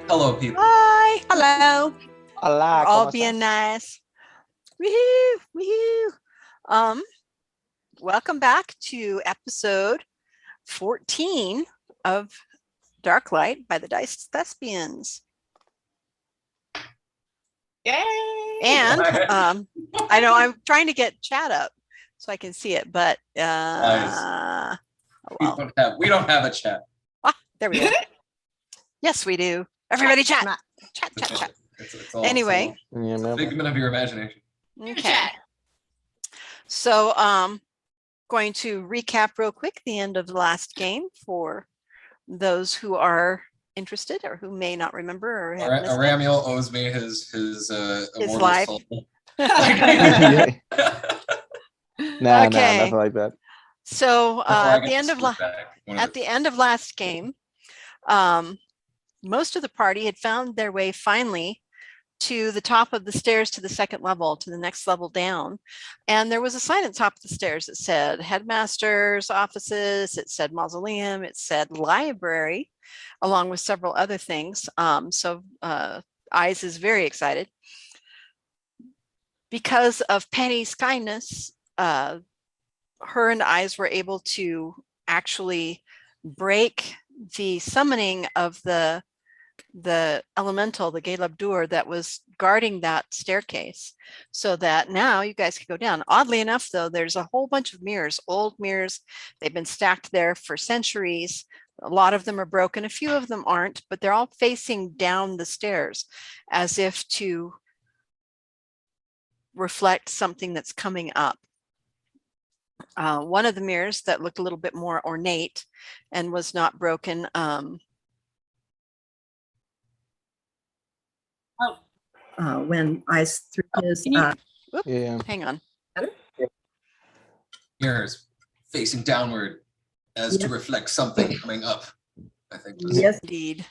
Hello, people. Hi. Hello. Hola, We're all ¿cómo being estás? nice. Woohoo. Woohoo. Um, Welcome back to episode 14 of Dark Light by the Diced Thespians. Yay! And I know I'm trying to get chat up so I can see it, but Nice. well. We don't have a chat. There we go. Yes, we do. Everybody chat. Chat. It's all, Anyway. it's a figment of your imagination. Okay. So going to recap real quick the end of the last game for those who are interested or who may not remember or have missed it. Aramiel owes me his immortal life. soul. Nah, Okay. nothing like that. So At the end of last game, most of the party had found their way finally to the top of the stairs to the second level, to the next level down. And there was a sign at the top of the stairs that said headmaster's offices, it said mausoleum, it said library, along with several other things. So Eyes is very excited. Because of Penny's kindness, her and Eyes were able to actually break the summoning of the elemental, the Galabdur, that was guarding that staircase, so that now you guys can go down. Oddly enough, though, there's a whole bunch of mirrors, old mirrors. They've been stacked there for centuries. A lot of them are broken. A few of them aren't, but they're all facing down the stairs as if to reflect something that's coming up. One of the mirrors that looked a little bit more ornate and was not broken, when Eyes threw his hang on. Mirrors facing downward as to reflect something coming up, I think. Yes, indeed.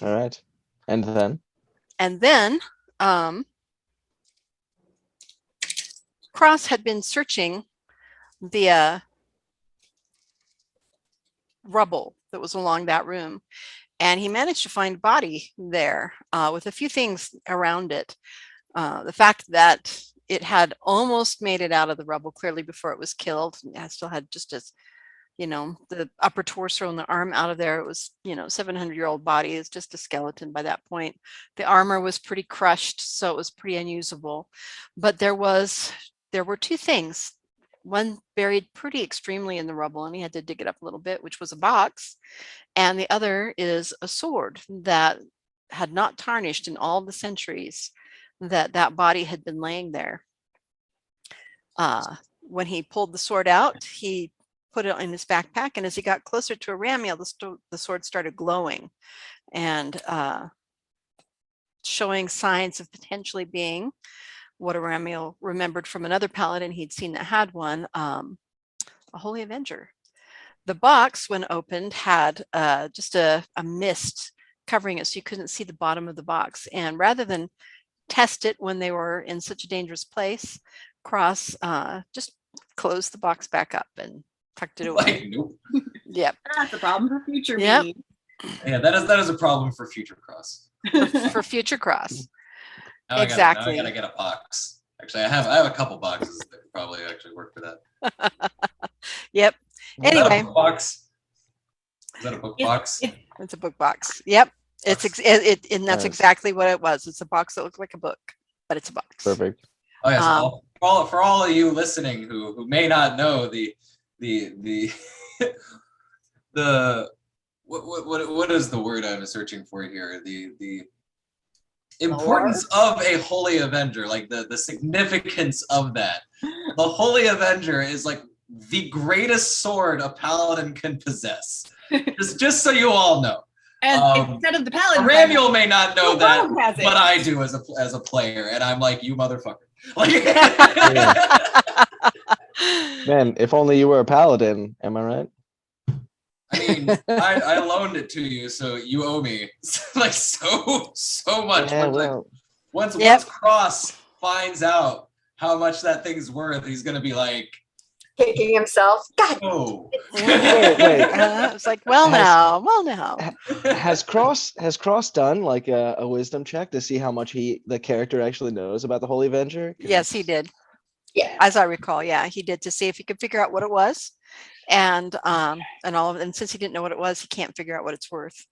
All right. And then? Cross had been searching the rubble that was along that room, and he managed to find a body there with a few things around it. The fact that it had almost made it out of the rubble clearly before it was killed. It still had just as, the upper torso and the arm out of there. It was, 700-year-old body. Is just a skeleton by that point. The armor was pretty crushed, so it was pretty unusable. But there were two things. One buried pretty extremely in the rubble, and he had to dig it up a little bit, which was a box. And the other is a sword that had not tarnished in all the centuries that body had been laying there. When he pulled the sword out, he put it in his backpack, and as he got closer to Aramiel, the sword started glowing and showing signs of potentially being what Aramiel remembered from another paladin he'd seen that had one, a Holy Avenger. The box, when opened, had just a mist covering it, so you couldn't see the bottom of the box. And rather than test it when they were in such a dangerous place, Cross just closed the box back up and tucked it away. Nope. Yep. That's a problem for future Yep. me. Yeah, that is a problem for future Cross. For future Cross. Now Exactly. I gotta get a box. Actually, I have a couple boxes that could probably actually work for that. Yep. Is that Anyway, a book box? Is that a book box? it's a book box. Yep. And that's Nice. exactly what it was. It's a box that looked like a book, but it's a box. Perfect. Oh yes. For all of you listening who may not know the what is the word I'm searching for here? The importance of a Holy Avenger, like the significance of that. The Holy Avenger is like the greatest sword a paladin can possess. just so you all know. And instead of the paladin, Aramiel may not know that, has it. but I do as a player, and I'm like, you motherfucker. Like, Man, if only you were a paladin, am I right? I mean, I loaned it to you, so you owe me like so much. Yeah, Once Cross finds out how much that thing's worth, he's gonna be like, kicking himself. God. Oh. Wait. It's like, well Has- now. Has Cross done like a wisdom check to see how much the character actually knows about the Holy Avenger? 'Cause Yes, he it's- did. Yeah. As I recall, yeah, he did, to see if he could figure out what it was, and all of it. And since he didn't know what it was, he can't figure out what it's worth.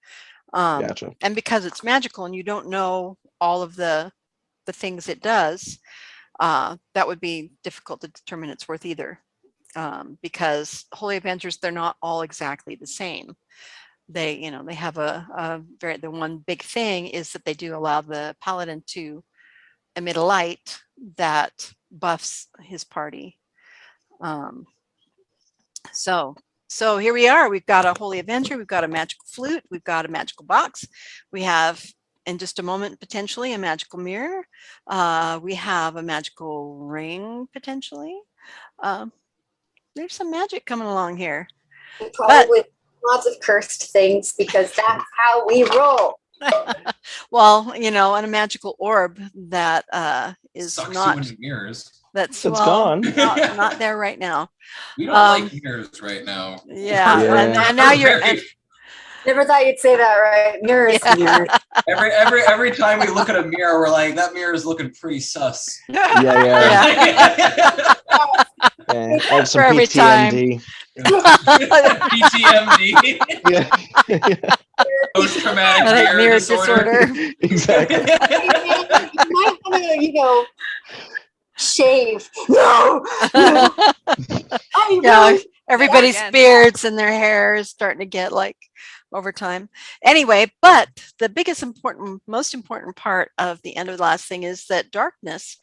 Gotcha. And because it's magical and you don't know all of the things it does, that would be difficult to determine its worth either. Because Holy Avengers, they're not all exactly the same. They, they have the one big thing is that they do allow the paladin to emit a light that buffs his party. So here we are. We've got a Holy Avenger. We've got a magical flute. We've got a magical box. We have, in just a moment, potentially a magical mirror. We have a magical ring, potentially. There's some magic coming along here. And probably lots of cursed things because that's how we roll. Well, and a magical orb that is Sucks not, you into mirrors. that's It's gone. not there right now. We don't like mirrors right now. Yeah, Yeah. And now you're Never thought you'd say that, right? Mirrors, mirrors. every time we look at a mirror, we're like, that mirror is looking pretty sus. Yeah. Yeah. I have some For every time. PTMD. PTMD, Yeah. post-traumatic mirror disorder. Exactly. You might want to, shave. No. Yeah, everybody's again. beards and their hair is starting to get like over time. Anyway, but the most important part of the end of the last thing is that Darkness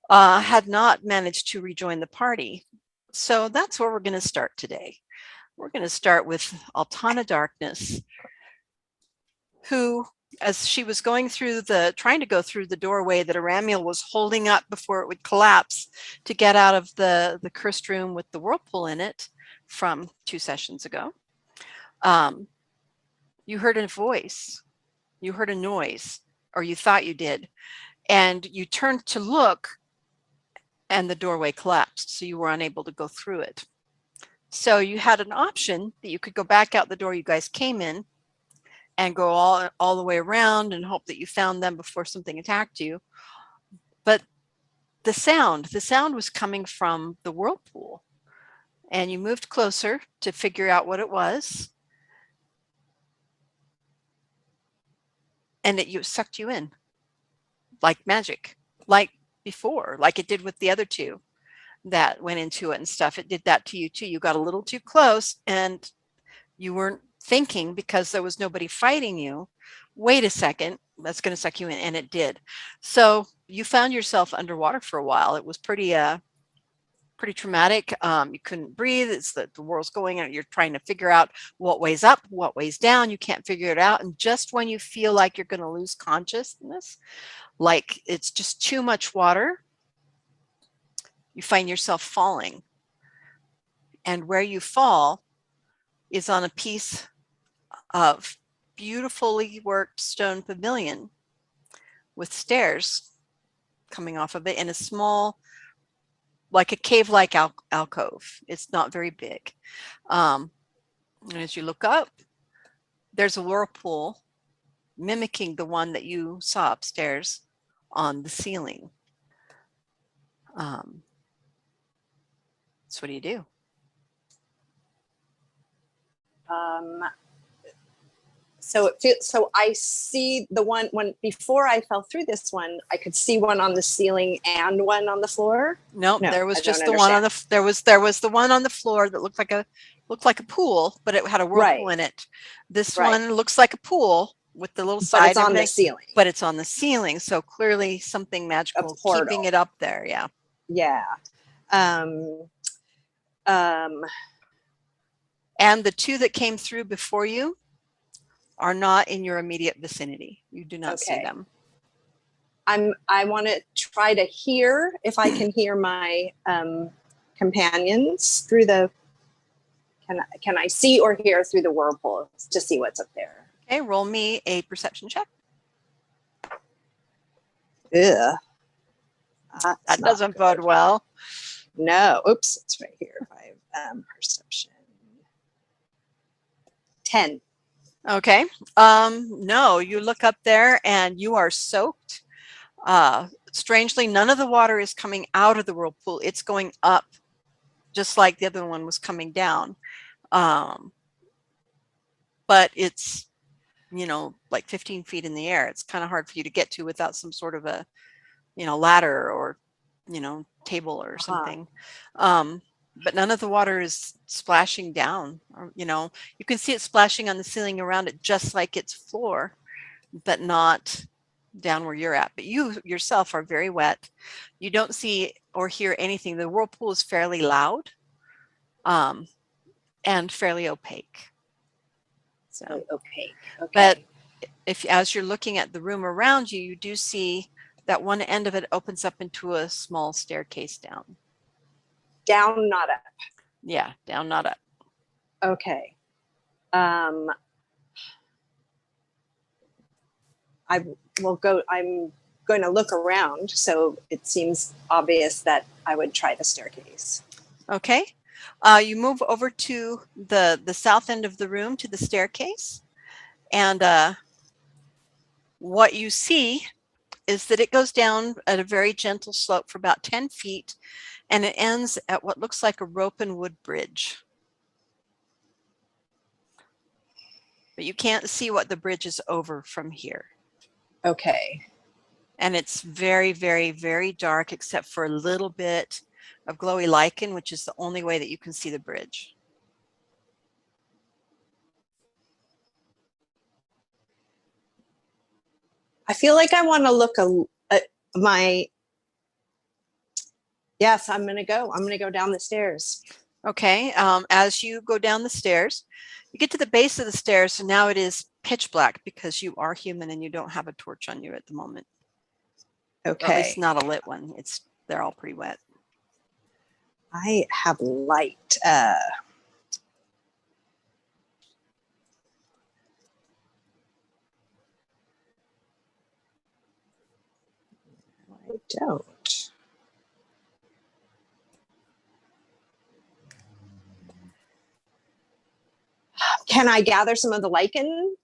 had not managed to rejoin the party. So that's where we're going to start today. We're going to start with Altana Darkness, who, as she was trying to go through the doorway that Aramiel was holding up before it would collapse to get out of the cursed room with the whirlpool in it from 2 sessions ago, you heard a voice, you heard a noise, or you thought you did, and you turned to look, and the doorway collapsed, so you were unable to go through it. So you had an option that you could go back out the door you guys came in and go all the way around and hope that you found them before something attacked you. But the sound was coming from the whirlpool, and you moved closer to figure out what it was, and it sucked you in like magic, like before, like it did with the other two that went into it and stuff. It did that to you too. You got a little too close and you weren't thinking, because there was nobody fighting you, wait a second, that's going to suck you in, and it did. So you found yourself underwater for a while. It was pretty traumatic. You couldn't breathe. It's the world's going and you're trying to figure out what way's up, what way's down. You can't figure it out. And just when you feel like you're going to lose consciousness, like it's just too much water, you find yourself falling. And where you fall is on a piece of beautifully worked stone pavilion with stairs coming off of it in a small, like a cave-like alcove. It's not very big. And as you look up, there's a whirlpool mimicking the one that you saw upstairs on the ceiling. So what do you do? So I see the one when before I fell through this one, I could see one on the ceiling and one on the floor. No, No, there was I just don't the one on the there was the one on the floor that looked like a pool, but it had a whirlpool in it. This one looks like a pool with the little side, but it's on the ceiling. But it's on the ceiling, so clearly something magical keeping it up there. Yeah. Yeah. And the two that came through before you are not in your immediate vicinity. You do not see them. I want to try to hear if I can hear my companions through the. Can I see or hear through the whirlpool to see what's up there? Okay, roll me a perception check. Ugh. That doesn't bode well. No. Oops, it's right here. 5 perception. 10. Okay. No, you look up there and you are soaked. Strangely, none of the water is coming out of the whirlpool. It's going up, just like the other one was coming down. But it's, like 15 feet in the air. It's kind of hard for you to get to without some sort of a, ladder or, table or something. But none of the water is splashing down. Or, you can see it splashing on the ceiling around it, just like its floor, but not down where you're at. But you yourself are very wet. You don't see or hear anything. The whirlpool is fairly loud, and fairly opaque. So, Okay. but if as you're looking at the room around you, you do see that one end of it opens up into a small staircase down. Down, not up. Yeah, down, not up. Okay. I'm going to look around, so it seems obvious that I would try the staircase. Okay. You move over to the south end of the room to the staircase, and what you see is that it goes down at a very gentle slope for about 10 feet, and it ends at what looks like a rope and wood bridge. But you can't see what the bridge is over from here. Okay. And it's very, very, very dark, except for a little bit of glowy lichen, which is the only way that you can see the bridge. I feel like I want to look at my. Yes, I'm going to go. I'm going to go down the stairs. Okay. As you go down the stairs, you get to the base of the stairs, and now it is pitch black because you are human and you don't have a torch on you at the moment. Okay. Or at least not a lit one. They're all pretty wet. I have light. I don't. Can I gather some of the lichen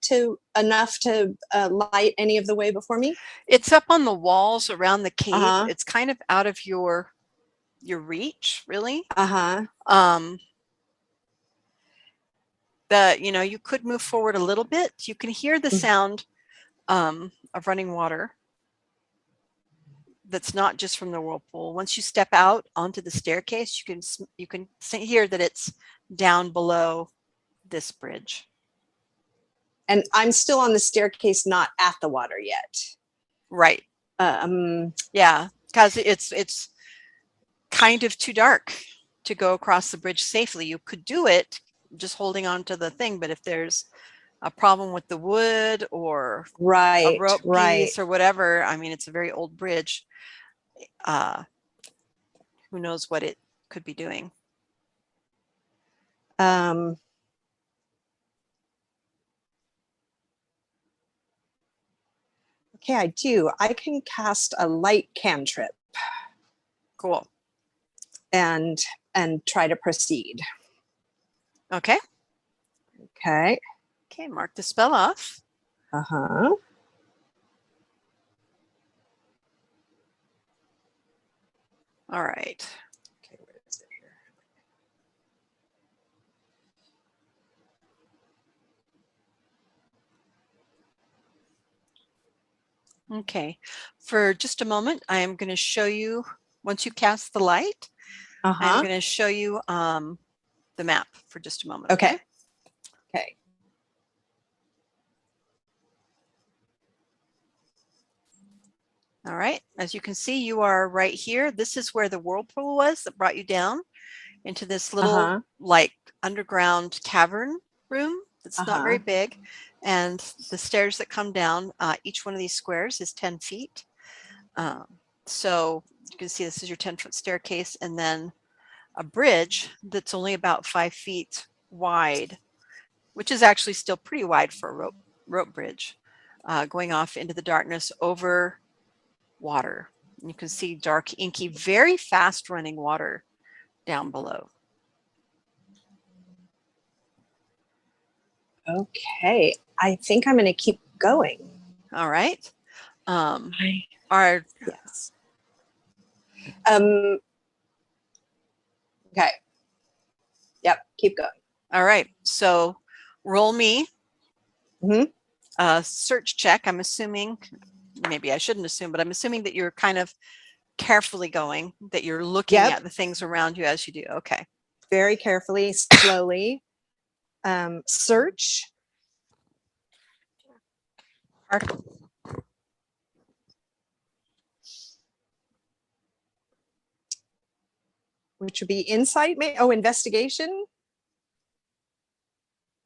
enough to light any of the way before me? It's up on the walls around the cave. Uh-huh. It's kind of out of your reach, really. Uh-huh. You could move forward a little bit. You can hear the sound of running water. That's not just from the whirlpool. Once you step out onto the staircase, you can hear that it's down below this bridge. And I'm still on the staircase, not at the water yet. Right. Yeah, because it's kind of too dark to go across the bridge safely. You could do it just holding on to the thing, but if there's a problem with the wood or a rope piece or whatever, I mean, it's a very old bridge. Who knows what it could be doing? Okay, I do. I can cast a light cantrip. Cool. And try to proceed. Okay. Okay. Okay, mark the spell off. Uh-huh. All right. Okay, where is it here? Okay. For just a moment, I am going to show you, once you cast the light, I'm going to show you the map for just a moment. Okay. Okay. All right. As you can see, you are right here. This is where the whirlpool was that brought you down into this little like underground cavern room. It's not very big. And the stairs that come down, each one of these squares is 10 feet. So you can see this is your 10-foot staircase, and then a bridge that's only about 5 feet wide, which is actually still pretty wide for a rope bridge, going off into the darkness over water. And you can see dark, inky, very fast running water down below. Okay. I think I'm going to keep going. All right. Our Yes. Okay. Yep. Keep going. all right. So roll me Mhm. a search check. I'm assuming, maybe I shouldn't assume, but I'm assuming that you're kind of carefully going, that you're looking Yep. at the things around you as you do. Okay. Very carefully, slowly. Search. Which would be insight. Oh, investigation.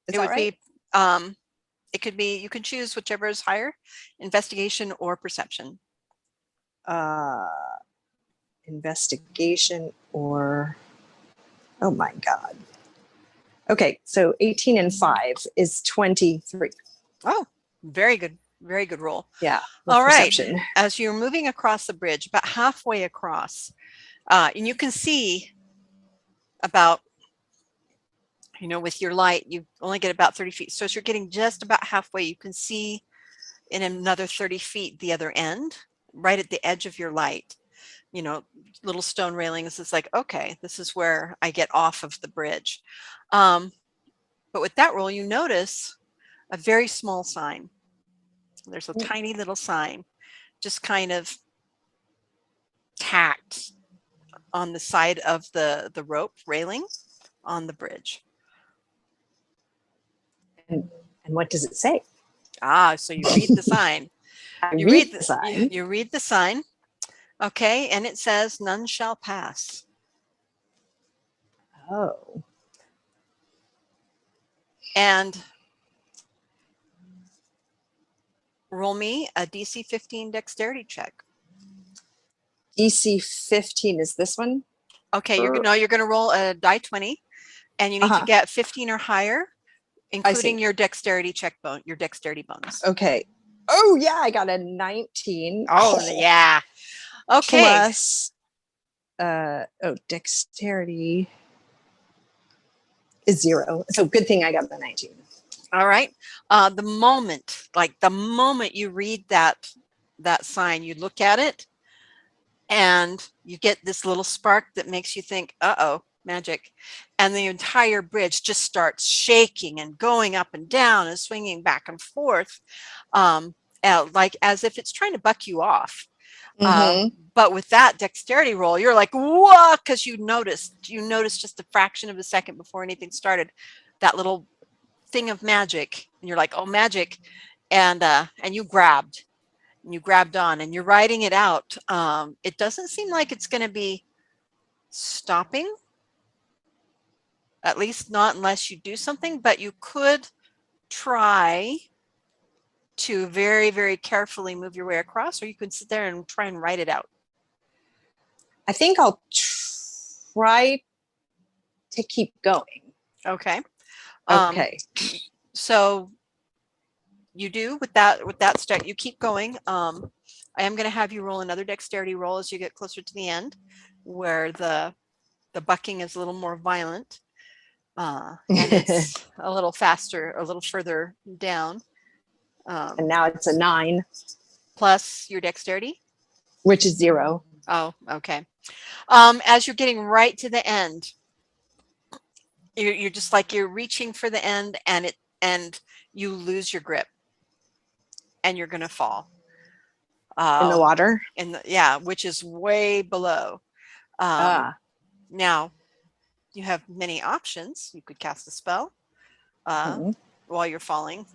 Is It that would right? be, it could be, you can choose whichever is higher, investigation or perception. Investigation or, oh my God. Okay, so 18 and 5 is 23. Oh, very good. Very good roll. Yeah. with All right. perception. As you're moving across the bridge, about halfway across, and you can see about, with your light, you only get about 30 feet. So as you're getting just about halfway, you can see in another 30 feet the other end, right at the edge of your light, little stone railings. It's like, okay, this is where I get off of the bridge. But with that roll, you notice a very small sign. There's a tiny little sign, just kind of tacked on the side of the rope railing on the bridge. And what does it say? So you read the sign. You read the sign. You read the sign. Okay, and it says, "None shall pass." Oh. And roll me a DC 15 dexterity check. DC 15 is this one? Okay, you're gonna roll a die 20, and you need to get 15 or higher, including your dexterity check your dexterity bonus. Okay. Oh yeah, I got a 19. Oh yeah. Okay. Plus, dexterity is 0. So good thing I got the 19. All right. The moment you read that sign, you look at it and you get this little spark that makes you think, uh-oh, magic. And the entire bridge just starts shaking and going up and down and swinging back and forth, like as if it's trying to buck you off. But with that dexterity roll, you're like, whoa, because you noticed just a fraction of a second before anything started, that little thing of magic, and you're like, oh, magic, and you grabbed on, and you're writing it out. It doesn't seem like it's going to be stopping, at least not unless you do something, but you could try to very, very carefully move your way across, or you could sit there and try and write it out. I think I'll try to keep going. Okay. Okay. So you do with that step, you keep going. I am going to have you roll another dexterity roll as you get closer to the end, where the bucking is a little more violent, and it's a little faster, a little further down. And now it's a 9. Plus your dexterity? Which is 0. Oh, okay. As you're getting right to the end, you're just like, you're reaching for the end, and you lose your grip, and you're going to fall. In the water? Which is way below. Now, you have many options. You could cast a spell while you're falling.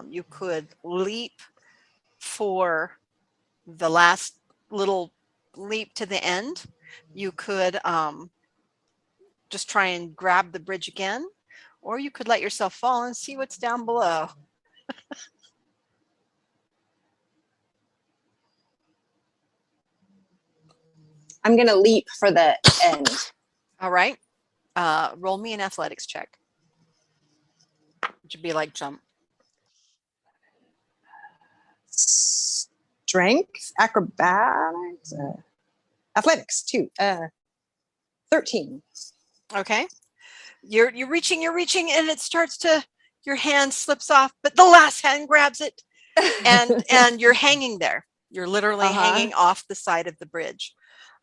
You could leap for the last little leap to the end. You could just try and grab the bridge again, or you could let yourself fall and see what's down below. I'm going to leap for the end. All right. Roll me an athletics check. Which would be like jump. Strength, acrobatics, athletics, 2. 13. Okay. You're reaching, and it starts to, your hand slips off, but the last hand grabs it, and you're hanging there. You're literally hanging off the side of the bridge.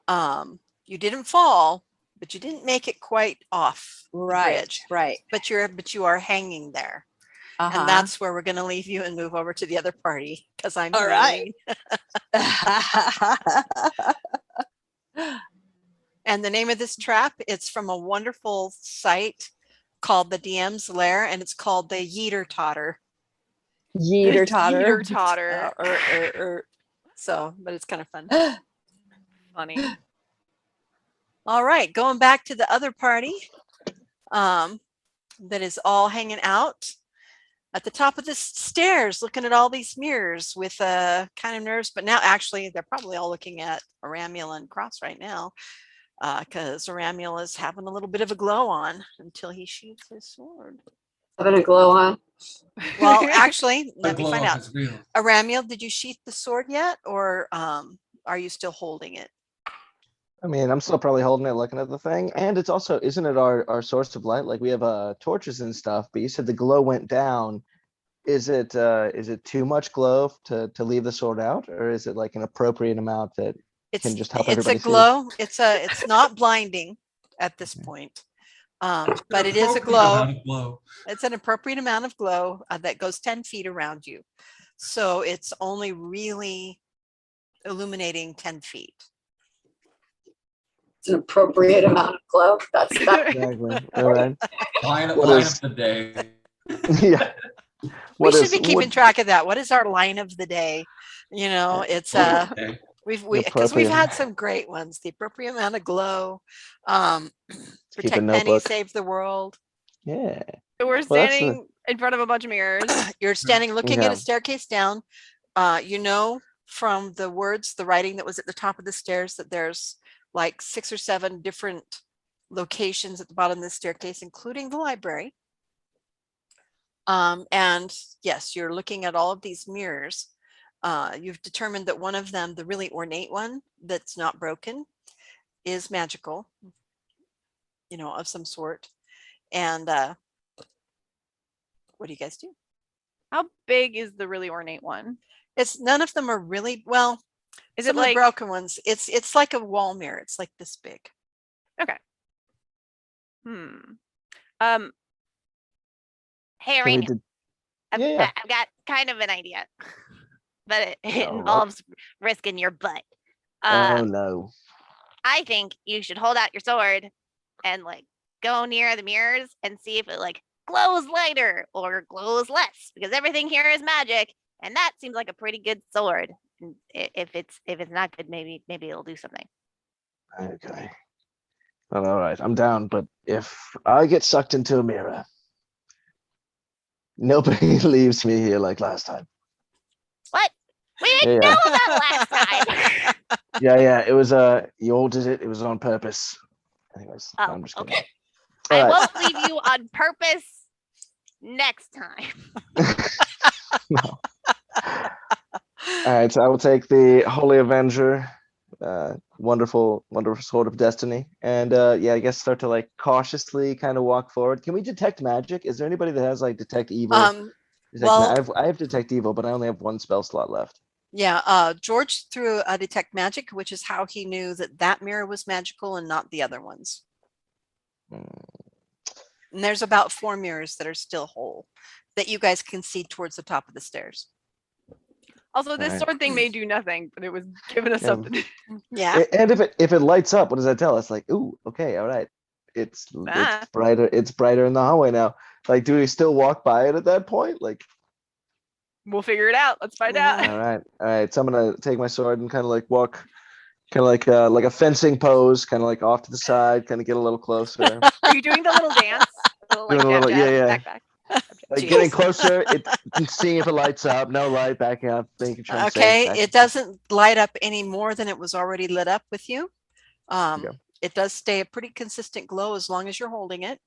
You didn't fall, but you didn't make it quite off the bridge. Right. But you are hanging there. And that's where we're going to leave you and move over to the other party, because I'm All right. And the name of this trap, it's from a wonderful site called the DM's Lair, and it's called the Yeeter Totter. Yeeter totter. Yeeter totter. So, but it's kind of fun. Funny. All right, going back to the other party that is all hanging out at the top of the stairs, looking at all these mirrors with kind of nerves. But now actually they're probably all looking at Aramul and Cross right now, because Aramul is having a little bit of a glow on until he shoots his sword. Having a glow on. Well, actually, The let me glow find up out. is real. Aramul, did you sheath the sword yet, or are you still holding it? I mean, I'm still probably holding it, looking at the thing. And it's also, isn't it our source of light? Like we have torches and stuff, but you said the glow went down. Is it too much glow to leave the sword out, or is it like an appropriate amount that can just help It's everybody a glow. It's not blinding at this point. But it is a glow. Amount of glow. It's an appropriate amount of glow that goes 10 feet around you. So it's only really illuminating 10 feet. It's an appropriate amount of glow. That's that. Exactly. All right. Line What of is- the day. Yeah. We should be keeping track of that. What is our line of the day? You know, it's Okay. because appropriate- we've had some great ones. The appropriate amount of glow. keep a Protect Penny, notebook. save the world. Yeah. So we're Well, that's the- standing in front of a bunch of mirrors. You're standing looking at Yeah. a staircase down. You know from the words, the writing that was at the top of the stairs, that there's like 6 or 7 different locations at the bottom of the staircase, including the library. And yes, you're looking at all of these mirrors. You've determined that one of them, the really ornate one that's not broken, is magical, you know, of some sort. And what do you guys do? How big is the really ornate one? It's none of them are really, well, Is some it of the like broken ones. It's like a wall mirror. It's like this big. Hey, Can we Arena, did- Yeah. I've got kind of an idea, but it Oh, what? involves risking your butt. Oh no. I think you should hold out your sword and like go near the mirrors and see if it like glows lighter or glows less, because everything here is magic, and that seems like a pretty good sword. And if it's not good, maybe it'll do something. Okay. Well, all right. I'm down, but if I get sucked into a mirror, nobody leaves me here like last time. What? We didn't Yeah. know that last time. Yeah. It was you all did it. It was on purpose. Anyways, no, Oh, I'm just kidding. okay. All I right. won't leave you on purpose next time. No. All right, so I will take the Holy Avenger, wonderful sword of destiny, and yeah, I guess start to like cautiously kind of walk forward. Can we detect magic? Is there anybody that has like detect evil? Well, I have detect evil, but I only have 1 spell slot left. yeah, George threw a detect magic, which is how he knew that that mirror was magical and not the other ones. Hmm. And there's about 4 mirrors that are still whole that you guys can see towards the top of the stairs. Also, this Alright. sword thing may do nothing, but it was giving us Yeah. something. Yeah. And if it lights up, what does that tell us? Like, ooh, okay, all right, it's Ah. brighter. It's brighter in the hallway now. Like, do we still walk by it at that point? Like, We'll figure it out. Let's find out. all right. So I'm gonna take my sword and kind of like walk, kind of like a fencing pose, kind of like off to the side, kind of get a little closer. Are you doing the little dance? Little, like, Doing a little- jab, yeah. back. Like Jeez. getting closer, seeing if it lights up. No light, backing up, making sure I'm safe, Okay, back- it doesn't light up any more than it was already lit up with you. Okay. It does stay a pretty consistent glow as long as you're holding it.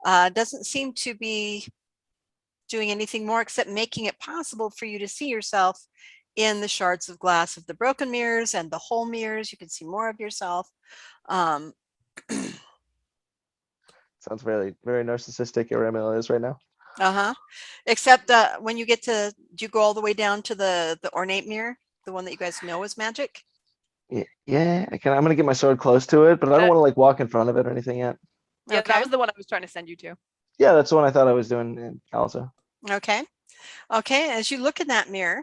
Doesn't seem to be doing anything more except making it possible for you to see yourself in the shards of glass of the broken mirrors and the whole mirrors. You can see more of yourself. Sounds very, very narcissistic. Aramil is right now. Uh-huh. Except when you get to, do you go all the way down to the ornate mirror, the one that you guys know is magic? Yeah. I'm gonna get my sword close to it, but I don't want to like walk in front of it or anything yet. Yeah, Okay. that was the one I was trying to send you to. Yeah, that's the one I thought I was doing also. Okay. Okay. As you look in that mirror.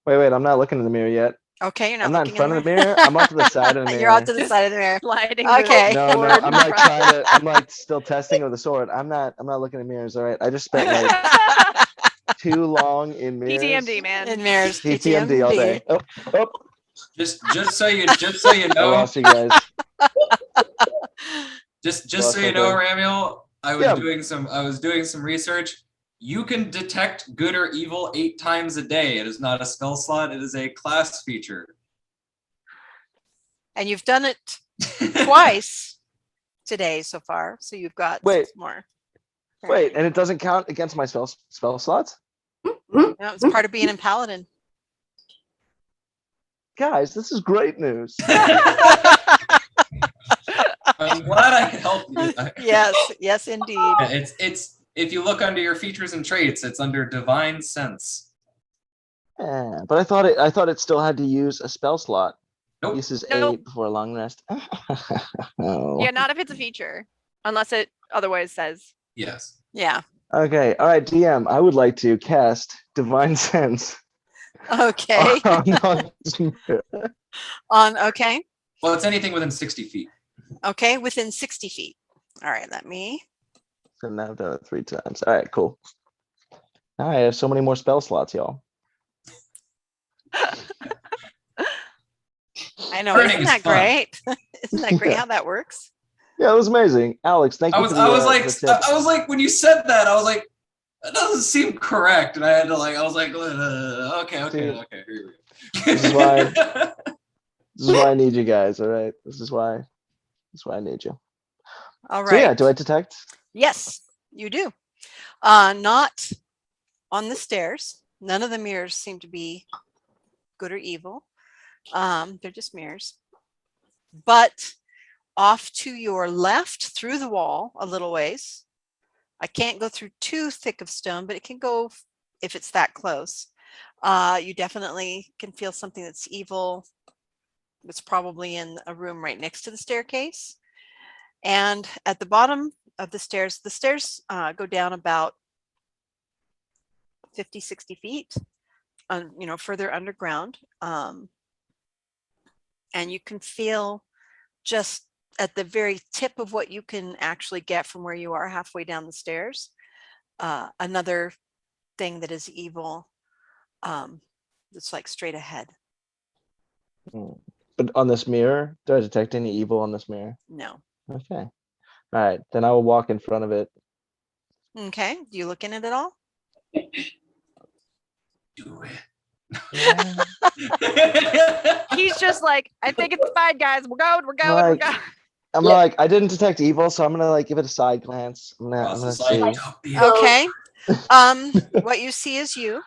Wait, I'm not looking in the mirror yet. Okay, you're not I'm not in looking front of the mirror. I'm off to the side of the mirror. You're out to the side of the mirror. Sliding. Okay. No, I'm like trying to. I'm like still testing with the sword. I'm not looking at mirrors. All right. I just spent like too long in mirrors. PTMD, man. In mirrors. PTMD all day. Oh, Just so you I know, lost you guys. just Lost so you my know, thing. Ramiel, I Yeah. was doing some research. You can detect good or evil 8 times a day. It is not a spell slot. It is a class feature. And you've done it twice today so far. So you've got Wait. 6 more. Wait, and it doesn't count against my spell slots, No, it's part of being in Paladin. guys. This is great news. I'm glad I could help you. Yes, indeed. It's if you look under your features and traits, it's under divine sense. Yeah, but I thought it still had to use a spell slot. Nope. Uses Nope. 8 before a long rest. Oh. Yeah, not if it's a feature, unless it otherwise says. Yes. Yeah. Okay. All right, DM. I would like to cast Divine Sense. Okay. Okay. Well, it's anything within 60 feet. Okay. Within 60 feet. All right. Let me. So now I've done it 3 times. All right, cool. Now I have so many more spell slots, y'all. I know. Burning Isn't is that fun. great? Isn't that great Yeah. how that works? Yeah, it was amazing. Alex, thank I you. was for the, the tip. I was like when you said that, I was like, that doesn't seem correct, and I had to like, I was like, okay, Dude, here we go. this is why- This is why I need you guys. All right. This is why I need you. All right. So yeah, do I detect? Yes, you do. Not on the stairs. None of the mirrors seem to be good or evil. They're just mirrors. But off to your left through the wall a little ways. I can't go through too thick of stone, but it can go if it's that close. You definitely can feel something that's evil. It's probably in a room right next to the staircase. And at the bottom of the stairs go down about 50, 60 feet, further underground. And you can feel just at the very tip of what you can actually get from where you are halfway down the stairs, another thing that is evil that's like straight ahead. But on this mirror, do I detect any evil on this mirror? No. Okay. All right. Then I will walk in front of it. Okay. Do you look in it at all? Do He's just like, I think it's fine, guys. We're going. Like, I'm like, I didn't detect evil, so I'm gonna like give it a side glance. I'm gonna Also, see. Okay. What you see is you.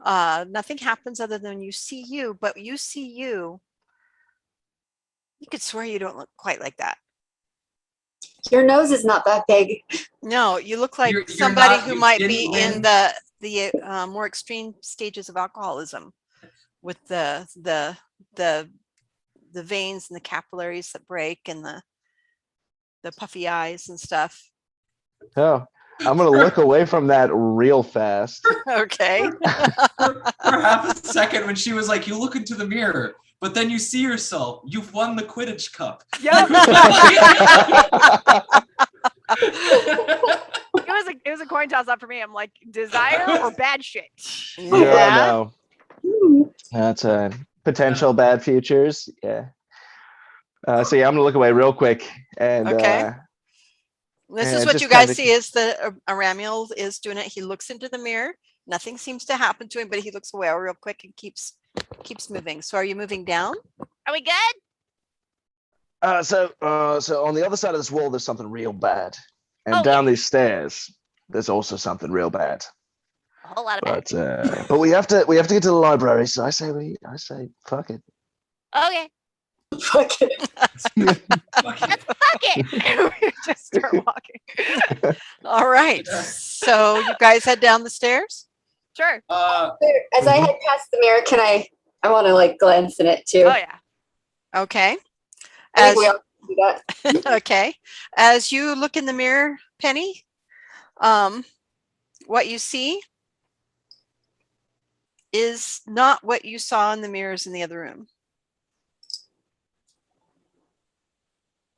Nothing happens other than you see you, but you see you. You could swear you don't look quite like that. Your nose is not that big. No, you look like You're somebody not- who you might didn't be win. in the more extreme stages of alcoholism, with the veins and the capillaries that break and the puffy eyes and stuff. Oh, I'm gonna look away from that real fast. Okay. for half a second when she was like, you look into the mirror, but then you see yourself. You've won the Quidditch Cup. Yep. It was a coin toss up for me. I'm like, desire or bad shit. Yeah, no. That's a potential bad futures. Yeah. So yeah, I'm gonna look away real quick and Okay. This and is what just you guys kinda- see is that Aramiel is doing it. He looks into the mirror. Nothing seems to happen to him, but he looks away real quick and keeps moving. So are you moving down? Are we good? So on the other side of this wall, there's something real bad, and Oh, down these stairs, there's also something real bad. A whole lot of bad. But we have to get to the library. So I say fuck it. Okay. Fuck it. Fuck it. Fuck it. We just start walking. All right. So you guys head down the stairs. Sure. As I head past the mirror, I want to like glance in it too. Oh yeah. Okay. I As think we all do that. okay. As you look in the mirror, Penny, what you see is not what you saw in the mirrors in the other room.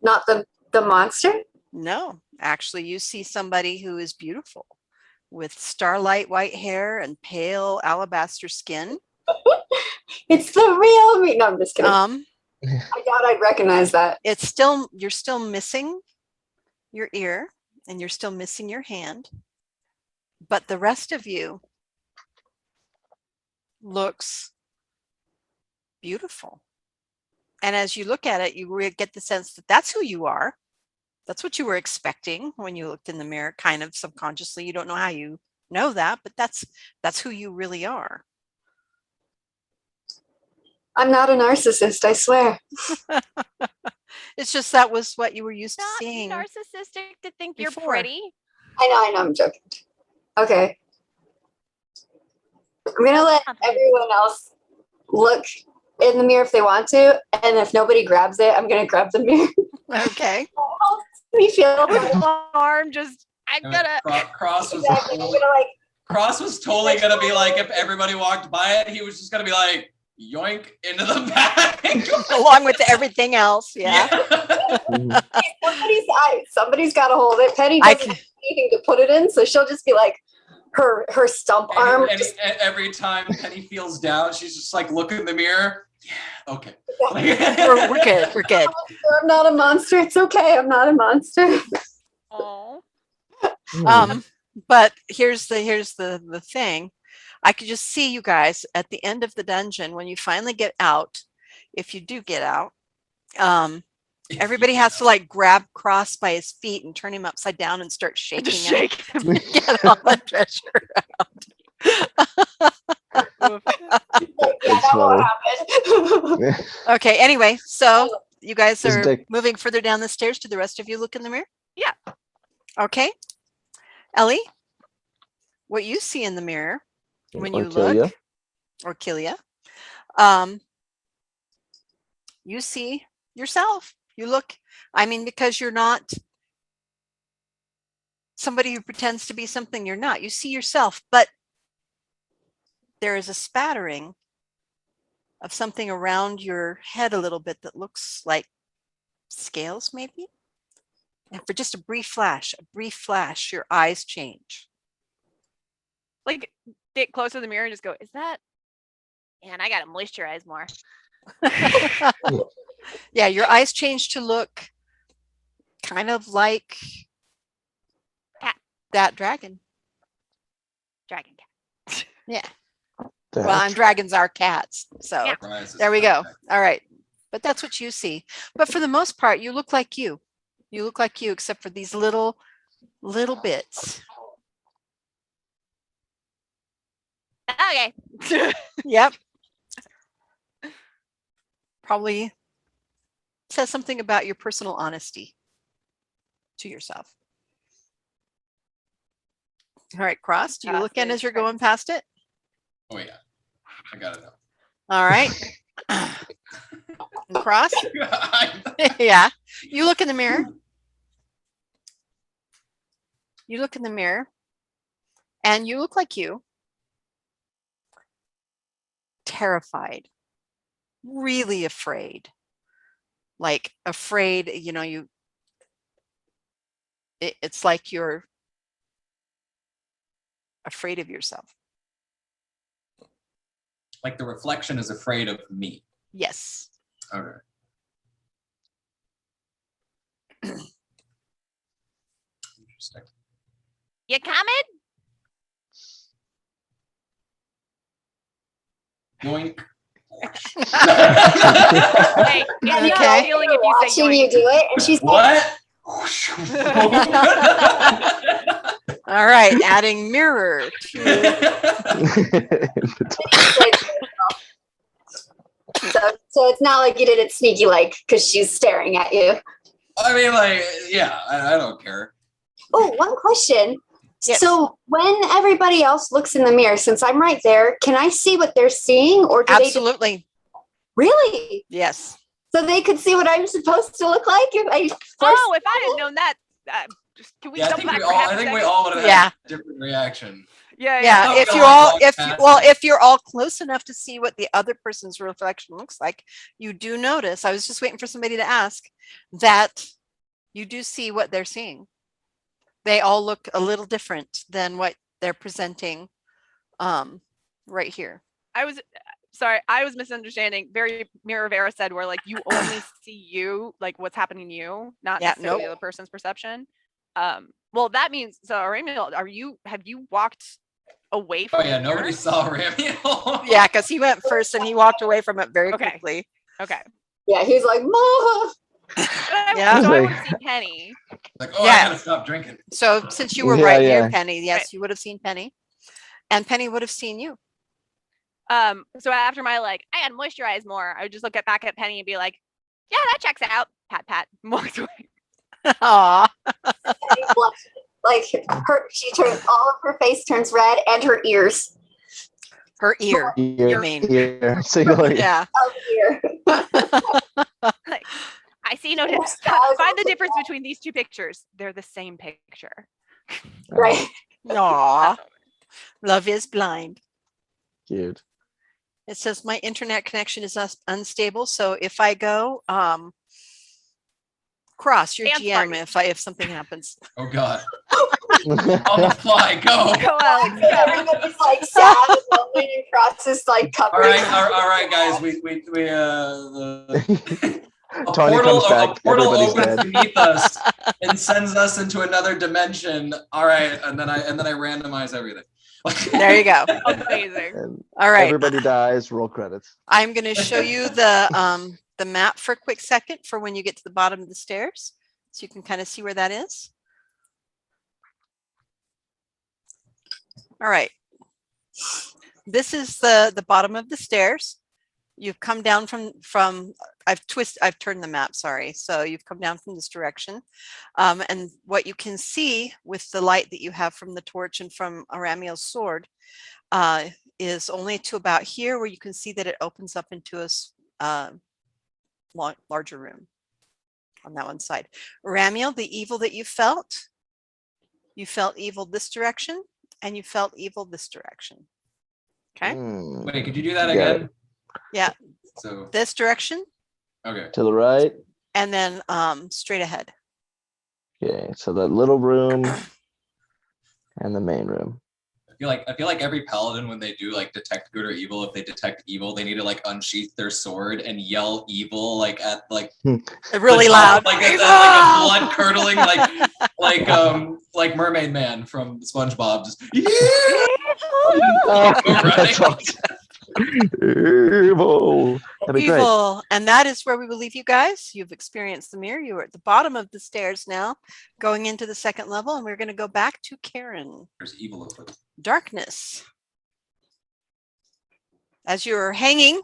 Not the monster. No, actually, you see somebody who is beautiful with starlight white hair and pale alabaster skin. It's the real me. No, I'm just kidding. Um, I thought I'd recognize that. you're still missing your ear and you're still missing your hand, but the rest of you looks beautiful. And as you look at it, you get the sense that that's who you are. That's what you were expecting when you looked in the mirror, kind of subconsciously. You don't know how you know that, but that's who you really are. I'm not a narcissist, I swear. It's just that was what you were used to Not seeing. narcissistic to think you're before. pretty. I know, I'm joking. Okay. I'm gonna let everyone else look in the mirror if they want to, and if nobody grabs it, I'm gonna grab the mirror. Okay. Helps me feel better. Arm just. I'm gonna. Cross was Exactly. I'm gonna like Cross was totally gonna be like, if everybody walked by it, he was just gonna be like, yoink into the bag. Along with everything else. Yeah. somebody's got to hold it. Penny I doesn't have anything to put it in, so she'll just be like her stump arm. And every time Penny feels down, she's just like, look in the mirror. Yeah, okay. we're good. We're good. I'm not a monster. It's okay. I'm not a monster. Oh. But here's the thing. I could just see you guys at the end of the dungeon when you finally get out. If you do get out, everybody has to like grab Cross by his feet and turn him upside down and start shaking Just him. shake him. Get all the treasure out. That's funny. Okay. Anyway, so you guys Isn't are it- moving further down the stairs. Do the rest of you look in the mirror? Yeah. Okay. Ellie, what you see in the mirror when you Or kill ya. look, or Kilia, you see yourself. You look, I mean, because you're not somebody who pretends to be something you're not. You see yourself, but there is a spattering of something around your head a little bit that looks like scales, maybe. And for just a brief flash, your eyes change. Like get close to the mirror and just go, is that? Man, I gotta moisturize more. Yeah, your eyes change to look kind of like Cat. that dragon. Dragon cat. Yeah. The Well, and dragons are cats. So Yeah. there we go. All right. But that's what you see. But for the most part, you look like you. You look like you, except for these little bits. Okay. Yep. Probably says something about your personal honesty to yourself. All right, Cross, do you look in as you're going past it? Oh yeah, I gotta know. All right. And Cross? Yeah. You look in the mirror. You look in the mirror and you look like you. Terrified. Really afraid. Like afraid, you know, it's like you're afraid of yourself. Like the reflection is afraid of me. Yes. Okay. Interesting. You coming? Yoink. Hey, it's Okay. not feeling if you say Watching yoink. you do it, and she's like, What? All right, adding mirror to so So it's not like you did it sneaky like because she's staring at you. I mean, like, yeah, I don't care. Oh, one question. Yes. So when everybody else looks in the mirror, since I'm right there, can I see what they're seeing, or do they Absolutely. really? Yes. So they could see what I'm supposed to look like if I Oh, if I had known that, can we Yeah, I jump think back we for all, half I a think we second? all would have Yeah. had a different reaction. Yeah, Yeah, Oh, if God, you're all walk if past well it. if you're all close enough to see what the other person's reflection looks like, you do notice, I was just waiting for somebody to ask, that you do see what they're seeing. They all look a little different than what they're presenting right here. I was sorry, I was misunderstanding. Very Mirror Vera said where like you only see you, like what's happening to you, not Yeah, necessarily nope. the other person's perception. Well, that means so Ramiel, have you walked away from Oh yeah, the mirror? nobody saw Ramiel. Yeah, because he went first and he walked away from it very Okay. quickly. Okay. Yeah, he's like, "Ma." Yeah. So I Like- would have seen Penny. Like, oh, Yeah. I gotta stop drinking. So since you were Yeah, right near yeah. Penny, yes, Right. you would have seen Penny. And Penny would have seen you. So after my like, I gotta moisturize more, I would just look back at Penny and be like, yeah, that checks out. Pat pat. Walked away. Aw. Like she turns, all of her face turns red and her ears Her ear. Ear, mean. ear, singular. Yeah. of ear. Like, I see no difference. Yeah. Find the difference between these two pictures. They're the same picture. Right. Aw. Love is blind. Cute. It says my internet connection is unstable. So if I go, Cross your Dance GM party. if something happens. Oh God. On the fly, go. Go, Alex. Go. Everybody's like sad and lonely, and Cross is like All covering. right, all right, guys. A Tony portal, comes back, a portal everybody's opens dead. beneath us and sends us into another dimension. All right, and then I randomize everything. There you go. Amazing. And All right. everybody dies, roll credits. I'm going to show you the map for a quick second for when you get to the bottom of the stairs, so you can kind of see where that is. All right. This is the bottom of the stairs. You've come down from I've turned the map, sorry. So you've come down from this direction. And what you can see with the light that you have from the torch and from Aramiel's sword is only to about here, where you can see that it opens up into a larger room on that one side. Aramiel, the evil that you felt evil this direction, and you felt evil this direction. Okay. Wait, could you do that Got again? it. Yeah. So This direction, okay. To the right. and then straight ahead. Okay, so that little room and the main room. I feel like every paladin, when they do like detect good or evil, if they detect evil, they need to like unsheath their sword and yell evil like at like Really the loud. top, like a blood curdling like Mermaid Man from SpongeBob. Just That's awesome. Evil. That'd be great. Evil. And that is where we will leave you guys. You've experienced the mirror. You are at the bottom of the stairs now, going into the second level, and we're going to go back to Karen. There's evil afoot. Darkness. As you're hanging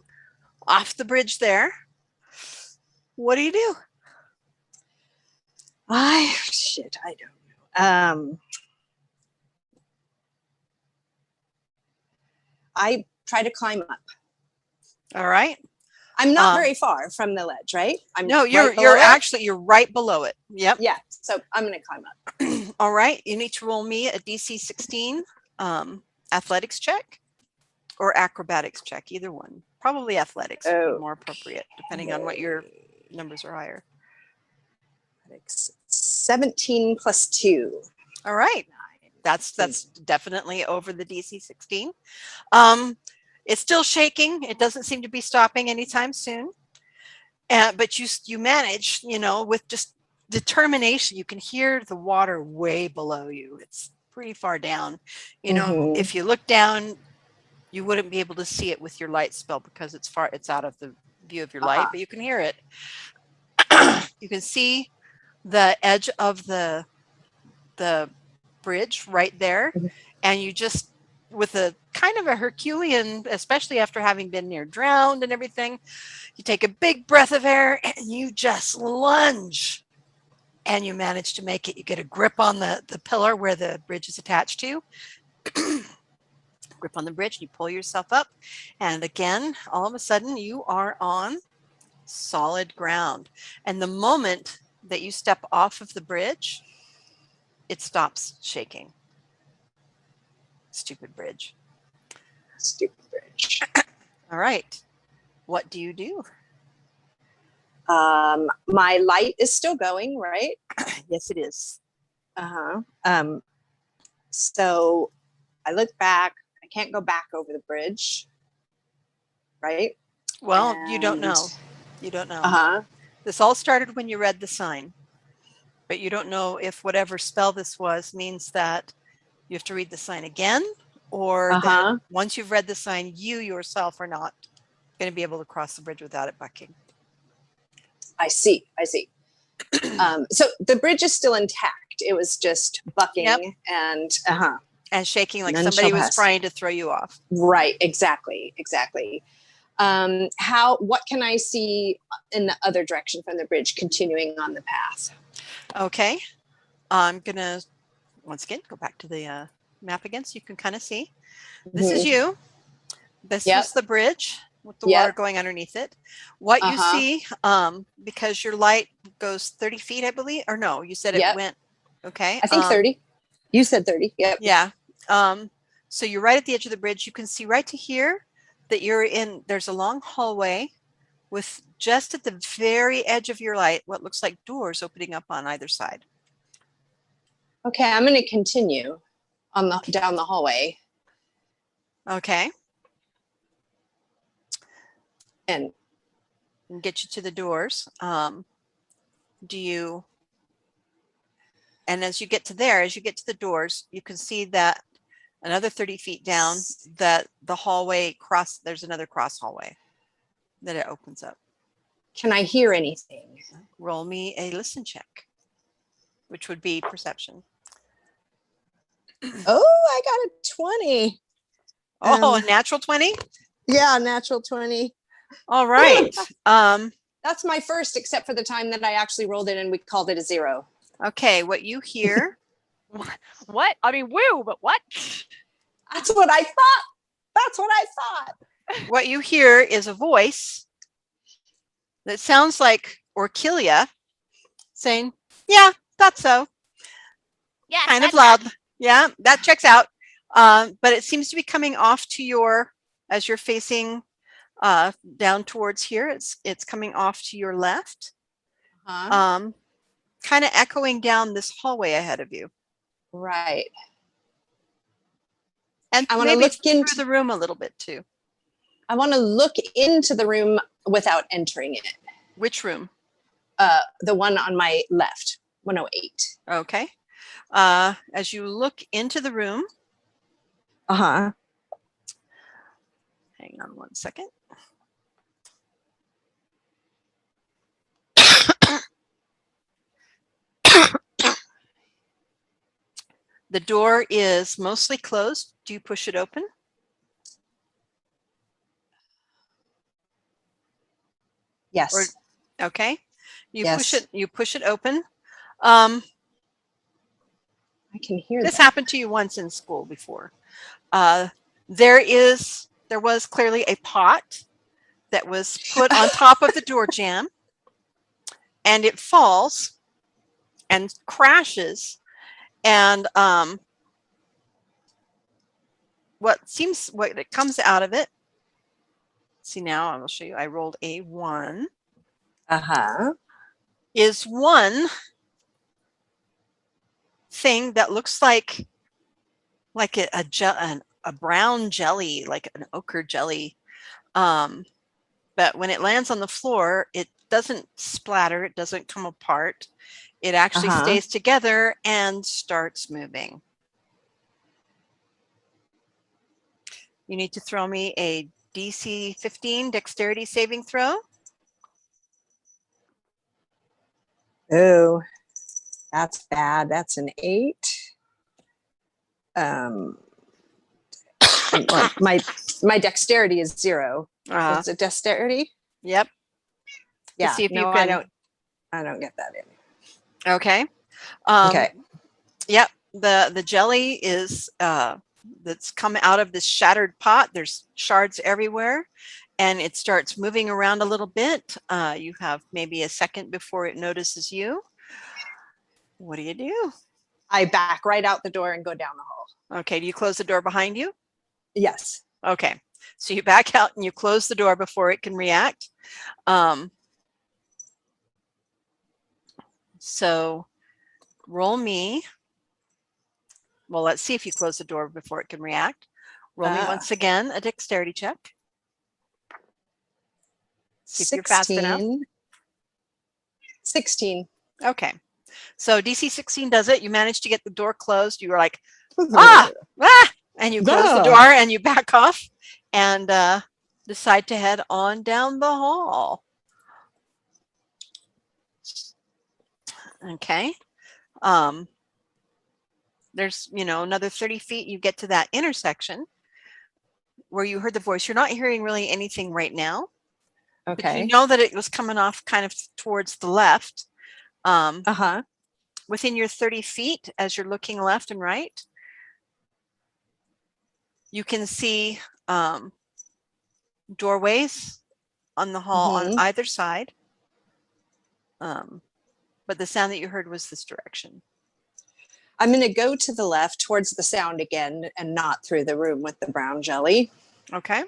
off the bridge there, what do you do? I don't know. I try to climb up. All right. I'm not Um, very far from the ledge, right? I'm No, right you're below it? actually you're right below it. Yep. Yeah, so I'm gonna climb up. All right. You need to roll me a DC 16 athletics check or acrobatics check, either one. Probably athletics would Oh. be more appropriate, depending on what your numbers are higher. 17 plus 2. All right. That's definitely over the DC 16. It's still shaking. It doesn't seem to be stopping anytime soon. But you manage, with just determination. You can hear the water way below you. It's pretty far down. Mhm. If you look down, you wouldn't be able to see it with your light spell because it's out of the view of your light, but you can hear it. You can see the edge of the bridge right there, and you just, with a kind kind of a Herculean, especially after having been near drowned and everything. You take a big breath of air and you just lunge. And you manage to make it. You get a grip on the pillar where the bridge is attached to. Grip on the bridge, you pull yourself up. And again, all of a sudden, you are on solid ground. And the moment that you step off of the bridge, it stops shaking. Stupid bridge. Stupid bridge. All right. What do you do? My light is still going, right? Yes, it is. So I look back. I can't go back over the bridge, right? Well, you don't And- know. You don't know. Uh-huh. This all started when you read the sign, but you don't know if whatever spell this was means that you have to read the sign again, or that once you've read the sign, you yourself are not going to be able to cross the bridge without it bucking. I see. So the bridge is still intact. It was just bucking and And shaking like None somebody shall was pass. trying to throw you off. right. Exactly. What can I see in the other direction from the bridge continuing on the path? Okay. I'm going to, once again, go back to the map again so you can kind of see. This is you. This Yep. is the bridge with the Yep. water going underneath it. What you see, because your light goes 30 feet, I believe, or no, you said it Yep. went, okay. I think 30. You said 30. Yep. Yeah. So you're right at the edge of the bridge. You can see right to here that you're in, there's a long hallway with just at the very edge of your light, what looks like doors opening up on either side. Okay, I'm going to continue on down the hallway. Okay. And Get you to the doors. And as you get to there, as you get to the doors, you can see that another 30 feet down, that the hallway there's another cross hallway that it opens up. can I hear anything? Roll me a listen check, which would be perception. Oh, I got a 20. Oh, a natural 20? Yeah, natural 20. All right. That's my first, except for the time that I actually rolled it and we called it a 0. Okay, what you hear, What? I mean, woo, but what? That's what I thought. what you hear is a voice that sounds like Orkilia saying, yeah, thought so. Yeah. Kind of that's loud. that. Yeah, that checks out. But it seems to be coming off to as you're facing down towards here. It's coming off to your left, kind of echoing down this hallway ahead of you. Right. And I wanna maybe look through into- the room a little bit too. I want to look into the room without entering it. Which room? The one on my left, 108. Okay. As you look into the room, Uh-huh. hang on one second. The door is mostly closed. Do you push it open? Yes. Okay. You push Yes. it open. I can hear This that. happened to you once in school before. There was clearly a pot that was put on top of the door jamb, and it falls and crashes. And what comes out of it, see now, I will show you. I rolled a 1. Uh-huh. Is one thing that looks like a brown jelly, like an ochre jelly. But when it lands on the floor, it doesn't splatter. It doesn't come apart. It actually stays together and starts moving. You need to throw me a DC 15 dexterity saving throw. Oh, that's bad. That's an 8. Well, my dexterity is 0. Uh, Is it dexterity? yep. Yeah. see if you no, can- I don't get that in. Okay. Okay. Yep. The jelly is that's come out of this shattered pot. There's shards everywhere, and it starts moving around a little bit. You have maybe a second before it notices you. What do? I back right out the door and go down the hall. Okay. Do you close the door behind you? Yes. Okay. So you back out and you close the door before it can react. So roll me. Well, let's see if you close the door before it can react. Roll me once again a dexterity check. See if you're fast enough. 16. Okay. So DC 16 does it. You manage to get the door closed. You were like, ah, and you close the door and you back off and decide to head on down the hall. Okay. There's, another 30 feet. You get to that intersection where you heard the voice. You're not hearing really anything right now. But Okay. you know that it was coming off kind of towards the left. Uh-huh. Within your 30 feet, as you're looking left and right, you can see doorways on the hall on either side. But the sound that you heard was this direction. I'm going to go to the left towards the sound again and not through the room with the brown jelly. Okay.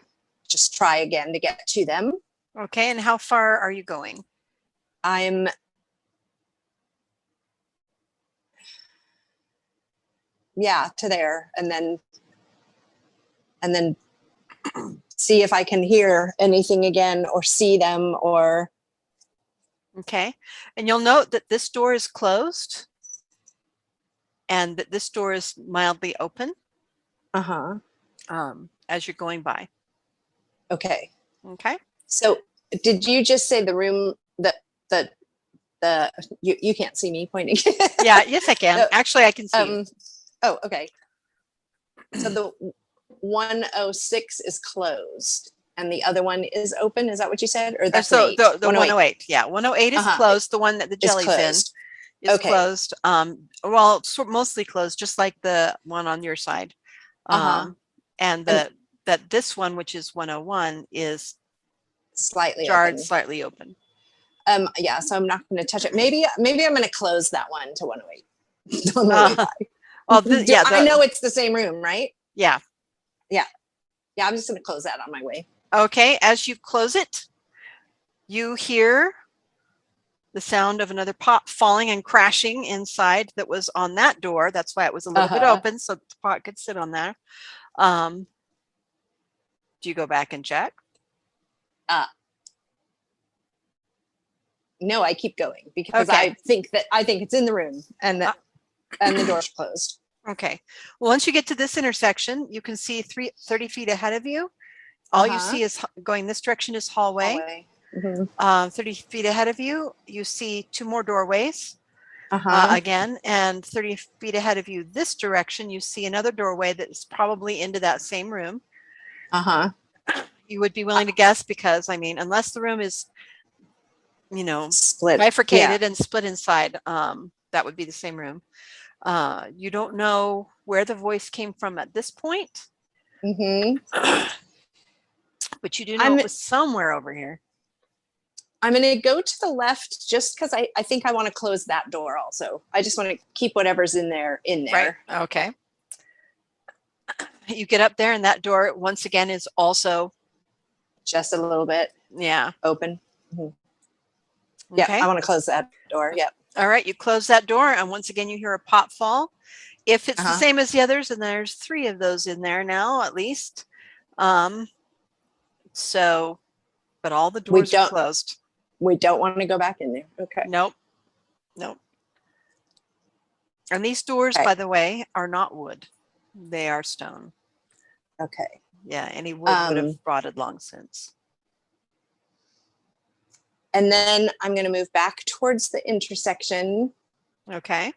Just try again to get to them. Okay. And how far are you going? I'm to there and then see if I can hear anything again or see them or. Okay. And you'll note that this door is closed and that this door is mildly open. As you're going by. Okay. Okay. So did you just say the room that you can't see me pointing? Yeah, yes I can. Actually I can see you. Oh, okay. So the 106 is closed and the other one is open. Is that what you said? Or that's so an 8? the 108. Yeah, 108 is closed. The one that the jelly's in is closed. Well, it's mostly closed, just like the one on your side. And this one, which is 101, is slightly jarred, open. slightly open. Yeah, so I'm not going to touch it. Maybe I'm going to close that one to 108. On the way by. Well, I know it's the same room, right? Yeah. I'm just going to close that on my way. Okay, as you close it, you hear the sound of another pot falling and crashing inside that was on that door. That's why it was a little bit open, so the pot could sit on there. Do you go back and check? No, I keep going because I think it's in the room and the door's closed. Okay. Well, once you get to this intersection, you can see 30 feet ahead of you. All you see is going this direction is hallway. 30 feet ahead of you, you see 2 more doorways again, and 30 feet ahead of you this direction, you see another doorway that's probably into that same room. You would be willing to guess because, I mean, unless the room is, split, bifurcated and split inside, that would be the same room. You don't know where the voice came from at this point. But you do know it was somewhere over here. I'm going to go to the left just because I think I want to close that door also. I just want to keep whatever's in there. Right. Okay. You get up there and that door once again is also just a little bit open. Yeah, okay. I want to close that door. Yep. All right, you close that door and once again you hear a pot fall. If it's the same as the others, and there's 3 of those in there now at least. So, but all the doors are closed. We don't want to go back in there. Okay. Nope. And these doors, by the way, are not wood. They are stone. Okay. Yeah, any wood would have rotted long since. And then I'm going to move back towards the intersection. Okay.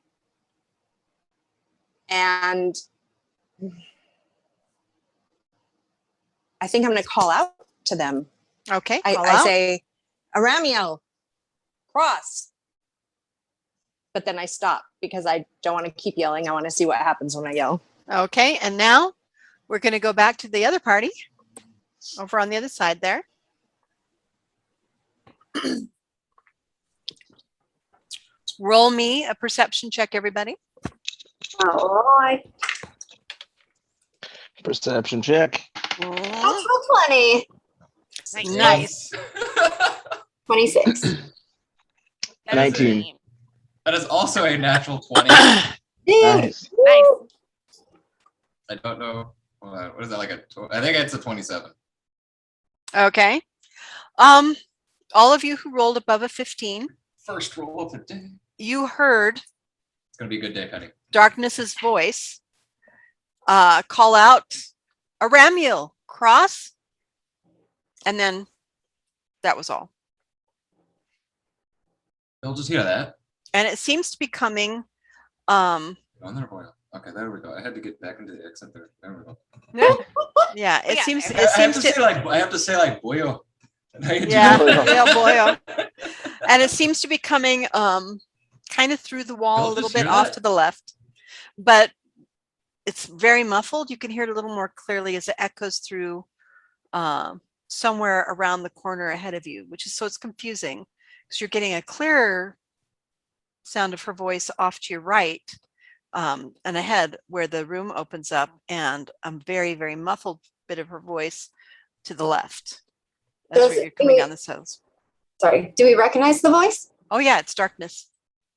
And I think I'm going to call out to them. Okay. I, Call I out. say, Aramiel, cross. But then I stop because I don't want to keep yelling. I want to see what happens when I yell. Okay. And now we're going to go back to the other party over on the other side there. Roll me a perception check, everybody. Oh, Perception check. natural 20. Nice. 26. 19. That is also a natural 20. Nice. Nice. I don't know. What is that like? I think it's a 27. Okay. All of you who rolled above a 15, First roll of the day. you heard It's gonna be a good day, Penny. Darkness's voice call out, Aramiel, cross. And then that was all. You'll just hear that. And it seems to be coming. On there, boy. Okay, there we go. I had to get back into the accent there. There we go. Yeah, it Yeah, seems. I It seems I have to say like boyo. Yeah, Boyo. yeah, boy. And it seems to be coming kind of through the wall You'll a little just bit hear off that. to the left, but it's very muffled. You can hear it a little more clearly as it echoes through somewhere around the corner ahead of you, which is so it's confusing because you're getting a clearer sound of her voice off to your right and ahead where the room opens up, and a very, very muffled bit of her voice to the left. That's Does where you're it- coming down the stairs. Sorry, do we recognize the voice? Oh yeah, it's Darkness.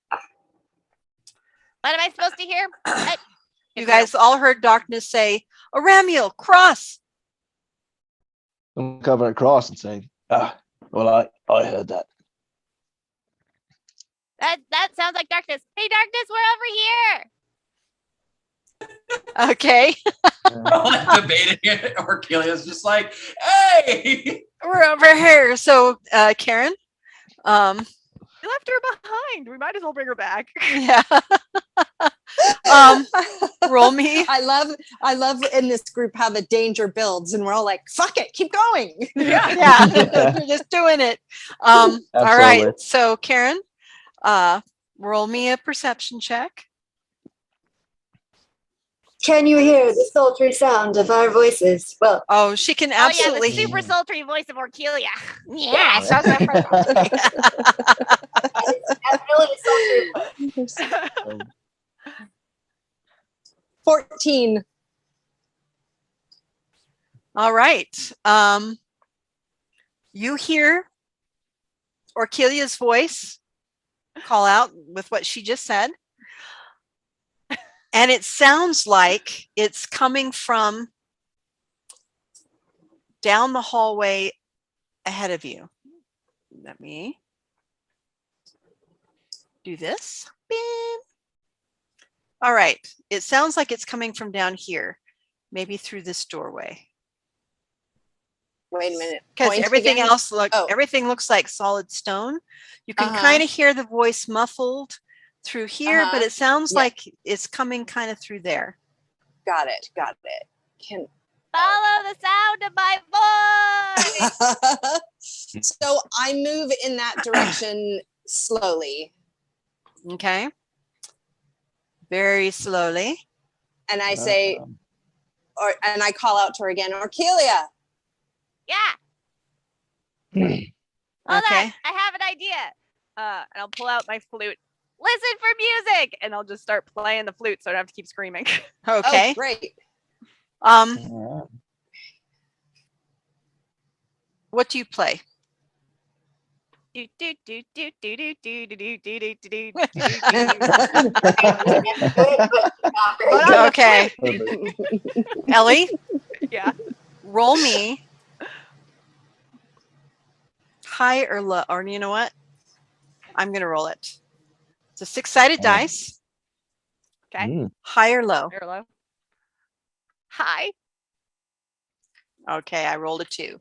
What am I supposed to hear? You guys all heard Darkness say, Aramiel, cross. I'm covering across and saying, well, I heard that. That sounds like Darkness. Hey, Darkness, we're over here. Okay. We're all like debating it. Orkelia's just like, hey! We're over here. So Karen, We left her behind. We might as well bring her back. yeah. Roll me. I love in this group how the danger builds and we're all like, fuck it, keep going. Yeah, you're just doing it. All right. Absolutely. So Karen, roll me a perception check. Can you hear the sultry sound of our voises? Well, Oh, she can Oh yeah, absolutely. the super sultry voice of Orkelia. Yes. definitely sultry. 14. All right. You hear Orkelia's voice call out with what she just said. And it sounds like it's coming from down the hallway ahead of you. Let me do this. Bing. All right. It sounds like it's coming from down here, maybe through this doorway. Wait a minute. Because Point everything again? else Oh. everything looks like solid stone. You can Uh-huh. kind of hear the voice muffled through here, but Uh-huh. it sounds Yeah. like it's coming kind of through there. Got it. Can Follow the sound of my voice. so I move in that direction slowly Okay. Very slowly. and I say and I call out to her again, Orkelia. Yeah. Hold Okay. on. I have an idea. And I'll pull out my flute. Listen for music, and I'll just start playing the flute, so I don't have to keep screaming. Okay. Oh, great. What do you play? Do, do, do, do, do, do, do, do, do, do, do, do, do. Okay. Ellie, Yeah. roll me high or low, or you know what? I'm gonna roll it. It's a 6-sided dice. Okay. Mm. High or low? High or low? High. Okay, I rolled a 2.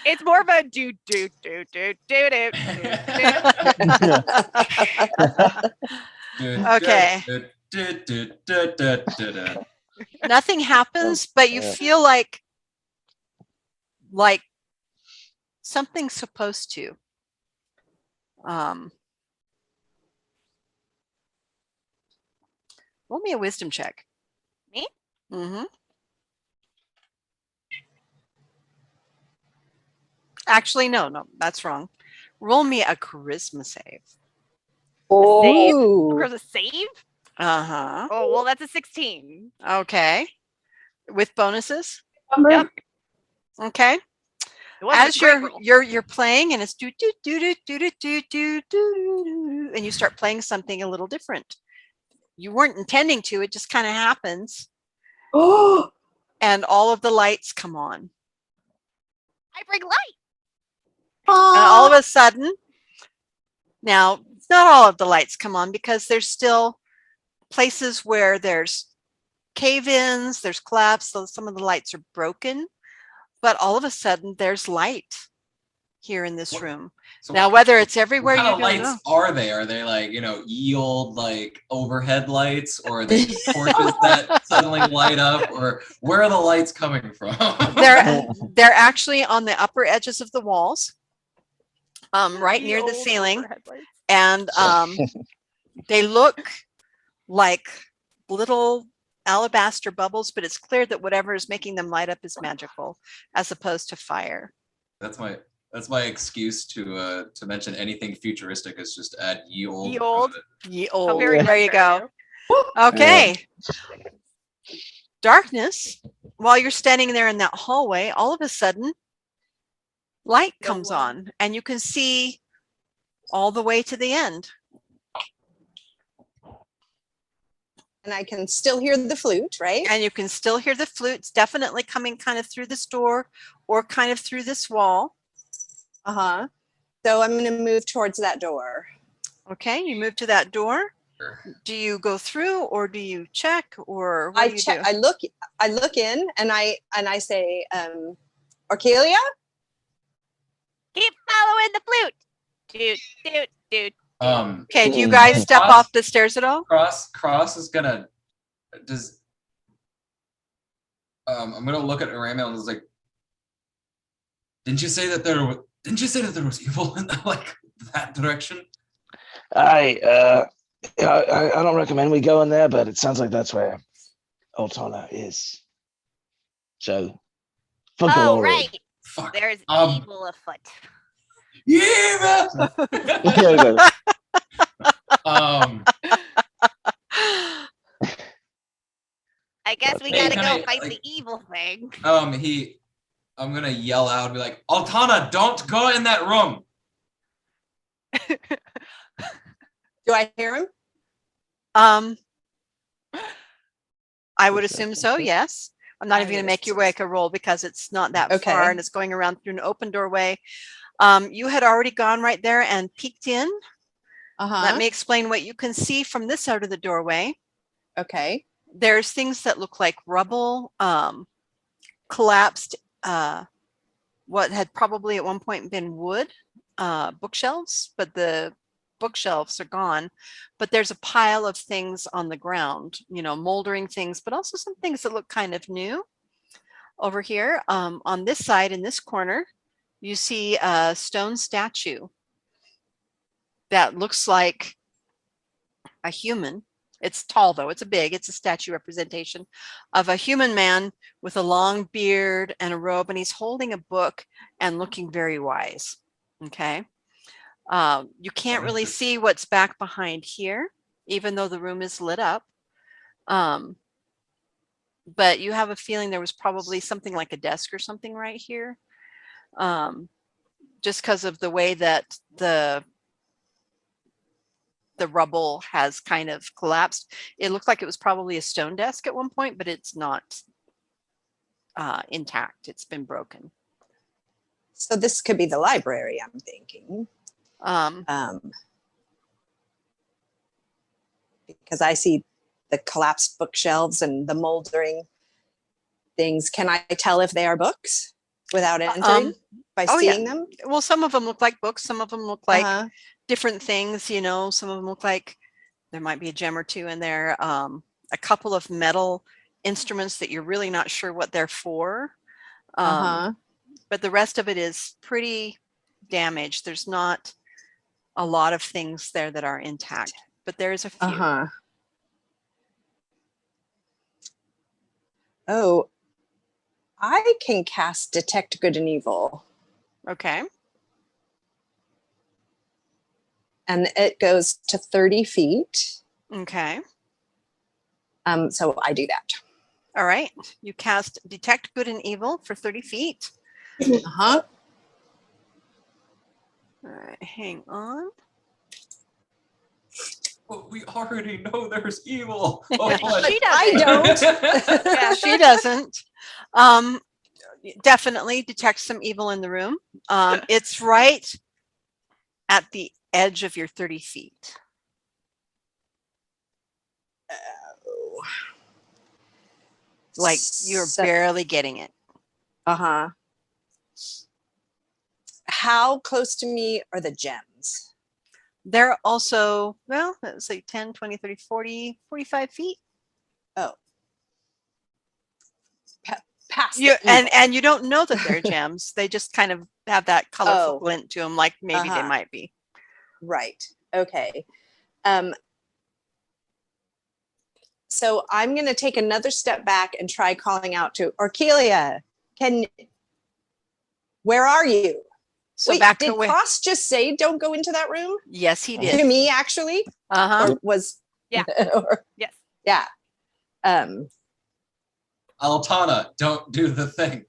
It's more of a do do do do do do. Okay. Nothing happens, but you Yeah. feel like like something's supposed to. Roll me a wisdom check. Me? Mm-hmm. Actually, no, that's wrong. Roll me a charisma save. Save? Ooh. Or the save? Uh-huh. Oh, well, that's a 16. Okay. With bonuses? Yep. Okay. It wasn't a As great roll. you're playing and it's do do do do do do do do do, and you start playing something a little different. You weren't intending to, it just kind of happens. Oh, And all of the lights come on. I bring light. And all of a sudden, now not all of the lights come on because there's still places where there's cave-ins, there's collapse, so some of the lights are broken, but all of a sudden there's light here in this room. So Now, whether it's everywhere, what you kind of don't lights know. are they? Are they like, ye old like overhead lights, or are they torches that suddenly light up, or where are the lights coming from? They're actually on the upper edges of the walls, right near the old ceiling, overhead lights. and they look like little alabaster bubbles, but it's clear that whatever is making them light up is magical as opposed to fire. That's my excuse to mention anything futuristic is just add ye old. Ye old. Ye How old. very There you nice go. of Okay. Darkness. While you're standing there in that hallway, all of a sudden, light No comes one. on, and you can see all the way to the end. And I can still hear the flute, right? And you can still hear the flutes definitely coming kind of through this door or kind of through this wall. Uh-huh. So I'm going to move towards that door. Okay, you move to that door. Sure. Do you go through or do you check or what I do you check. do? I look in and I say, Orcalia? Keep following the flute. Doot, doot, doot. Okay, do you guys step Cross- off the stairs at all? Cross is gonna I'm gonna look at Aramal and was like, didn't you say that there was evil in like that direction? I don't recommend we go in there, but it sounds like that's where Altana is. So, for Oh, glory. right. Fuck. There's Um, evil afoot. Yeah. I guess we Hey, gotta can go I, fight like- the evil thing. I'm gonna yell out and be like, Altana, don't go in that room. Do I hear him? I would assume so, yes. I'm not I even going to would make you assume make a roll because it's not that Okay. far and it's going around through an open doorway. You had already gone right there and peeked in. Uh-huh. Let me explain what you can see from this side of the doorway. Okay. There's things that look like rubble, collapsed, what had probably at one point been wood bookshelves, but the bookshelves are gone. But there's a pile of things on the ground, moldering things, but also some things that look kind of new. Over here, on this side, in this corner, you see a stone statue that looks like a human. It's tall though, it's a statue representation of a human man with a long beard and a robe, and he's holding a book and looking very wise. Okay. You can't really see what's back behind here, even though the room is lit up. But you have a feeling there was probably something like a desk or something right here. Just because of the way that the rubble has kind of collapsed. It looked like it was probably a stone desk at one point, but it's not intact. It's been broken. So this could be the library, I'm thinking. Because I see the collapsed bookshelves and the moldering things. Can I tell if they are books without entering by seeing them? Well, some of them look like books. Some of them look like Uh-huh. different things. Some of them look like there might be a gem or two in there. A couple of metal instruments that you're really not sure what they're for. Uh-huh. but the rest of it is pretty damaged. There's not a lot of things there that are intact, but there's a few. Uh-huh. Oh, I can cast Detect Good and Evil. Okay. And it goes to 30 feet. Okay. So I do that. All right. You cast Detect Good and Evil for 30 feet. Uh-huh. All right. Hang on. But we already know there's evil. Oh, Yeah. boy. She I doesn't. don't. Yeah. She doesn't. Definitely detect some evil in the room. It's right at the edge of your 30 feet. Like you're barely getting it. Uh-huh. How close to me are the gems? They're also, well, let's say 10, 20, 30, 40, 45 feet. Oh. Past You, the evil. and you don't know that they're gems. They just kind of have that colorful Oh. glint to them, like maybe they Uh-huh. might be. Right. Okay. So I'm going to take another step back and try calling out to Orkelia. Where are you? So Wait, back did away. Cross just say don't go into that room? Yes, he To did. me, actually? Uh-huh. Or was... Yeah. or- Yes. yeah. Altana, don't do the thing.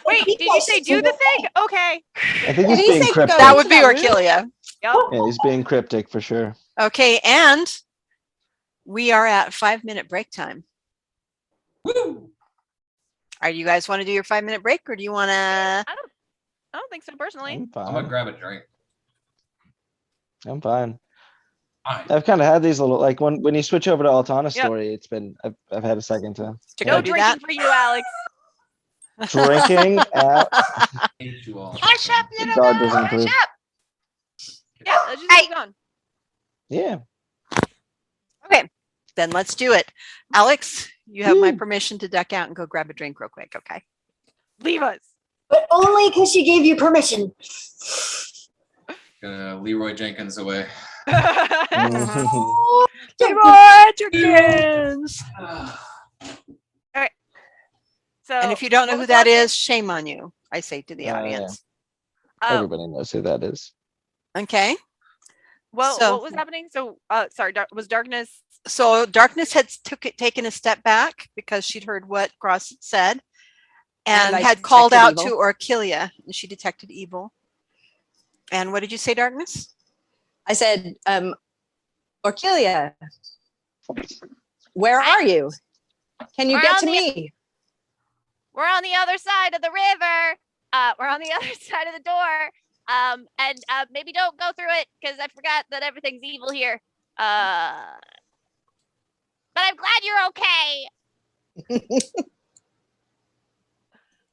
Wait, did you say do the thing? Okay. I think Did he's he being say cryptic. go That into would be room? Orkelia. Yep. Yeah, he's being cryptic for sure. Okay, and we are at 5-minute break time. Woo! Are you guys want to do your 5-minute break, or do you want to? I don't think so personally. I'm I'm fine. gonna grab a drink. I'm fine. Fine. I've kind of had these little, like when you switch over to Altana Yep. story, it's been, I've had a second to To No go do drinking that? for you, Alex. drinking out. Hate you all. Hush up, The dog doesn't approve. Yeah, let's just keep going. Yeah. Okay, then let's do it. Alex, you have my Woo. permission to duck out and go grab a drink real quick, okay? Leave us. But only because she gave you permission. Gonna Leroy Jenkins away. Oh, Leroy Jenkins! So, And if you don't know what who was that last is, shame on you, I say to the Yeah. audience. thing? Everybody knows who that is. Okay, Well, So- what was happening? So, sorry, was darkness? so Darkness had taken a step back because she'd heard what Cross had said and I had called out detected to Orkelia, and she detected evil. And what did you say, Darkness? I said, Orkelia, where are you? Can you We're get on to the- me? We're on the other side of the river. We're on the other side of the door. And maybe don't go through it because I forgot that everything's evil here. But I'm glad you're okay.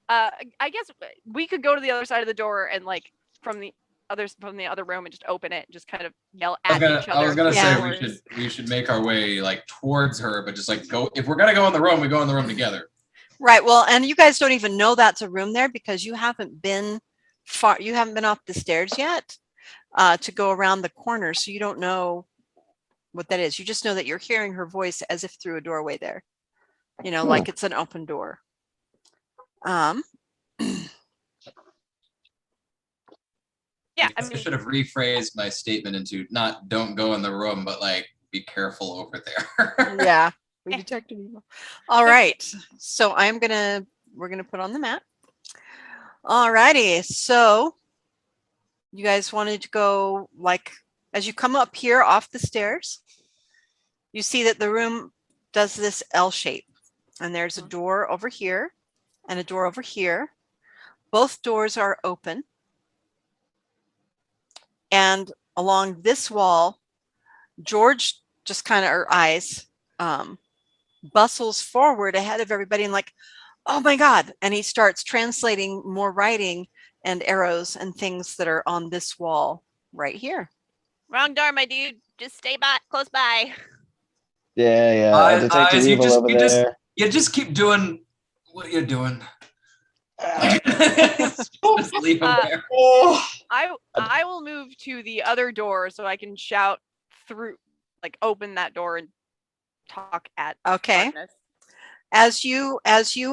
I guess we could go to the other side of the door and like from the other room and just open it and just kind of yell at each other. I was gonna Yeah. say we should make our way like towards her, but just like go, if we're gonna go in the room, we go in the room together. Right. Well, and you guys don't even know that's a room there because you haven't been far. You haven't been off the stairs yet to go around the corner, so you don't know what that is. You just know that you're hearing her voice as if through a doorway there. You know, like it's an open door. Yeah, I should have rephrased my statement into not don't go in the room, but like be careful over there. Yeah, we detected evil. All right, so we're gonna put on the map. All righty, so you guys wanted to go like as you come up here off the stairs, you see that the room does this L shape, and there's a door over here and a door over here. Both doors are open, and along this wall, George just kind of her eyes bustles forward ahead of everybody and like, oh my God. And he starts translating more writing and arrows and things that are on this wall right here. Wrong door, my dude. Just stay close by. Yeah, yeah. I detected Eyes, evil over there. You just keep doing What are you doing? Just leave him there. I will move to the other door so I can shout through, like open that door and talk at Okay. darkness. As you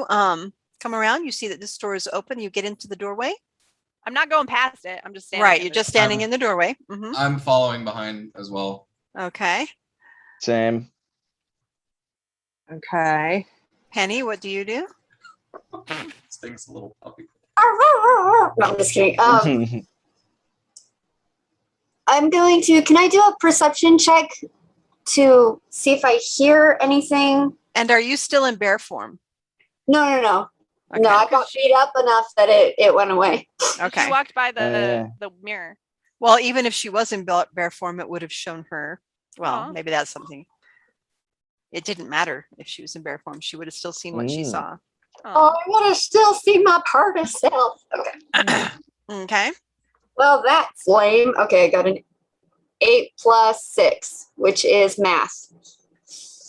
come around, you see that this door is open. You get into the doorway. I'm not going past it. I'm just standing. Right, in you're the just door. standing in the doorway. Mhm. I'm following behind as well. Okay. Same. Okay. Penny, what do you do? This thing's a little puppy. No, I'm just kidding. I'm going to. Can I do a perception check to see if I hear anything? And are you still in bear form? No. Okay. No, I got beat up enough that it went away. Okay. She walked by yeah. the mirror. Well, even if she was in bear form, it would have shown her. Well, Aw. maybe that's something. It didn't matter if she was in bear form. She would have still seen what she saw. Oh, I would have still seen my part of self. Okay. Okay. Well, that's lame. Okay, I got an 8 plus 6, which is math.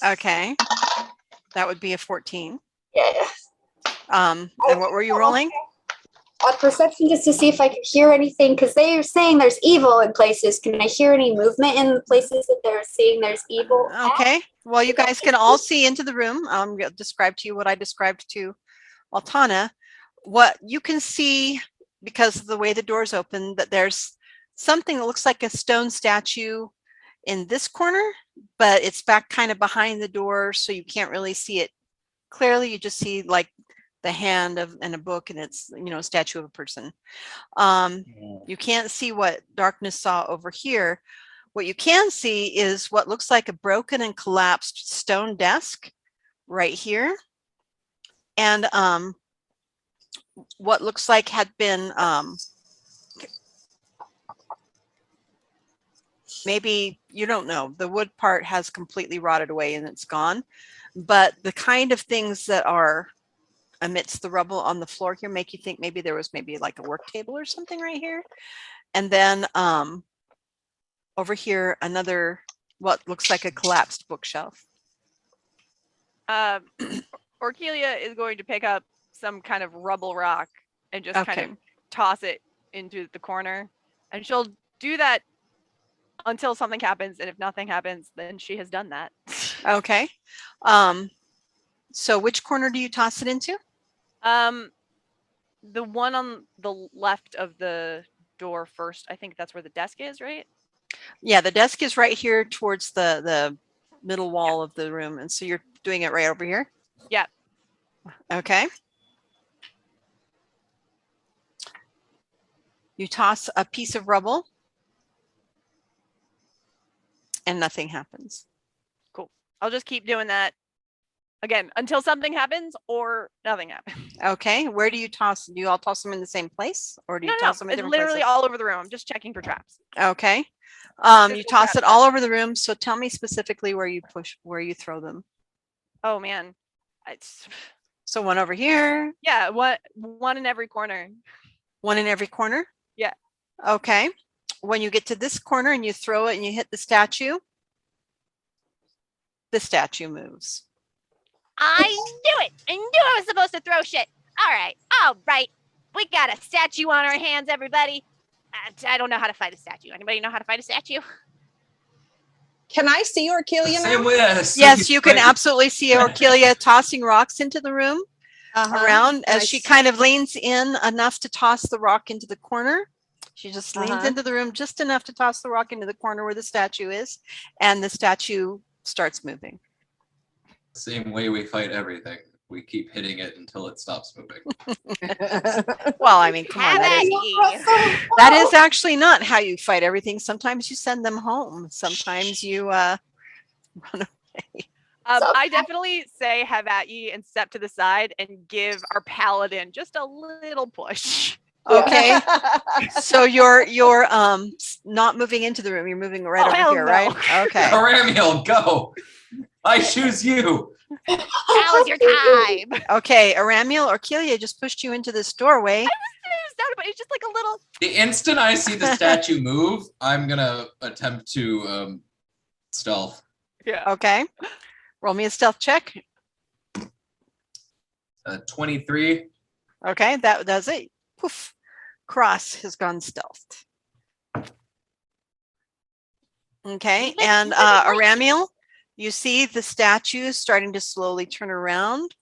Okay. That would be a 14. Yeah. And what were you rolling? A perception just to see if I could hear anything, because they are saying there's evil in places. Can I hear any movement in the places that they're seeing there's evil? Okay. Well, you guys can all see into the room. I'm going to describe to you what I described to Altana. What you can see, because of the way the doors open, that there's something that looks like a stone statue in this corner, but it's back kind of behind the door, so you can't really see it clearly. You just see like the hand of and a book, and it's, you know, a statue of a person. You can't see what Darkness saw over here. What you can see is what looks like a broken and collapsed stone desk right here, and what looks like had been maybe, you don't know, the wood part has completely rotted away and it's gone, but the kind of things that are amidst the rubble on the floor here make you think maybe there was maybe like a work table or something right here. And then over here, another, what looks like a collapsed bookshelf. Orkelia is going to pick up some kind of rubble rock and just Okay. kind of toss it into the corner. And she'll do that until something happens. And if nothing happens, then she has done that. Okay. So which corner do you toss it into? The one on the left of the door first. I think that's where the desk is, right? Yeah, the desk is right here towards the middle wall of the room. And so you're doing it right over here? Yeah. Okay. You toss a piece of rubble and nothing happens. Cool. I'll just keep doing that again until something happens or nothing happens. Okay. Where do you toss? Do you all toss them in the same place, or do you toss them in It's different literally places? all over the room. I'm just checking for traps. Okay. Just You for toss it traps. all over the room. So tell me specifically where you throw them. Oh man. It's So one over here, yeah, one in every corner. one in every corner? Yeah. Okay. When you get to this corner and you throw it and you hit the statue moves. I knew it. I knew I was supposed to throw shit. All right. We got a statue on our hands, everybody. I don't know how to fight a statue. Anybody know how to fight a statue? Can I see Orkelia Same now? way as Yes, you can absolutely see Orkelia tossing rocks into the room around And as she kind of leans in enough to toss the rock into the corner. She just leans into the room just enough to toss the rock into the corner where the statue is, and the statue starts moving. Same way we fight everything. We keep hitting it until it stops moving. Well, I mean, come on, Have at that ye. is actually not how you fight everything. Sometimes you send them home. Sometimes you run away. I definitely say have at ye and step to the side and give our paladin just a little push. Okay. So you're not moving into the room. You're moving right over hell here, no. right? Okay. Aramiel, go! I choose you! Now is your time. Okay, Aramiel, Orkelia just pushed you into this doorway. But it's just like a little. The instant I see the statue move, I'm gonna attempt to stealth. Yeah. Okay. Roll me a stealth check. 23. Okay, that does it. Poof. Cross has gone stealthed. Okay, Even- and even like- Aramiel, you see the statue starting to slowly turn around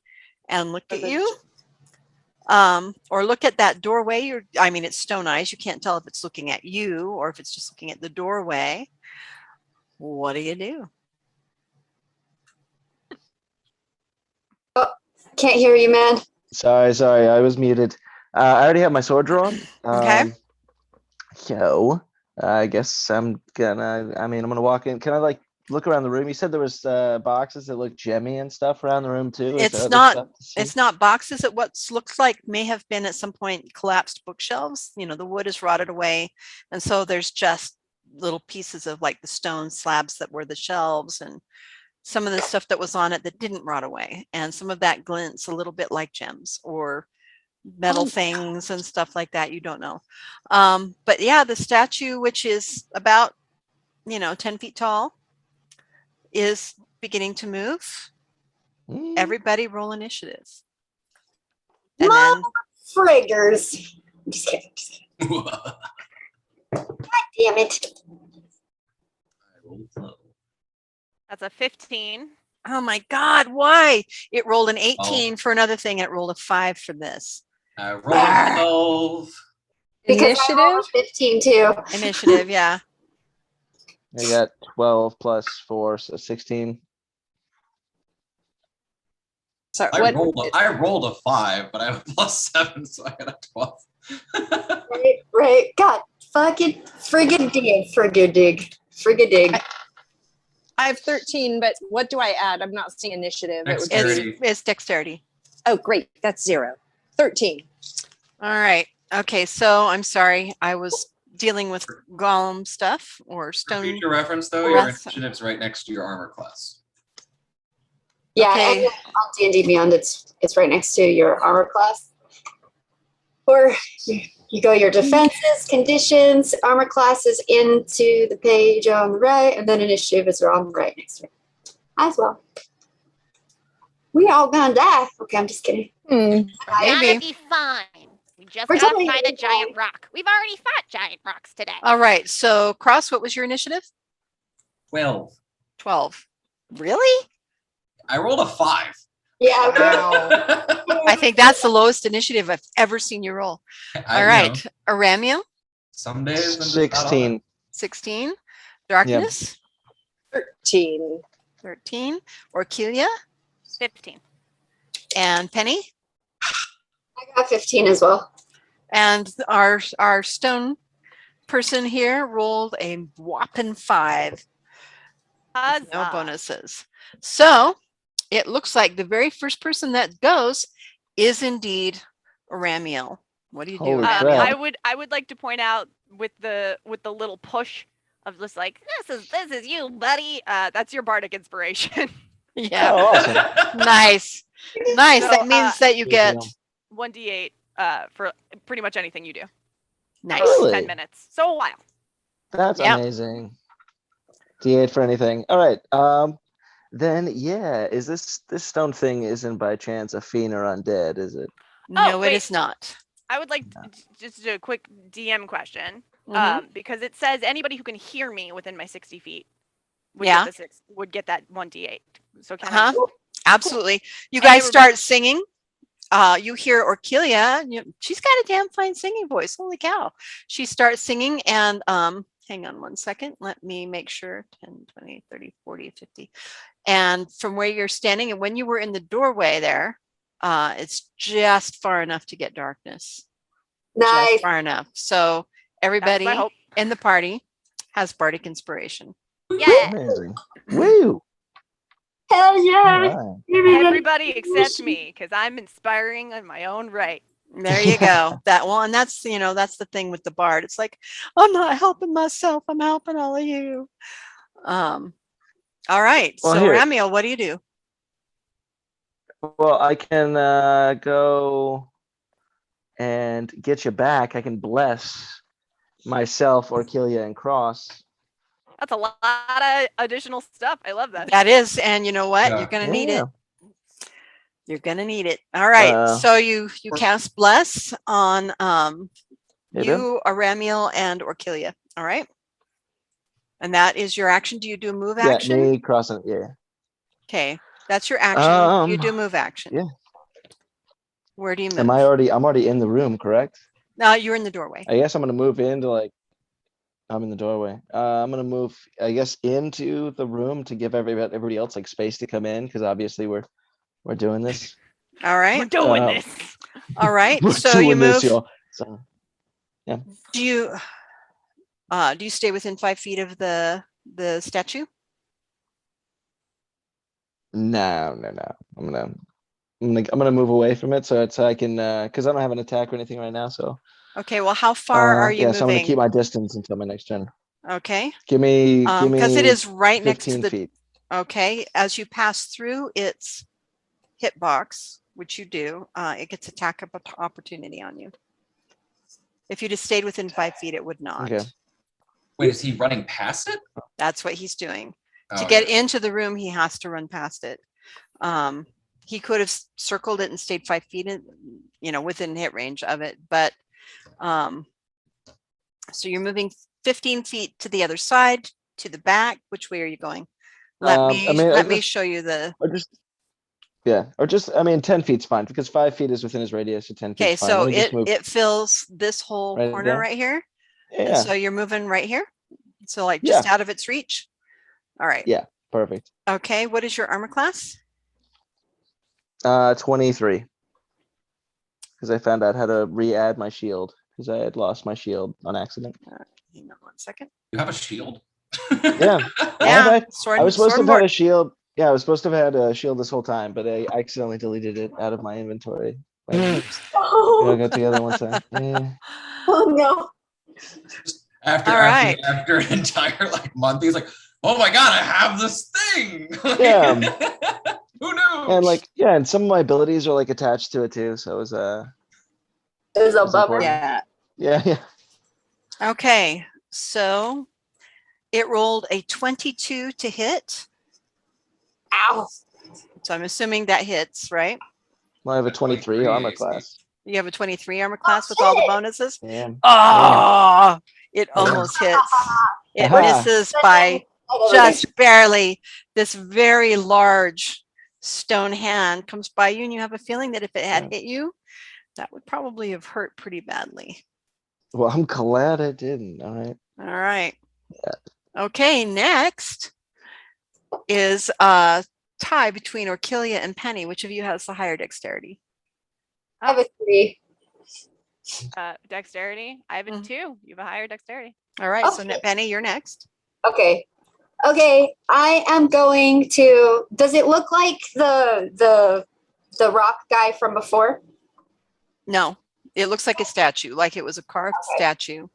and look at you. Or look at that doorway. I mean, it's stone eyes. You can't tell if it's looking at you or if it's just looking at the doorway. What do you do? Can't hear you, man. Sorry, I was muted. I already have my sword drawn. Okay. So I guess I'm gonna walk in. Can I like look around the room? You said there was boxes that look gemmy and stuff around the room too. Is there It's other not. stuff to see? It's not boxes. It what looks like may have been at some point collapsed bookshelves. You know, the wood is rotted away, and so there's just little pieces of like the stone slabs that were the shelves and some of the stuff that was on it that didn't rot away, and some of that glints a little bit like gems or metal things and stuff like that. You don't know. But yeah, the statue, which is about 10 feet tall, is beginning to move. Mm. Everybody roll initiative. And Mom! then Friggers. I'm just kidding. Damn it. That's a 15. oh my God, why? It rolled an 18 for another thing and it rolled a 5 for this. I rolled a 12. Because I rolled Initiative? a 15 too. Initiative, yeah. I got 12 plus 4, so 16. Sorry, I what? rolled a 5, but I have a +7, so I got a 12. Right. God, fucking friggin' dig. I have 13, but what do I add? I'm not seeing initiative. It would Dexterity. be, It's dexterity. oh, great. That's 0. 13. All right. Okay, so I'm sorry. I was dealing with golem stuff or For stone. future reference, though, your Rest- initiative's right next to your armor class. Yeah, Okay. and on D&D Beyond, it's right next to your armor class. Or you go your defenses, conditions, armor classes into the page on the right, and then initiative is on the right next to it. As well. We all gonna die. Okay, I'm just kidding. Gonna Maybe. be fine. We just We're gotta totally fight a gonna be giant fine. rock. We've already fought giant rocks today. All right. So, Cross, what was your initiative? 12. 12. Really? I rolled a 5. Yeah, Wow. I think that's the lowest initiative I've ever seen you roll. All right. Aramiel, Some days I'm just not on it. 16. 16. Darkness, 13. 13. Orkelia 15. and Penny. I got 15 as well. And our stone person here rolled a whopping 5. with no Huzzah. bonuses. So it looks like the very first person that goes is indeed Aramiel. What do you do? Holy Aramiel? crap. I would like to point out with the little push of just like this is you, buddy. That's your bardic inspiration. Yeah. Oh, awesome. Nice. Nice. So, That means that you Good get deal. 1d8 for pretty much anything you do. nice. For Really? 10 minutes. So a while. That's Yep. amazing. D8 for anything. All right. Then yeah, is this stone thing isn't by chance a fiend or undead, is it? No, it wait. is not. I would like just to do a quick DM question. Mhm. Because it says anybody who can hear me within my 60 feet would Yeah. would get that 1d8. So can Uh-huh. I? Absolutely. You And guys everybody- start singing. You hear Orkelia. She's got a damn fine singing voice. Holy cow. She starts singing and hang on one second. Let me make sure. 10, 20, 30, 40, 50. And from where you're standing and when you were in the doorway there, it's just far enough to get darkness. Nice. Just far enough. So everybody my hope. in the party has bardic inspiration. Yeah. Amazing. Woo! Hell All yeah. right. Everybody except me, because I'm inspiring in my own right. There you go. That one, that's that's the thing with the bard. It's like, I'm not helping myself, I'm helping all of you. All right. Well, So here- Ramiel, what do you do? Well, I can go and get you back. I can bless myself, Orkelia, and Cross. That's a lot of additional stuff. I love that. That is, and you know what? Yeah. You're gonna need it. You're gonna need it. All right. So you cast bless on you, Aramiel, and Orkilia. All right. And that is your action. Do you do a move action? Yeah, me crossing. Yeah. Okay, that's your action. You do move action. Yeah. Where do you move? I'm already in the room, correct? No, you're in the doorway. I guess I'm gonna move into like. I'm in the doorway. I'm gonna move, I guess, into the room to give everybody else like space to come in, because obviously we're doing this. All right. We're doing this. All right. We're So you doing this, move. y'all. So, yeah. Do you stay within 5 feet of the statue? No. I'm gonna move away from it so I can because I don't have an attack or anything right now. So Okay. Well, how far are you yeah, moving? so I'm gonna keep my distance until my next turn. Okay. Give me because it is right next to 15 the feet. Okay, as you pass through its hitbox, which you do, it gets attack opportunity on you. If you just stayed within 5 feet, it would not. Okay. Wait, is he running past it? That's what he's doing. To Oh, get yeah. into the room, he has to run past it. He could have circled it and stayed 5 feet in, within hit range of it. But so you're moving 15 feet to the other side, to the back. Which way are you going? Let me show you the. Or just I mean 10 feet's fine because 5 feet is within his radius, so 10 Okay, feet's fine. so Let me just move it fills this whole right corner there. right here. And Yeah. so you're moving right here. So like just out of its reach. All right. Yeah, perfect. Okay, what is your armor class? 23. Because I found out how to re-add my shield because I had lost my shield on accident. Hang on 1 second. You have a shield? Yeah. Yeah. I was supposed to have had a shield. Yeah, I was supposed to have had a shield this whole time, but I accidentally deleted it out of my inventory. We all got together one time. Yeah. Oh no. After an entire month, he's like, "Oh my god, I have this thing!" Yeah. Who knew? And and some of my abilities are attached to it too. So it was It was a bummer. Yeah. Yeah. Okay, so it rolled a 22 to hit. Ow. So I'm assuming that hits, right? Well, I have a 23 armor class. You have a 23 armor class with all the bonuses? Yeah. Oh, it almost hits. It misses by just barely. This very large stone hand comes by you, and you have a feeling that if it had hit you, that would probably have hurt pretty badly. Well, I'm glad it didn't. All right. All right. Yeah. Okay, next is a tie between Orkilia and Penny. Which of you has the higher dexterity? I have a 3. Dexterity. I have a 2. You have a higher dexterity. All right. So Penny, you're next. Okay. I am going to. Does it look like the rock guy from before? No, it looks like a statue, like it was a carved statue.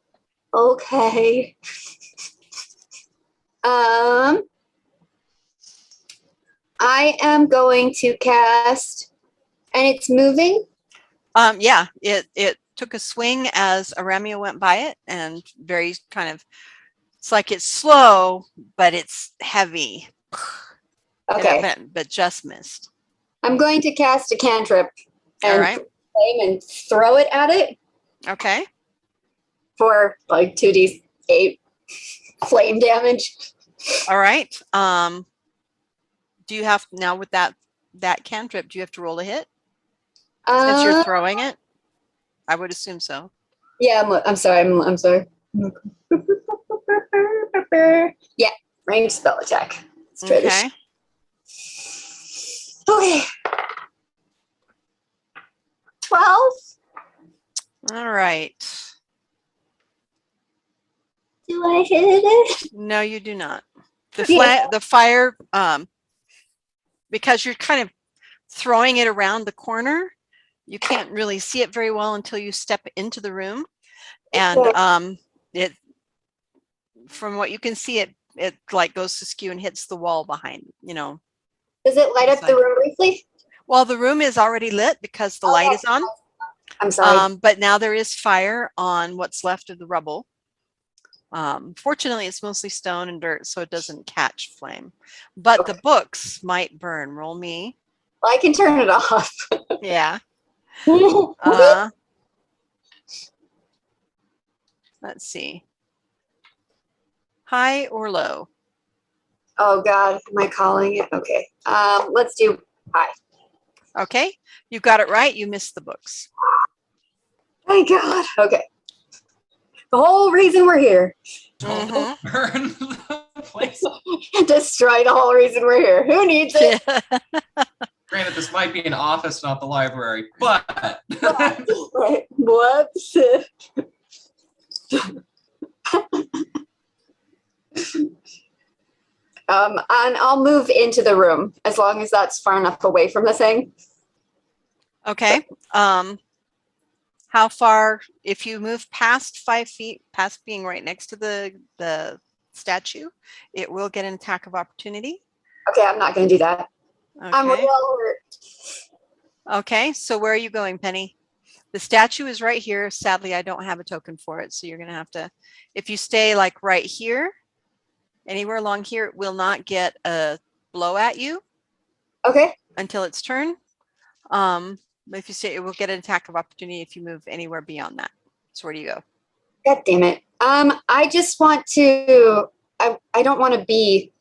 Okay. I am going to cast, and it's moving. Yeah, it took a swing as Aramia went by it, and very kind of, it's like it's slow, but it's heavy. Okay. But just missed. I'm going to cast a cantrip All and right. flame and throw it at it Okay. for 2d8 flame damage. All right. Do you have now with that cantrip? Do you have to roll a hit since you're throwing it? I would assume so. Yeah, I'm sorry. I'm sorry. Yeah, range spell attack. Let's try this. Okay. 12. All right. Do I hit it? No, you do not. The fire, because you're kind of throwing it around the corner, you can't really see it very well until you step into the room. And it, from what you can see, it goes to skew and hits the wall behind, Does it light up the room briefly? Well, the room is already lit because the light is on. I'm sorry. But now there is fire on what's left of the rubble. Fortunately, it's mostly stone and dirt, so it doesn't catch flame. But the books might burn. Roll me Well, I can turn it off. Yeah. Let's see. High or low? Oh God, am I calling it? Okay. Let's do high. Okay, you got it right. You missed the books. Thank God. Okay. The whole reason we're here. Don't burn the place. Destroy the whole reason we're here. Who needs it? Granted, this might be an office, not the library, but Right. What? And I'll move into the room as long as that's far enough away from the thing. Okay. How far, if you move past 5 feet, past being right next to the statue, it will get an attack of opportunity. Okay, I'm not going to do that. Okay. I'm real hurt. Okay, so where are you going, Penny? The statue is right here. Sadly, I don't have a token for it, so you're going to have to, if you stay like right here, anywhere along here, it will not get a blow at you. Okay. Until its turn. But if you say, it will get an attack of opportunity if you move anywhere beyond that. So where do you go? God damn it. I just want to, I don't want to be,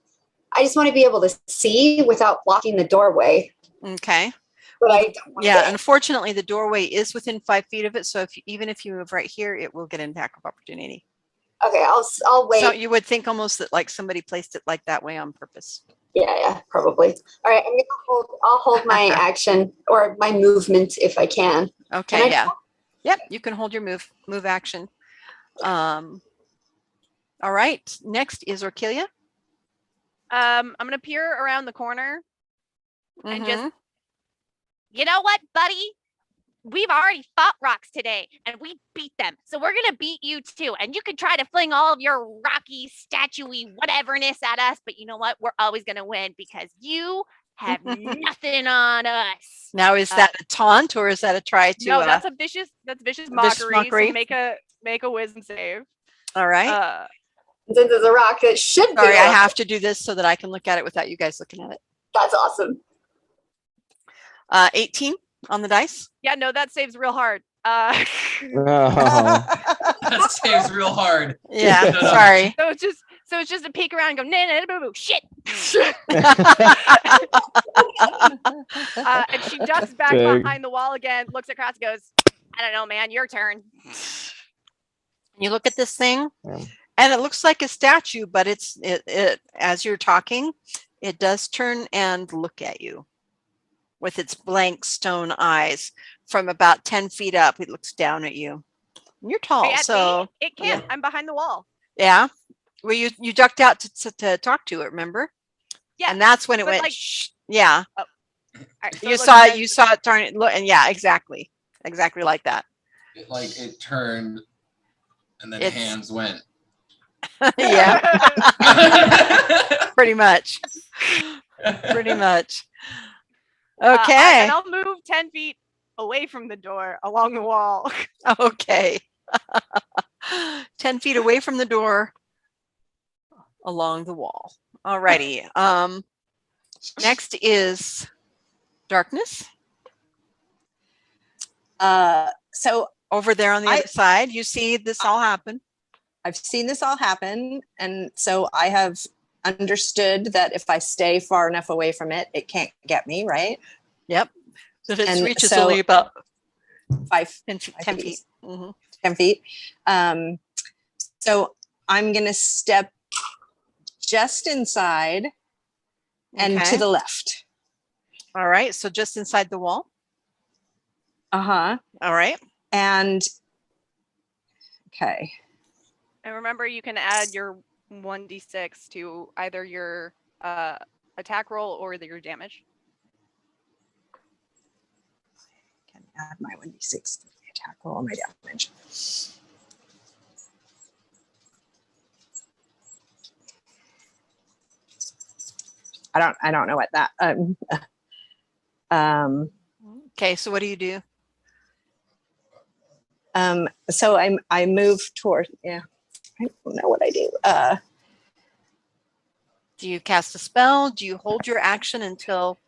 I just want to be able to see without blocking the doorway. Okay. But Well, I don't want yeah, unfortunately, the doorway is within 5 feet of it. So if you, even if you move right here, it will get an attack of opportunity. Okay, I'll wait. So you would think almost that like somebody placed it like that way on purpose. Yeah, probably. All right, I'll hold my action or my movement if I can. Okay, yeah. Yep, you can hold your move action. All right, next is Orkilia. I'm gonna peer around the corner and just, You know what, buddy? We've already fought rocks today and we beat them. So we're going to beat you too. And you can try to fling all of your rocky, statuey whateverness at us. But you know what? We're always going to win because you have nothing on us. Now, is that a taunt or is that a try to? No, that's a vicious mockery. So make a wisdom save. All right. Since it's a rock, it should be. Sorry, I have to do this so that I can look at it without you guys looking at it. That's awesome. 18 on the dice. Yeah, no, that saves real hard. that saves real hard. Yeah, sorry. So it's just a peek around and go, nah, boo, boo, shit. And she ducks back behind the wall again, looks across, and goes, I don't know, man, your turn. You look at this thing, and it looks like a statue, but it as you're talking, it does turn and look at you with its blank stone eyes from about 10 feet up. It looks down at you. You're tall, so it can't. Yeah. I'm behind the wall. Yeah. Well, you ducked out to talk to it, remember? Yeah. And that's when it went. Like, shh. Yeah. Oh. Right, so you saw it turn. Look, and yeah, exactly like that. It turned, and then hands went. Yeah. Pretty much. Okay. And I'll move 10 feet away from the door along the wall. Okay. 10 feet away from the door along the wall. Alrighty. Next is darkness. So over there on the other side, you see this all happen. I've seen this all happen. And so I have understood that if I stay far enough away from it, it can't get me, right? Yep. So its reach is only about 10 feet. Mm-hmm. 10 feet. So I'm going to step just inside and to the left. All right. So just inside the wall. Uh-huh. All right. And okay. And remember, you can add your 1d6 to either your attack roll or your damage. Can add my 1d6 to the attack roll and my damage. I don't know what that. Okay, so what do you do? So I move toward. Yeah, I don't know what I do. Do you cast a spell? Do you hold your action until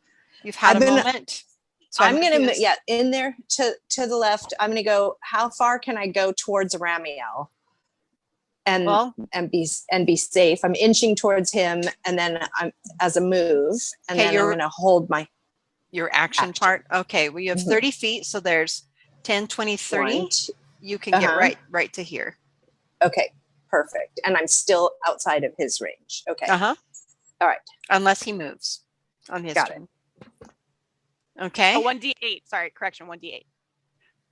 You've had I've a been- moment. So I'm gonna confused. in there to the left. I'm gonna go. How far can I go towards Ramiel? Well, And be safe. I'm inching towards him, and then I'm as a move, and Okay, then I'm gonna hold my your action Action. part. Okay, well, you have Mhm. 30 feet, so there's 10, 20, 30. 1, 2. You can get Uh-huh. right to here. Okay, perfect. And I'm still outside of his range. Okay. Uh-huh. All right. Unless he moves on his Got it. turn. Okay. Oh, 1d8. Sorry, correction, 1d8.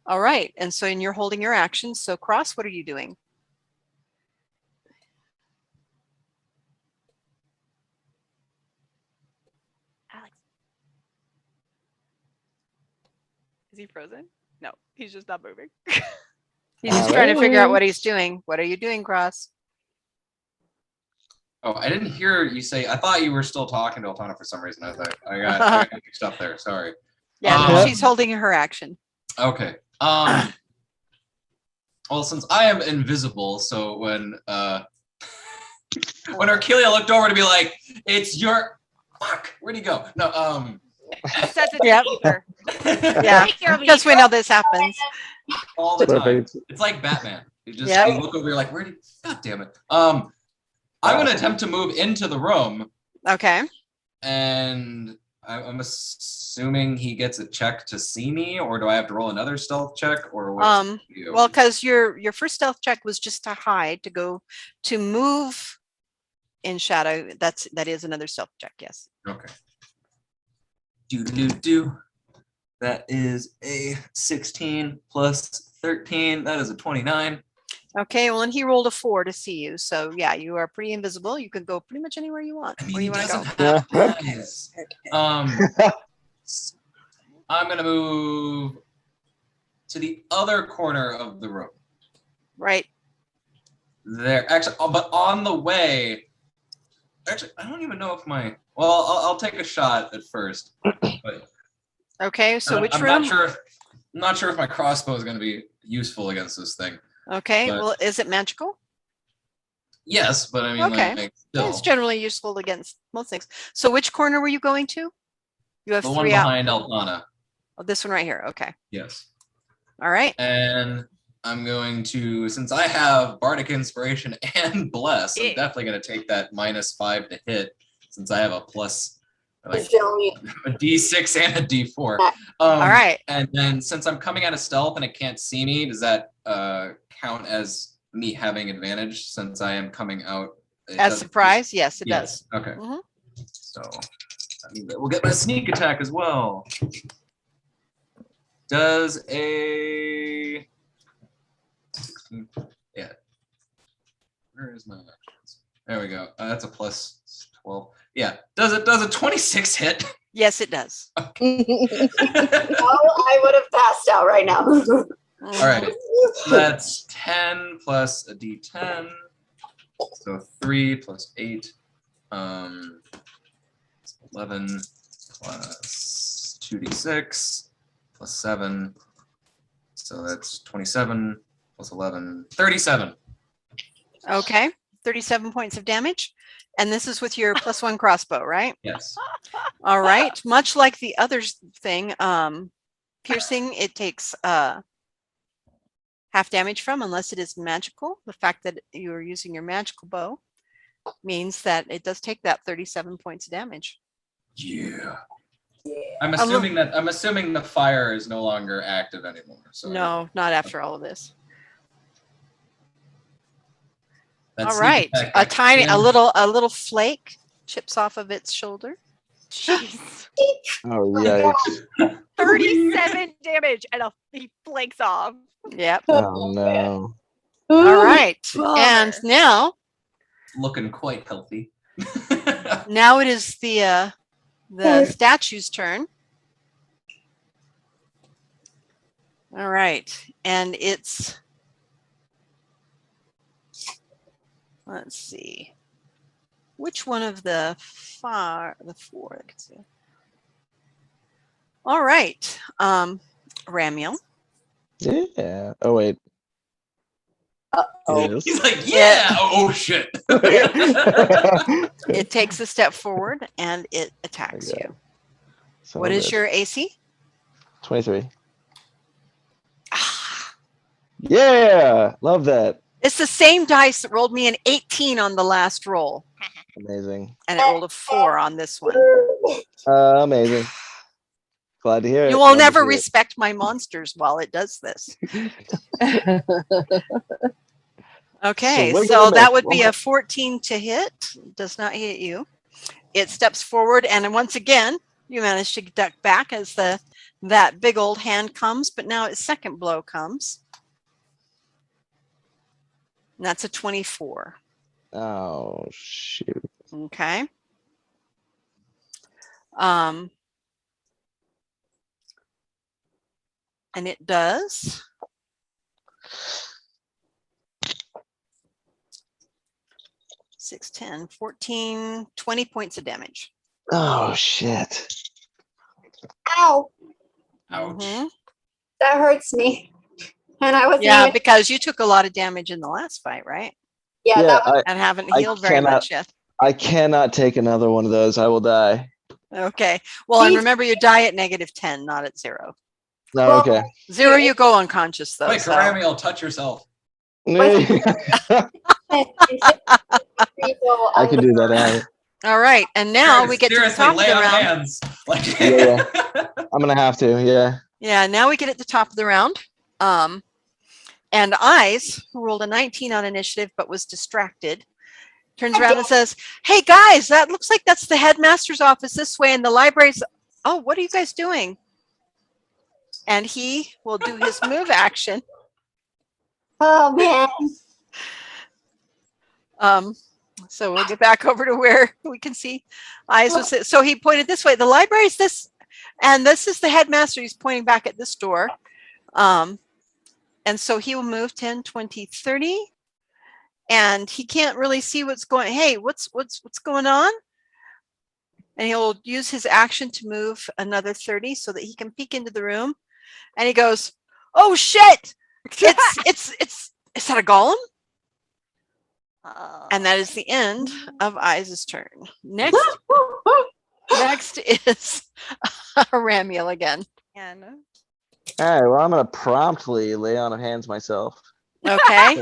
All right. And so you're holding your action. So Cross, what are you doing? Alex. Is he frozen? No, he's just not moving. He's just trying to figure out what he's doing. What are you doing, Cross? Oh, I didn't hear you say. I thought you were still talking to Altana for some reason. I thought I got mixed up there. Sorry. Yeah, no, she's holding her action. Okay. Well, since I am invisible, so when Arkelia looked over to be like, "It's your fuck." Where'd he go? No. He says it's Yep. ether. Yeah, You're because we know this happens. All the time. Perfect. It's like Batman. You just Yep. you look over, you're like, "Where did? God damn it." I'm gonna attempt to move into the room, Okay. and I'm assuming he gets a check to see me, or do I have to roll another stealth check, or what? Well, because your first stealth check was just to hide, to move in shadow. That is another stealth check. Yes. Okay. Do. That is a 16 plus 13. That is a 29. Okay. Well, and he rolled a 4 to see you. So yeah, you are pretty invisible. You can go pretty much anywhere you want. I mean, Where he you want to doesn't go? have eyes. I'm gonna move to the other corner of the room. Right. There, actually, but on the way. Actually, I don't even know if my. Well, I'll take a shot at first. But Okay. So which I'm room? not sure if my crossbow is going to be useful against this thing. Okay. but- Well, is it magical? Yes, but I mean, Okay. like still, It's generally useful against most things. So which corner were you going to? You have the one 3 out. behind Altana. Oh, this one right here. Okay. Yes, All right. and I'm going to, since I have Bardic Inspiration and Bless, I'm Yeah. definitely going to take that -5 to hit, since I have a plus, like It's only a D6 and a D4. All right. And then since I'm coming out of stealth and it can't see me, does that count as me having advantage since I am coming out? It As doesn't- surprise? Yes, it Yes. does. Okay. Mhm. So that means that we'll get my sneak attack as well. Does a 16? Yeah. Where is my actions? There we go. That's a plus 12. Yeah. Does a 26 hit? Yes, it does. oh, I would have passed out right now. All All right. So that's 10 plus a D10. So 3 plus 8. 11 plus 2d6 plus 7. So that's 27 plus 11. 37. Okay. 37 points of damage. And this is with your +1 crossbow, right? Yes. All right. Much like the other thing, piercing, it takes half damage from, unless it is magical. The fact that you are using your magical bow means that it does take that 37 points of damage. Yeah. I'm assuming the fire is no longer active anymore. So No, not after all of this. that's All sneak right. attack. A little flake chips off of its shoulder. Jeez. Oh, yikes. 37 damage and he flakes off. Yep. Oh, no. All right. Bummer. And now Looking quite healthy. it is the statue's turn. All right. And it's, let's see. Which one of the four? I can see. All right. Ramiel. Yeah. Oh, wait. Oh. It is. He's like, yeah. Oh shit. It takes a step forward and it attacks Okay. you. Son What of a is bitch. your AC? 23. Yeah, love that. It's the same dice that rolled me an 18 on the last roll, Amazing. and it rolled a 4 on this one. Amazing. Glad to hear it. You will Glad to never see it. respect my monsters while it does this. Okay, what are you so gonna that miss? would What be am I- a 14 to hit. Does not hit you. It steps forward, and once again, you manage to duck back as that big old hand comes, but now its second blow comes. And that's a 24. Oh shoot. Okay. And it does 6, 10, 14, 20 points of damage. Oh shit. Ow, Ouch. Mhm. that hurts me. And I wasn't Yeah, even, because you took a lot of damage in the last fight, right? yeah, Yeah, that was, And haven't I healed very cannot- much yet. I cannot take another one of those. I will die. Okay. Well, and Please. remember you die at -10, not at 0. No, Well, okay. 0, you go unconscious though. Wait, So. Karamiel, touch yourself. I can do that. Alright. All right, and now we get to the Seriously, top of lay the on round. hands. Like, Yeah, I'm gonna have to. Yeah. Yeah, now we get at the top of the round. And Eyes, who rolled a 19 on initiative but was distracted, turns around and says, "Hey guys, that looks like that's the headmaster's office this way, and the library's. Oh, what are you guys doing?" And he will do his move action. oh man. So we'll get back over to where we can see Eyes was. So he pointed this way. The library's this, and this is the headmaster. He's pointing back at this door. And so he will move 10, 20, 30. And he can't really see what's going. Hey, what's going on? And he'll use his action to move another 30 so that he can peek into the room. And he goes, "Oh shit! It's is that a golem?" And that is the end of Eyes' turn. Next is Ramiel again. And All right. Well, I'm gonna promptly lay on of hands myself. Okay.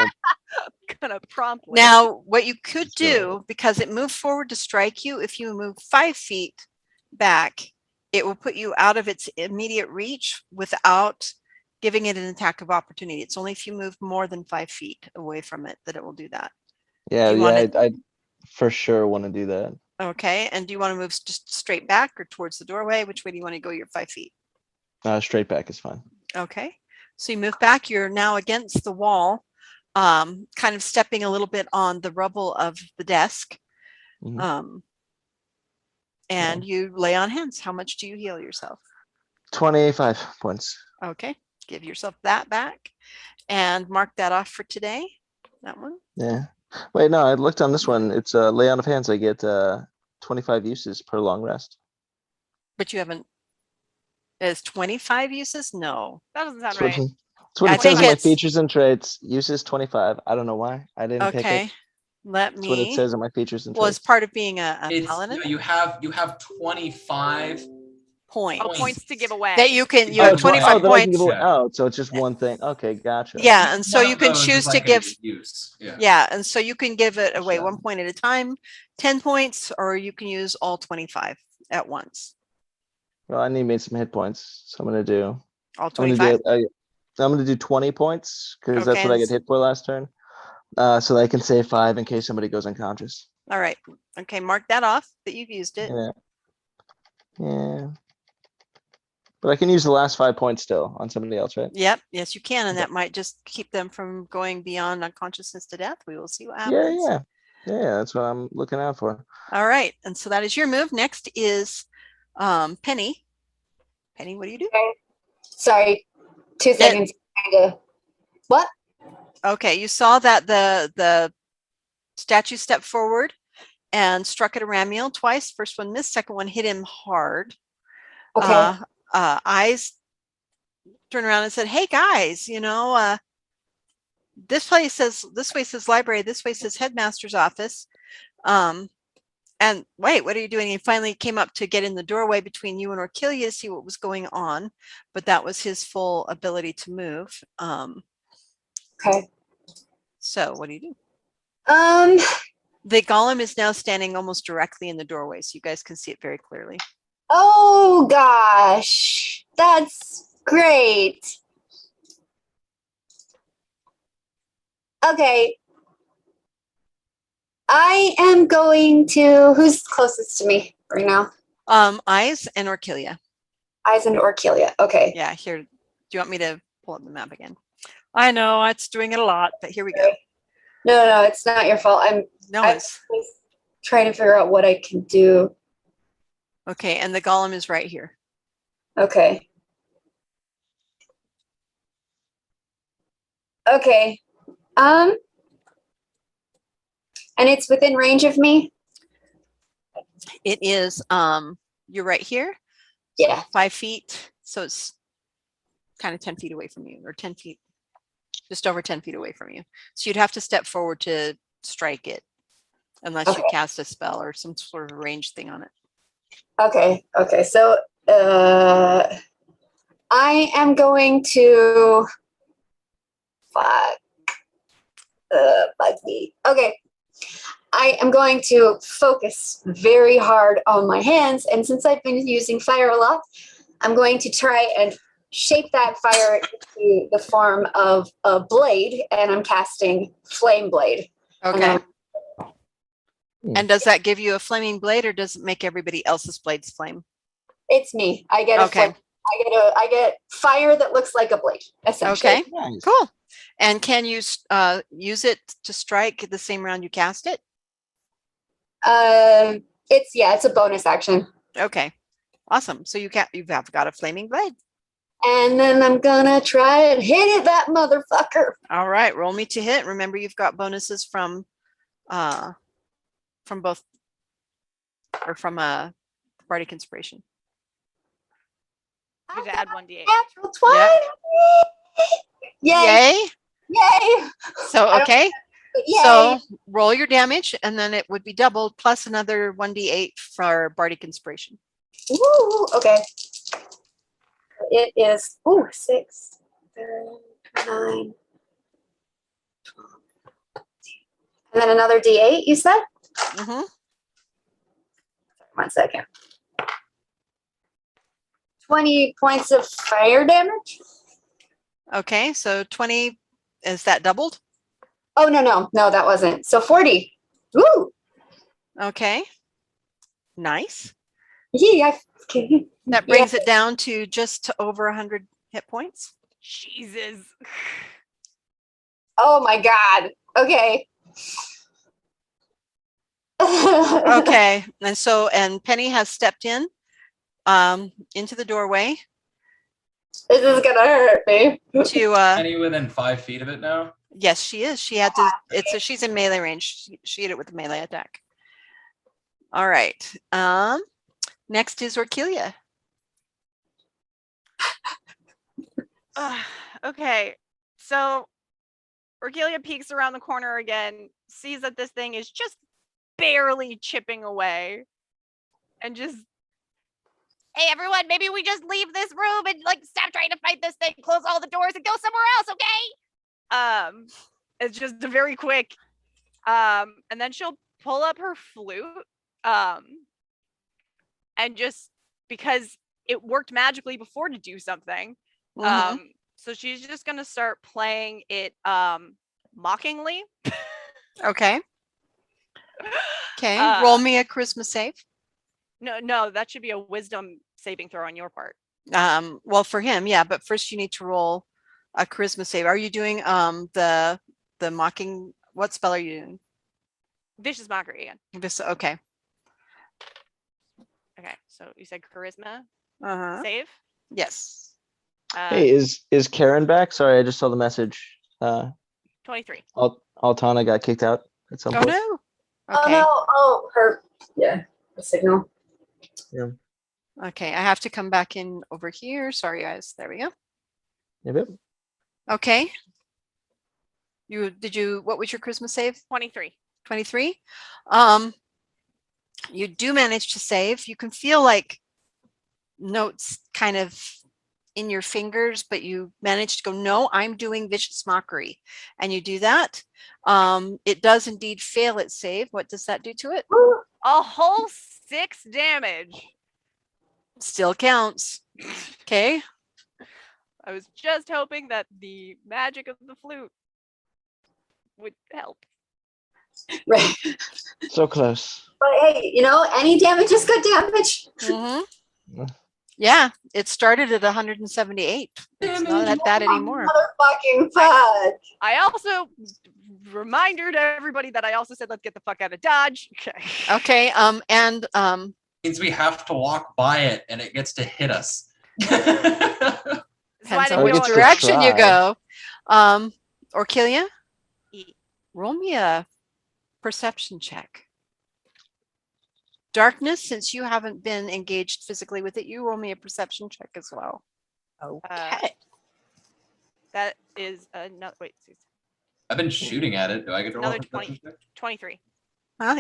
gonna promptly. Now, what you could So- do, because it moved forward to strike you, if you move 5 feet back, it will put you out of its immediate reach without giving it an attack of opportunity. It's only if you move more than 5 feet away from it that it will do that. Yeah, Do you yeah. wanna- I for sure want to do that. Okay. And do you want to move just straight back or towards the doorway? Which way do you want to go your 5 feet? Straight back is fine. Okay. So you move back. You're now against the wall, kind of stepping a little bit on the rubble of the desk. Mhm. And you lay on hands. How much do you heal yourself? 25 points. Okay. Give yourself that back and mark that off for today. That one. Yeah. Wait, no, I looked on this one. It's lay on of hands. I get 25 uses per long rest. But you haven't. Is 25 uses? No. That doesn't sound That's what, right. that's what I it says think in my it's- features and traits. Uses 25. I don't know why. I didn't pick Okay. it. Let That's what it me. says in my features and Well, as traits. part of being a it's, paladin, no, you have 25. point Oh, points to give away. that you can. You Oh, have it's 25 that I can points. give away. Yeah. Oh, so it's just one thing. Okay, gotcha. Yeah, and so One you of can those is choose to like a give. use. Yeah. Yeah, and so you can give it away Gotcha. 1 point at a time, 10 points, or you can use all 25 at once. Well, I need to make some hit points. So I'm gonna do. All I'm gonna 25. do. I'm gonna do 20 points because that's Okay, what I and get hit for last turn. So that I can save 5 in case somebody goes unconscious. All right. Okay, mark that off that you've used it. Yeah. Yeah. But I can use the last 5 points still on somebody else, right? Yep. Yes, you can, and Okay. that might just keep them from going beyond unconsciousness to death. We will see what Yeah, happens. yeah. Yeah, that's what I'm looking out for. All right, and so that is your move. Next is Penny. Penny, what do you do? Sorry, 2 seconds. Kinda. What? Okay, you saw that the statue stepped forward and struck at Ramiel twice. First one missed, second one hit him hard. Okay. Eyes turned around and said, "Hey guys, this way says library, this way says headmaster's office." And And wait, what are you doing? He finally came up to get in the doorway between you and Orkilia to see what was going on, but that was his full ability to move. Okay. So what do you do? Um, The golem is now standing almost directly in the doorway, so you guys can see it very clearly. oh gosh, that's great. Okay. I am going to, who's closest to me right now? Eyes and Orkilia. Eyes and Orkilia. Okay. Yeah, here. Do you want me to pull up the map again? I know it's doing it a lot, but here we go. No, it's not your fault. No, I it's was trying to figure out what I can do. okay. And the golem is right here. Okay. Okay. And it's within range of me? It is. You're right here. Yeah. 5 feet. So it's kind of 10 feet away from you, or 10 feet, just over 10 feet away from you. So you'd have to step forward to strike it, unless you Okay. cast a spell or some sort of range thing on it. Okay. So I am going to fuck me. Okay. I am going to focus very hard on my hands, and since I've been using fire a lot, I'm going to try and shape that fire into the form of a blade, and I'm casting Flame Blade. Okay. Hmm. And does that give you a flaming blade, or does it make everybody else's blades flame? It's me. I get Okay. I get fire that looks like a blade, essentially. Okay. Nice. Cool. And can you use it to strike the same round you cast it? It's a bonus action. Okay. Awesome. So you have got a flaming blade. And then I'm gonna try and hit it, that motherfucker. All right. Roll me to hit. Remember, you've got bonuses from both, or from Bardic Inspiration. You just add 1d8. Natural 20. Yay! Yay. Yay! So I don't- okay. Yay! So roll your damage, and then it would be doubled plus another 1d8 for Bardic Inspiration. Woo! Okay. It is 6, 9, 12. And then another D8. You said? Mm-hmm. 1 second. 20 points of fire damage. Okay. So 20. Is that doubled? Oh no, that wasn't. So 40. Woo! Okay. Nice. Yeah. That brings it down to just over 100 hit points. Jesus. Oh my god. Okay. Okay. And Penny has stepped in into the doorway This is gonna hurt me. to Any within 5 feet of it now? yes, she is. She had to she's in melee range. She hit it with a melee attack. All right. Next is Orkilia. Okay, so Orkilia peeks around the corner again, sees that this thing is just barely chipping away, and just, Hey, everyone, maybe we just leave this room and like stop trying to fight this thing, close all the doors, and go somewhere else, okay? it's just a very quick, and then she'll pull up her flute, and just because it worked magically before to do something, Mhm. so she's just gonna start playing it mockingly. Okay. Okay. Roll me a charisma save. No, that should be a wisdom saving throw on your part. Well, for him, yeah, but first you need to roll a charisma save. Are you doing the mocking? What spell are you doing? Vicious mockery again. This okay. Okay, so you said charisma Uh-huh. save. Yes. Hey, is Karen back? Sorry, I just saw the message. 23. Altana got kicked out at some Oh point. no. Oh Okay. no! Oh, her. Yeah, the signal. Okay, I have to come back in over here. Sorry, guys. There we go. Yep. Okay. What was your charisma save? 23. 23. You do manage to save. You can feel like notes kind of in your fingers, but you manage to go, no, I'm doing vicious mockery. And you do that. It does indeed fail its save. What does that do to it? A whole 6 damage. Still counts. Okay. I was just hoping that the magic of the flute would help. Right. So close. But hey, any damage is good damage. Mm-hmm. Yeah, it started at 178. It's not at that anymore. Motherfucking fudge. I also reminder to everybody that I also said let's get the fuck out of Dodge. Okay. Okay. And Means we have to walk by it and it gets to hit us. Why depends did on we which go in direction you try. go. Orkilia, E- roll me a perception check. Darkness, since you haven't been engaged physically with it, you roll me a perception check as well. Okay. That is another. Wait, I've been shooting at it. Do I get to roll a Another perception check? 23.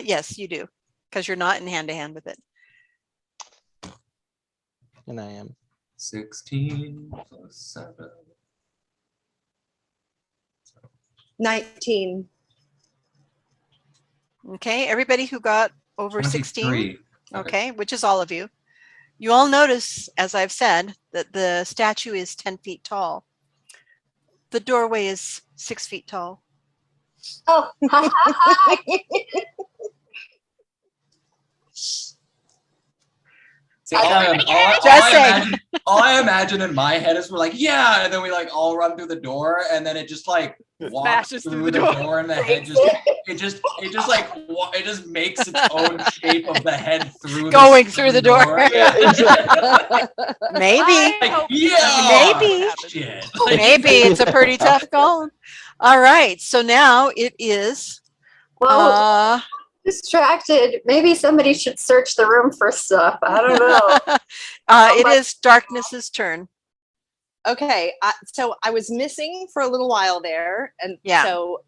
Yes, you do, because you're not in hand to hand with it. And I am. 16 plus 7. 19. Okay, everybody who got over 16. 23. Okay, which is all of you. You all notice, as I've said, that the statue is 10 feet tall. The doorway is 6 feet tall. Oh, See, all I imagine in my head is we're like, yeah, and then we like all run through the door, and then it just like walks Smashes through the door, and the head it just makes its own shape of the head through Going through the door. Yeah, exactly. Maybe. I Like, hope yeah, that's Maybe. what happens. shit. Like, Maybe it's a pretty tough call. All right, so now it is. well, distracted. Maybe somebody should search the room for stuff. I don't know. It is Darkness's turn. Okay. So I was missing for a little while there. And Yeah. so,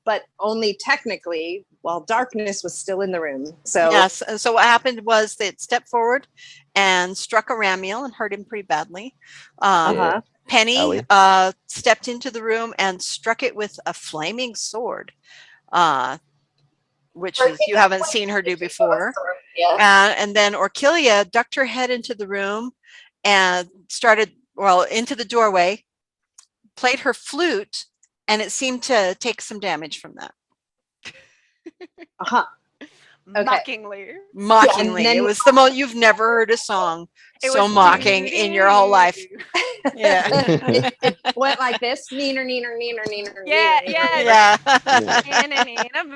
but only technically while Darkness was still in the room. So Yes. And so what happened was that it stepped forward and struck a Ramiel and hurt him pretty badly. uh-huh. Penny Owie. stepped into the room and struck it with a flaming sword, which is, you haven't seen her do before. Yeah. And then Orkilia ducked her head into the room and started, into the doorway, played her flute, and it seemed to take some damage from that. Uh-huh. Okay. Mockingly. Mockingly. then- It was the most, you've never heard a song It so was mocking in your whole life. Yeah. It went like this. Neener, neener, neener, neener. Yeah, neener, yeah. neener. Yeah.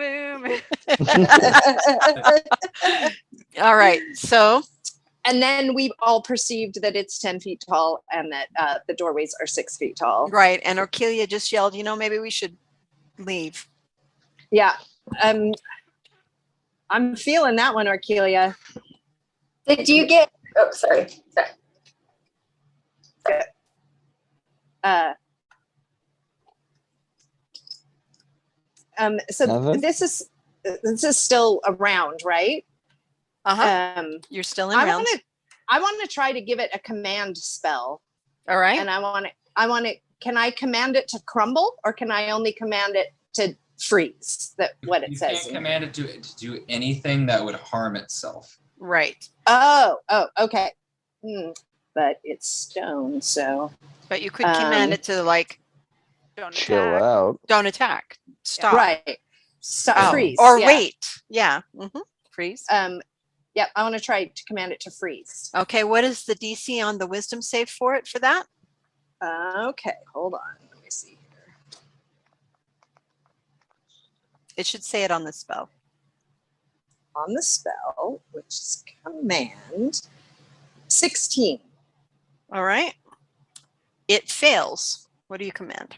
Boom. All right. So And then we all perceived that it's 10 feet tall and that the doorways are 6 feet tall. right. And Orkilia just yelled, maybe we should leave. Yeah. I'm feeling that one, Orkilia. Did you get? Oh, sorry. So Nothing? this is still around, right? Uh-huh. You're still in rounds. I want to try to give it a command spell, All right. and I want it. Can I command it to crumble, or can I only command it to freeze? That what it You says. can't command it to do anything that would harm itself. Right. Oh, okay. But it's stone, so But you could command it to Don't Chill attack. out. don't attack. Stop. right. So Oh, freeze or yeah. wait. Yeah. Freeze. Yeah, I want to try to command it to freeze. Okay. What is the DC on the wisdom save for it for that? Okay, hold on. Let me see here. It should say it on the spell. On the spell, which is command, 16. All right. It fails. What do you command?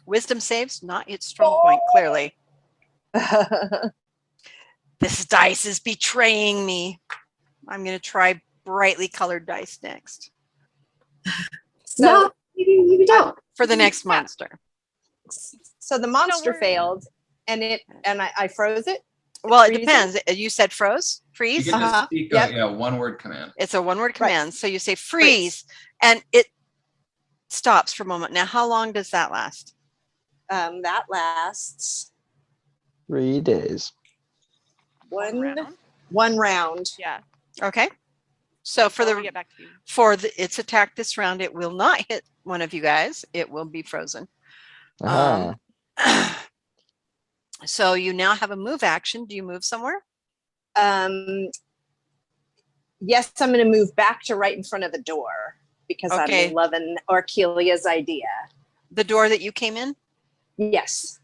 Wisdom saves, not its strong point, clearly. This dice is betraying me. I'm going to try brightly colored dice next So, No, you don't. for the next monster. so the monster we're- failed, and I froze it. Well, it Freezing? depends. You said freeze? You Freeze? get to Uh-huh. speak Yep. a one-word command. It's a one-word Right. command. So you say freeze, and it stops for a moment. Now, how long does that last? That lasts 3 days. One round? one round. Yeah. Okay. So for Before we the get back to you. its attack this round, it will not hit one of you guys. It will be frozen. Ah, So you now have a move action. Do you move somewhere? Yes, I'm going to move back to right in front of the door because Okay. I'm loving Orkelia's idea. The door that you came in? Yes.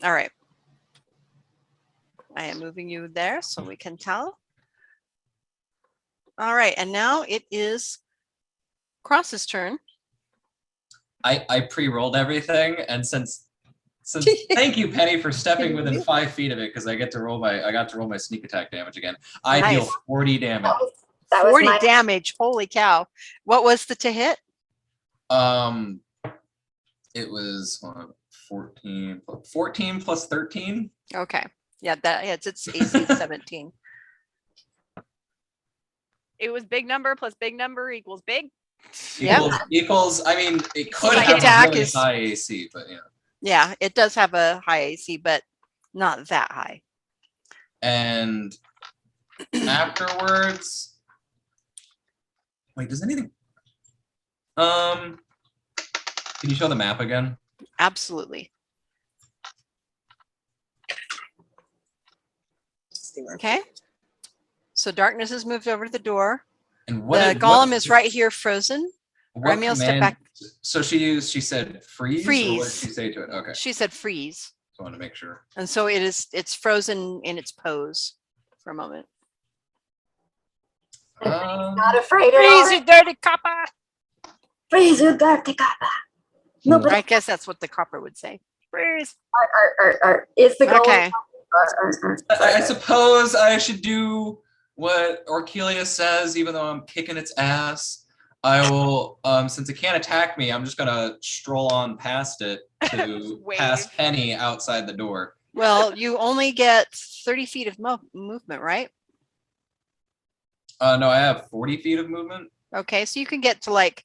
All right. I am moving you there so we can tell. All right. And now it is Cross's turn. I pre-rolled everything, and since thank you, Penny, for stepping within 5 feet of it, because I got to roll my sneak attack damage again. I deal Nice. 40 damage. That was 40 my damage. Holy cow. What was the to hit? It was 14 plus 13. Okay. Yeah, that hits. It's AC 17. It was big number plus big number equals big. Yeah. Equals. I mean, it could Sneak have attack a really is- high AC, but yeah. Yeah, it does have a high AC, but not that high. And afterwards, wait, does anything? Can you show the map again? Absolutely. Okay. So darkness has moved over to the door. And The golem is right here frozen. What Remy will step command- back. So she said freeze. Or what did Freeze. she say to it? Okay, She said freeze. so I want to make sure. And so it's frozen in its pose for a moment. not afraid at Freeze, all. you dirty copper. Freeze, you dirty copper. No, but I guess that's what the copper would say. Freeze. is the goal. Okay. I suppose I should do what Orkelia says, even though I'm kicking its ass. I will, since it can't attack me, I'm just gonna stroll on past it to Wave. past Penny outside the door. Well, you only get 30 feet of movement, right? No, I have 40 feet of movement. Okay, so you can get to like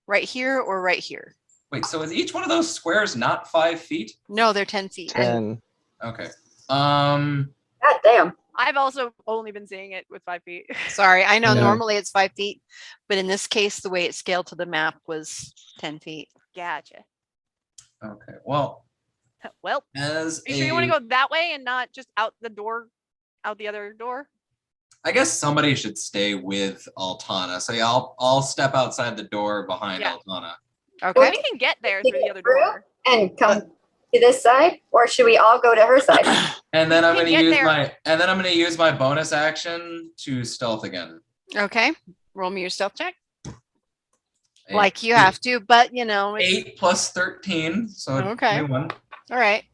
right here or right here. Wait, so is each one of those squares not 5 feet? No, they're 10 feet. 10. Okay. God damn. I've also only been seeing it with 5 feet. Sorry, I know Yeah. normally it's 5 feet, but in this case, the way it scaled to the map was 10 feet. Gotcha. Okay. Well, Well, as are you sure you want to go that way and not just out the door, out the other door? I guess somebody should stay with Altana. So yeah, I'll step outside the door behind Yeah. Altana. Okay. We can get there through the other door. And come to this side, or should we all go to her side? And then I'm can gonna get use there. use my bonus action to stealth again. Okay. Roll me your stealth check. Eight- Like you have to, but you know, it's 8 plus 13, so Okay. 21. all right.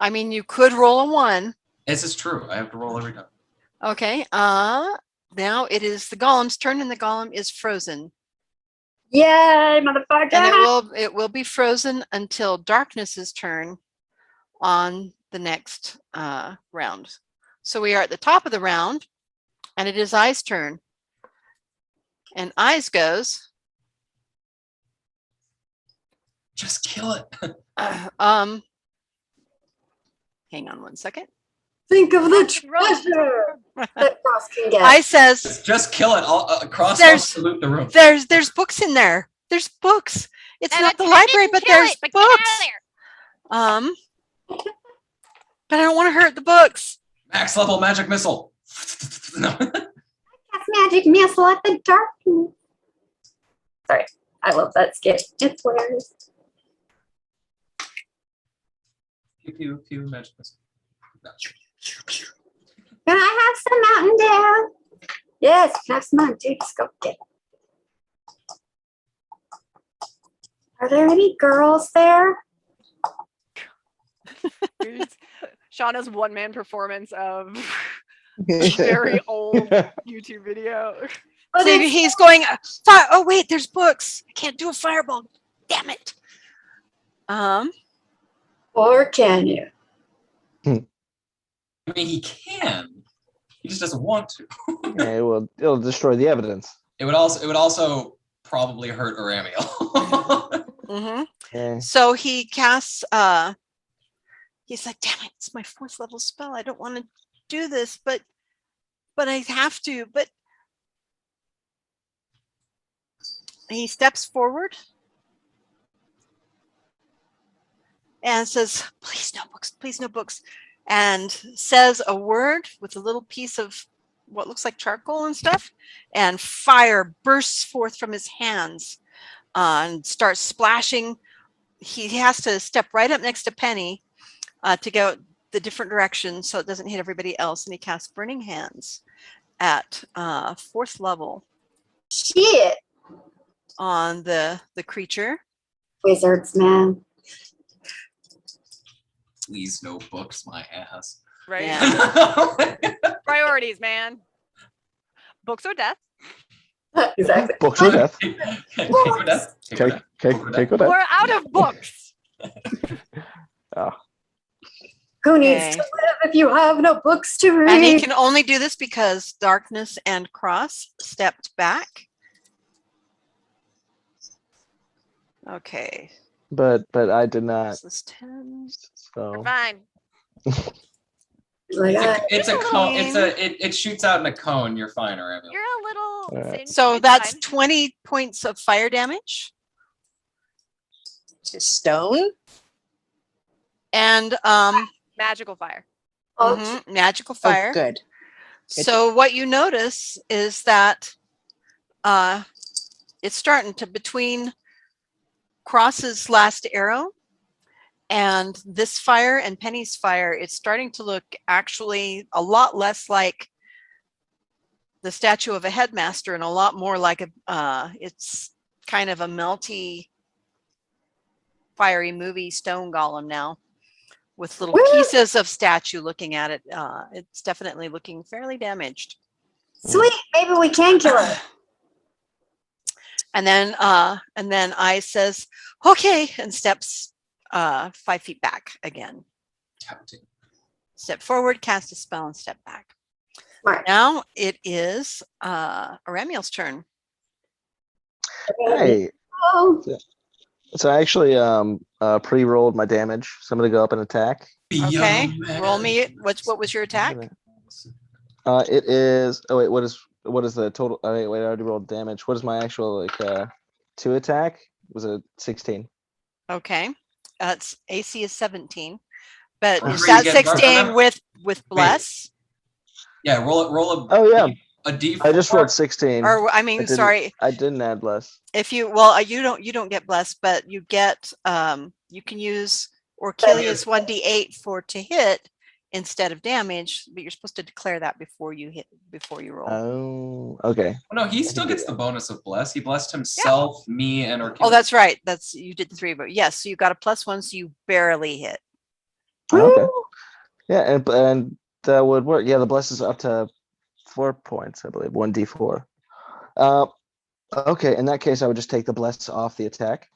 I mean, you could roll a 1. This is true. I have to roll every time. Okay. Now it is the golem's turn, and the golem is frozen. Yay, motherfucker. And it will be frozen until darkness's turn on the next round. So we are at the top of the round, and it is Eye's turn. And Eyes goes. Just kill it. Hang on one second. Think of the Roll. treasure that Cross can get. I says Just kill it. I'll cross There's- loot the room. there's books in there. There's books. It's And not I the didn't library, but kill there's it, but get out of books. there. But I don't want to hurt the books. Max level magic missile. No. Cast magic missile at the darkness. Sorry, I love that skit. It's hilarious. Pew pew pew magic missile. No. Can I have some Mountain Dew? Yes, have some Mountain Dew. Just go get it. Are there any girls there? Shauna's one-man performance of a very old YouTube video. Oh, So there's- he's going, oh wait, there's books. I can't do a fireball. Damn it. Or can you? I mean, he can. He just doesn't want to. Yeah, it'll destroy the evidence. It would also probably hurt Aramiel. Mm-hmm. Yeah. So he casts, he's like, damn it, it's my 4th level spell. I don't want to do this, but I have to. But he steps forward and says, please no books, and says a word with a little piece of what looks like charcoal and stuff, and fire bursts forth from his hands and starts splashing. He has to step right up next to Penny to go the different directions so it doesn't hit everybody else, and he casts Burning Hands at 4th level Shit. on the creature. Wizards, man. Please, no books, my ass. Right? Yeah. Priorities, man. Books or death. Exactly. Books or death. Take her death. Take her death. Take with that. We're out of books. Who needs Okay. to live if you have no books to read? And he can only do this because Darkness and Cross stepped back. Okay. But I did not. This is 10. We're So fine. Like, It's a cone. It shoots out in a cone. You're fine, Aramiel. You're a little. Alright. So it's that's fine. 20 points of fire damage. To stone. And Magical fire. magical Oh, fire. good. So what you notice is that it's starting to, between Cross's last arrow and this fire and Penny's fire, it's starting to look actually a lot less like the statue of a headmaster and a lot more like it's kind of a melty, fiery movie stone golem now, with little Woo! pieces of statue looking at it. It's definitely looking fairly damaged. sweet. Maybe we can kill it. And then I says, okay, and steps 5 feet back again. Tempting. Step forward, cast a spell, and step back. Smart. Now it is Aramiel's turn. hey, Oh, so I actually pre-rolled my damage. So I'm gonna go up and attack. Okay, Beyond roll me. magic. What was your attack? It is. Oh wait, what is the total? Oh, wait, I already rolled damage. What is my actual 2 attack? Was it 16? Okay, that's AC is 17, but Or is you that get 16 with bless? Yeah, roll a Oh yeah, a D4. I just rolled 16. Or I mean, didn't- sorry, I didn't add less. if you you don't get blessed, but you get you can use Orchilia's 1d8 for to hit instead of damage, but you're supposed to declare that before you roll. Oh, okay. Oh, no, he still gets the bonus of bless. He blessed himself, me, and Orchid. Oh, that's right. That's you did the 3, but yes, so you got a +1, so you barely hit. Okay. Yeah, and that would work. Yeah, the bless is up to 4 points, I believe. 1d4. Okay, in that case, I would just take the bless off the attack.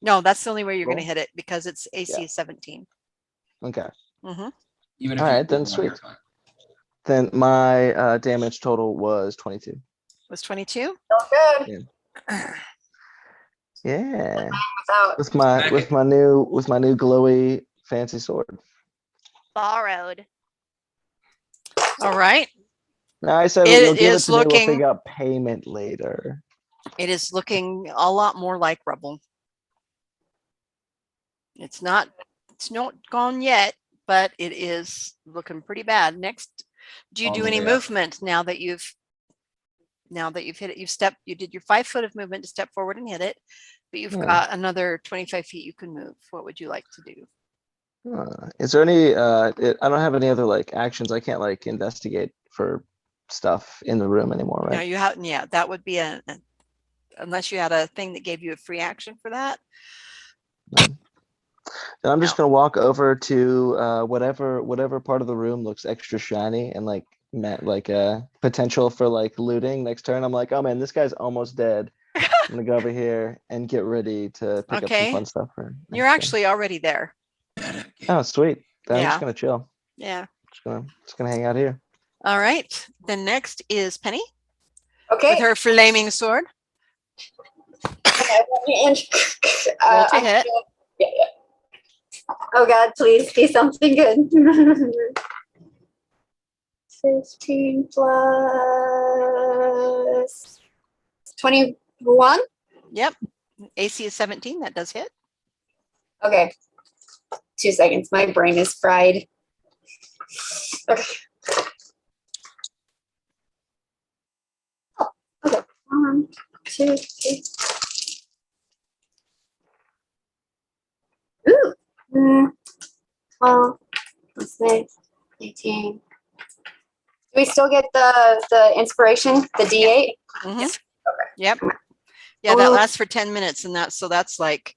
No, that's the only way you're going to Roll. hit it because it's AC Yeah. is 17. Okay. Mm-hmm. Even if All you right, then roll one, you're sweet. fine. Then my damage total was 22. Was 22? so good. Yeah. Without. With my new glowy fancy sword. Borrowed. All right. No, I said It you'll give it is to me. We'll looking- figure out payment later. It is looking a lot more like rubble. It's not gone yet, but it is looking pretty bad. Next, do you On do the any way up. movement now that you've hit it? You did your 5 foot of movement to step forward and hit it, but you've Yeah. got another 25 feet you can move. What would you like to do? Is there any? I don't have any other like actions. I can't like investigate for stuff in the room anymore, No, right? you have, yeah, that would be unless you had a thing that gave you a free action for that. Then I'm just gonna walk over to whatever part of the room looks extra shiny and like potential for like looting next turn. I'm like, oh man, this guy's almost dead. I'm gonna go over here and get ready to pick up Okay. some fun stuff for. You're next turn. actually already there. Oh, sweet. Then I'm Yeah. just gonna chill. Yeah. Just gonna hang out here. All right. Then next is Penny Okay. with her flaming sword. And, Roll to I'm hit. gonna- yeah. Oh God, please be something good. 15 plus 21. Yep. AC is 17. That does hit. Okay. 2 seconds. My brain is fried. Okay. Oh, okay. 1, 2, 3. Ooh. 12. Let's say 18. Do we still get the inspiration, the D8? Mhm. Yep. Yeah, that lasts for 10 minutes, and that's like,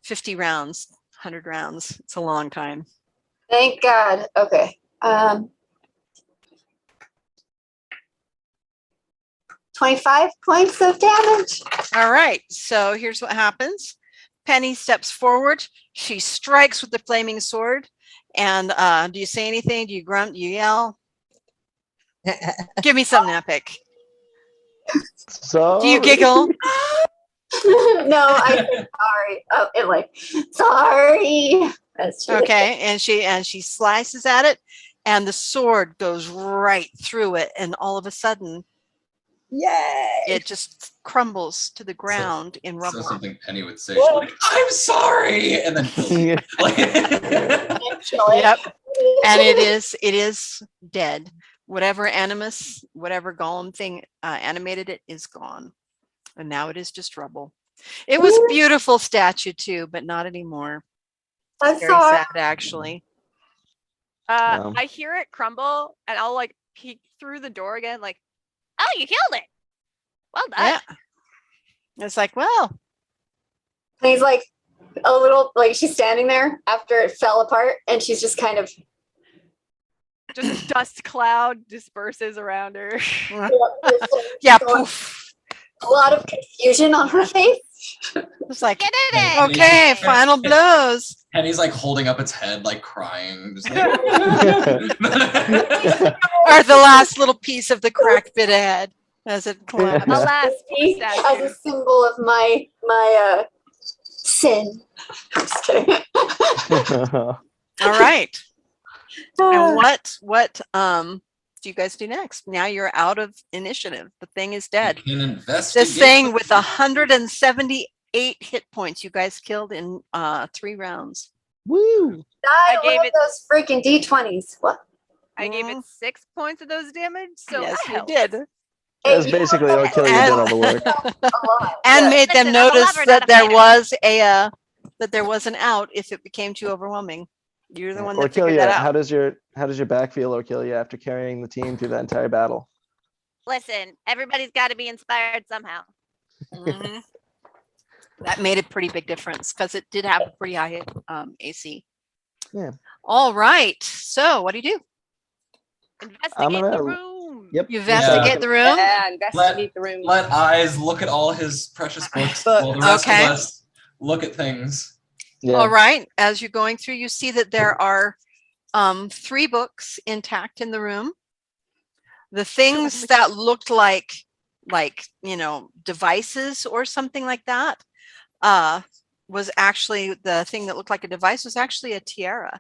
50 rounds, 100 rounds. It's a long time. Thank God. Okay. 25 points of damage. All right. So here's what happens. Penny steps forward. She strikes with the flaming sword. And do you say anything? Do you grunt? Do you yell? Give me something epic. So Do you giggle? No, I said sorry. Oh, it like sorry. That's true. Okay. And she slices at it, and the sword goes right through it. And all of a sudden, Yay! it just crumbles to the ground in So rubble. something Penny would say, she's like, I'm sorry, and then kills you. Like- Yep. And it is dead. Whatever animus, whatever golem thing animated it is gone. And now it is just rubble. It was a beautiful statue too, but not anymore. I'm Very sorry. sad, actually. Wow. I hear it crumble, and I'll like peek through the door again, like, oh, you killed it. Well done. Yeah. It's like, well, And he's like a little like she's standing there after it fell apart, and she's just kind of Just a dust cloud disperses around her. yeah, going- poof. a lot of confusion on her face. It's like, Get in it. okay, final blows. Penny's like holding up its head, like crying. Just like, Or the last little piece of the cracked bit of head as it collapsed. Alas, Me poor as statue. a symbol of my sin. I'm just kidding. All right. And what do you guys do next? Now you're out of initiative. The thing is dead. you can investigate. This thing with 178 hit points you guys killed in 3 rounds. Woo! I Die gave one of it- those freaking D20s. What? I gave it 6 points of those damage, so yes, that you helps. did. That's basically what Killian did all the work. A lot. And Yeah. made them Listen, I'm a notice lover, that not a there fighter. was an out if it became too overwhelming. You're the one that figured Orkilia, that how out. does your back feel, Orkilia, after carrying the team through that entire battle? Listen, everybody's got to be inspired somehow. Mhm. That made a pretty big difference because it did have a pretty high AC. Yeah. All right. So what do you do? Investigate the gonna- room. Yep. You investigate the room. Yeah, investigate the room. Let eyes look at all his precious books Book. while the rest Okay. of us look at things. Yeah. All right. As you're going through, you see that there are 3 books intact in the room. The things that looked like devices or something like that was actually the thing that looked like a device was actually a tiara.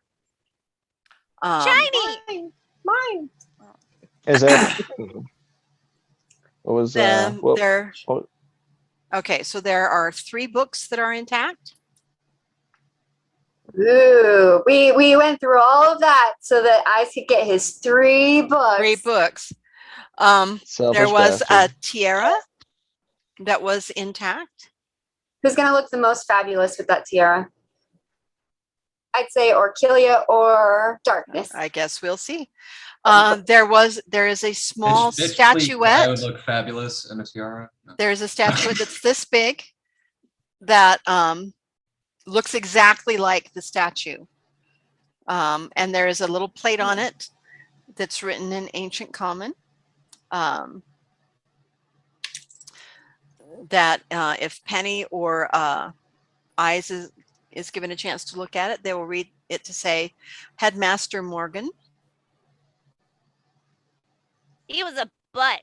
Shiny. Mine. Is that what was Then what- there. what- Okay, so there are 3 books that are intact. Ooh, we went through all of that so that Ice could get his 3 books. 3 books. selfish There was a bastard. tiara that was intact. Who's gonna look the most fabulous with that tiara? I'd say Orkilia or Darkness. I guess we'll see. There is a small Bitch, please, statuette. I would look fabulous in a tiara. No. There's a statuette that's this big that looks exactly like the statue. And there is a little plate on it that's written in ancient common. That if Penny or Eyes is given a chance to look at it, they will read it to say, Headmaster Morgan. He was a butt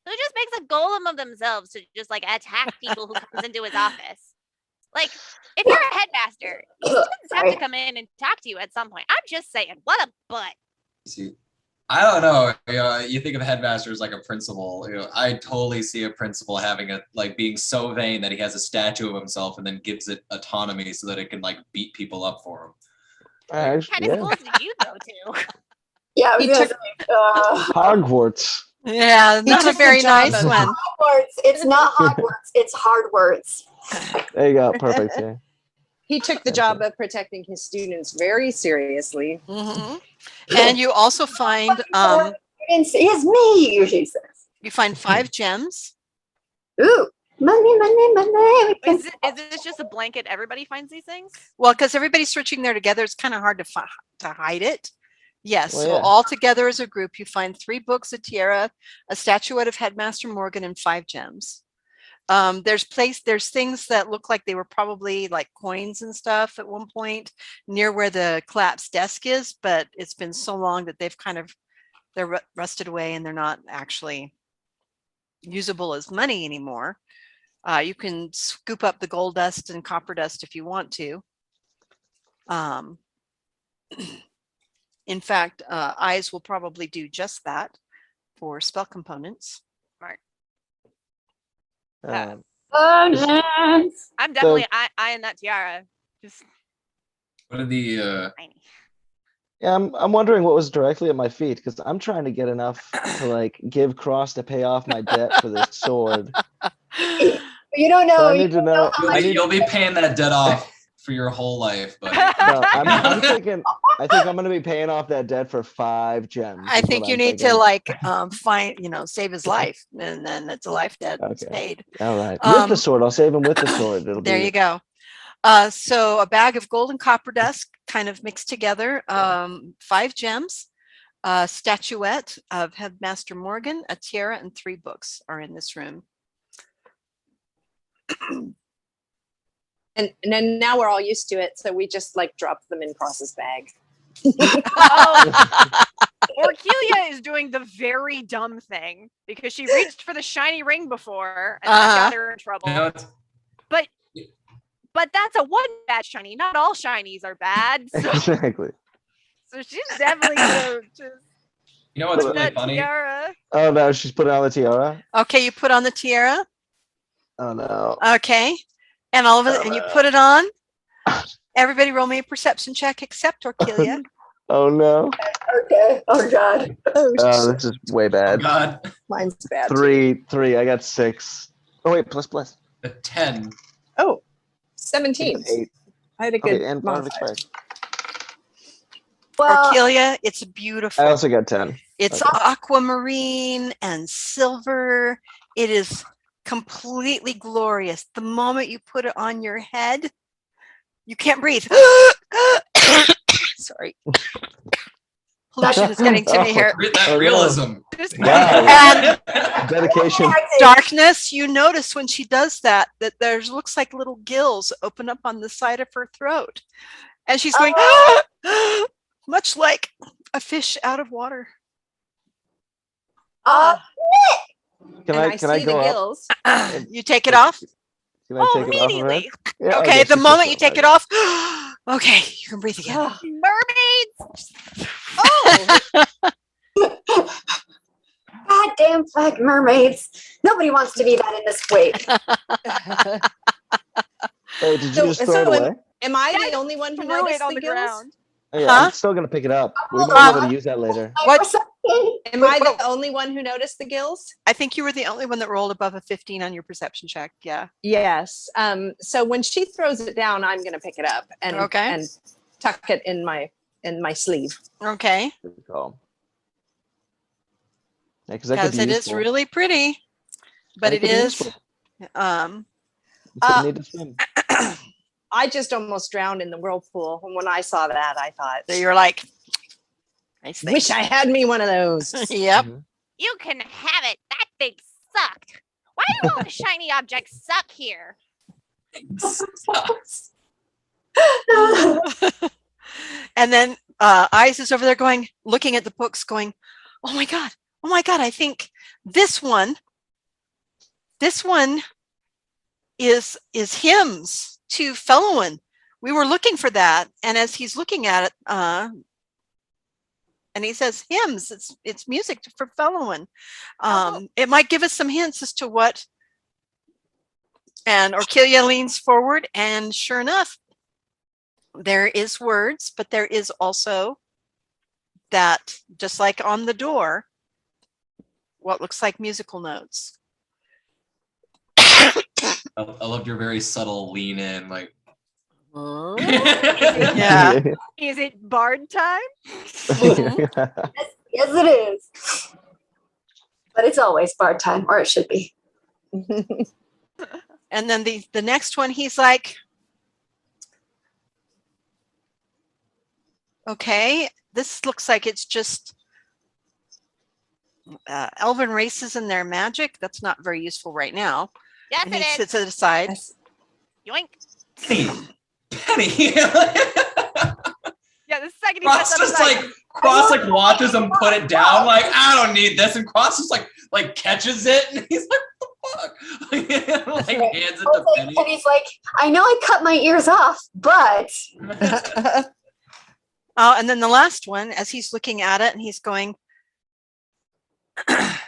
who just makes a golem of themselves to just like attack people who comes into his office. Like, if you're a headmaster, students have to come in and talk to you at some point. I'm just saying, what a butt. See, I don't know. You think of headmaster as like a principal. I totally see a principal having being so vain that he has a statue of himself and then gives it autonomy so that it can like beat people up for him. What kind of schools did you go to? Yeah, I was He gonna took- say, Hogwarts. Yeah, He not a took the very job nice of- one. Hogwarts. It's not Hogwarts. It's hard words. There you go. Perfect. Yeah. He took the job of protecting his students very seriously. Mhm. And you also find It's me, she says. you find 5 gems. Ooh, money, money, money. Is this just a blanket? Everybody finds these things? Well, because everybody's searching there together, it's kind of hard to hide it. Yes, Well, so yeah. all together as a group, you find 3 books, a tiara, a statuette of Headmaster Morgan, and 5 gems. There's things that look like they were probably like coins and stuff at one point near where the collapsed desk is, but it's been so long that they're rusted away and they're not actually usable as money anymore. You can scoop up the gold dust and copper dust if you want to. In fact, eyes will probably do just that for spell components. Um, I'm definitely eyeing that tiara. Just What are the tiny. yeah, I'm wondering what was directly at my feet because I'm trying to get enough to like give Cross to pay off my debt for this sword. You don't know. So I you need to don't know. how much- you'll be paying that debt off for your whole life, but No, I'm thinking. I think I'm gonna be paying off that debt for 5 gems. I is think what you I'm need to thinking. like find, save his life, and then it's a life debt that's Okay. paid. All right, with Um, the sword, I'll save him with the sword. It'll There be you go. So a bag of gold and copper dust kind of mixed together, 5 gems, a statuette of Headmaster Morgan, a tiara, and 3 books are in this room. And then now we're all used to it, so we just like drop them in Cross's bag. Orkelia is doing the very dumb thing because she reached for the shiny ring before and Uh-huh. that got her in trouble. But that's a one bad shiny. Not all shinies are bad. So, exactly. so she's definitely gonna just you know what's put really that funny? tiara. Oh no, she's putting on the tiara. Okay, you put on the tiara. Oh no. Okay, and all of it, Oh, and you no. put it on. Everybody, roll me a perception check except Orkelia. Oh no. Okay. Oh God. Oh, this is way Oh bad. God, Mine's bad. 3. I got 6. Oh wait, plus. a 10. Oh, 17. 8. I had a good Okay, and part of modifier. expired. Well, Orkelia, it's I beautiful. also got 10. It's Okay. aquamarine and silver. It is completely glorious. The moment you put it on your head, you can't breathe. Sorry. Pollution is getting to me here. That Oh, no. realism. Just Wow. Dedication. Darkness, you notice when she does that there's looks like little gills open up on the side of her throat. And she's going, much like a fish out of water. uh, Can And I I see the go up? gills. You take it off? Can I take it off of her? immediately. Yeah, Okay, the she moment puts you take it off, okay, you can breathe again. Mermaids! Oh, goddamn flag mermaids. Nobody wants to be that in this wake. Hey, did you So- just throw so it away? am I the only one who threw noticed it on the the gills? ground. Oh, yeah, Huh? I'm still gonna pick it up. We might be able to use that later. What? Am I the only one who noticed the gills? I think you were the only one that rolled above a 15 on your perception check. Yeah. Yes. So when she throws it down, I'm going to pick it up and Okay. and tuck it in my sleeve. Okay. Good call. Yeah, because that could Because be it is useful. really pretty, but That it could be is. useful. Um, You couldn't need to swim. I just almost drowned in the whirlpool. And when I saw that, I thought, so you're like, nice thing. wish I had me one of those. Yep. Mhm. You can have it. That thing sucked. Why do all the shiny objects suck here? And then Eyes is over there going, looking at the books, going, oh my God, I think this one is hymns to Fellowen. We were looking for that. And as he's looking at it, and he says hymns, it's music for Fellowen. It might give us some hints as to what. And Orkilia leans forward, and sure enough, there is words, but there is also that, just like on the door, what looks like musical notes. I loved your very subtle lean in, like. Yeah. Is it bard time? Yes, it is. But it's always bar time, or it should be. And then the next one, he's like, okay, this looks like it's just elven races and their magic. That's not very useful right now. Yes, And it he is. sits it aside. Yoink. Penny. Yeah, the second he Cross sets just that aside, Cross watches him put it down, like, I don't need this, and Cross just like catches it, and he's like, what the fuck? Like hands it to Penny. And he's like, I know I cut my ears off, but Oh, and then the last one, as he's looking at it, and he's going, and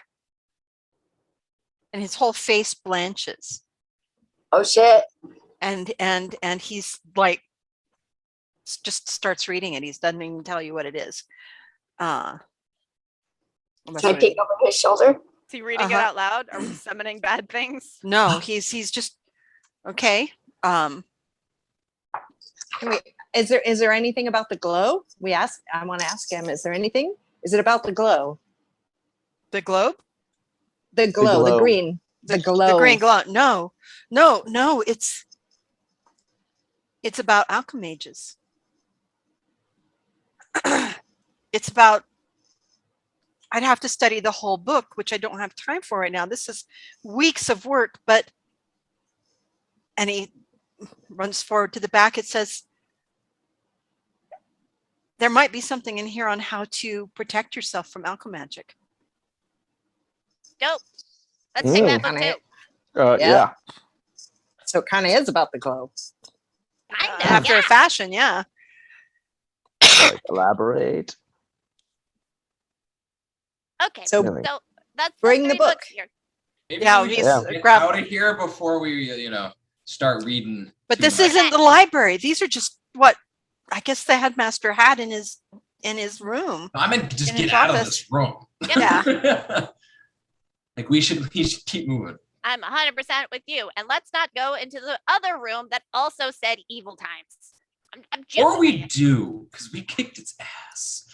his whole face blanches, oh shit. and he's like, just starts reading it. He doesn't even tell you what it is. Can I peek over his shoulder? is he reading it out loud? Are we summoning bad things? No, he's just okay. Is there anything about the glow? I want to ask him, is there anything? Is it about the glow? The globe, The glow, the glow. green, the glow. the green glow. No, it's about alchemages. It's about, I'd have to study the whole book, which I don't have time for right now. This is weeks of work, and he runs forward to the back. It says, there might be something in here on how to protect yourself from alchemagic. Dope. Let's take that book Kinda- too. Yeah. So it kind of is about the glow. Kinda, After yeah. a fashion, yeah. Like, elaborate. Okay. So So that's bring the 3 books book. here. Maybe Yeah, we he's should get grab- out of here before we, start reading. But too this much. isn't the library. These are just what I guess the headmaster had in his room. I meant just in get his out of office. this room. Yeah. Like we should keep moving. I'm 100% with you. And let's not go into the other room that also said evil times. I'm just Or we saying. do, because we kicked its ass.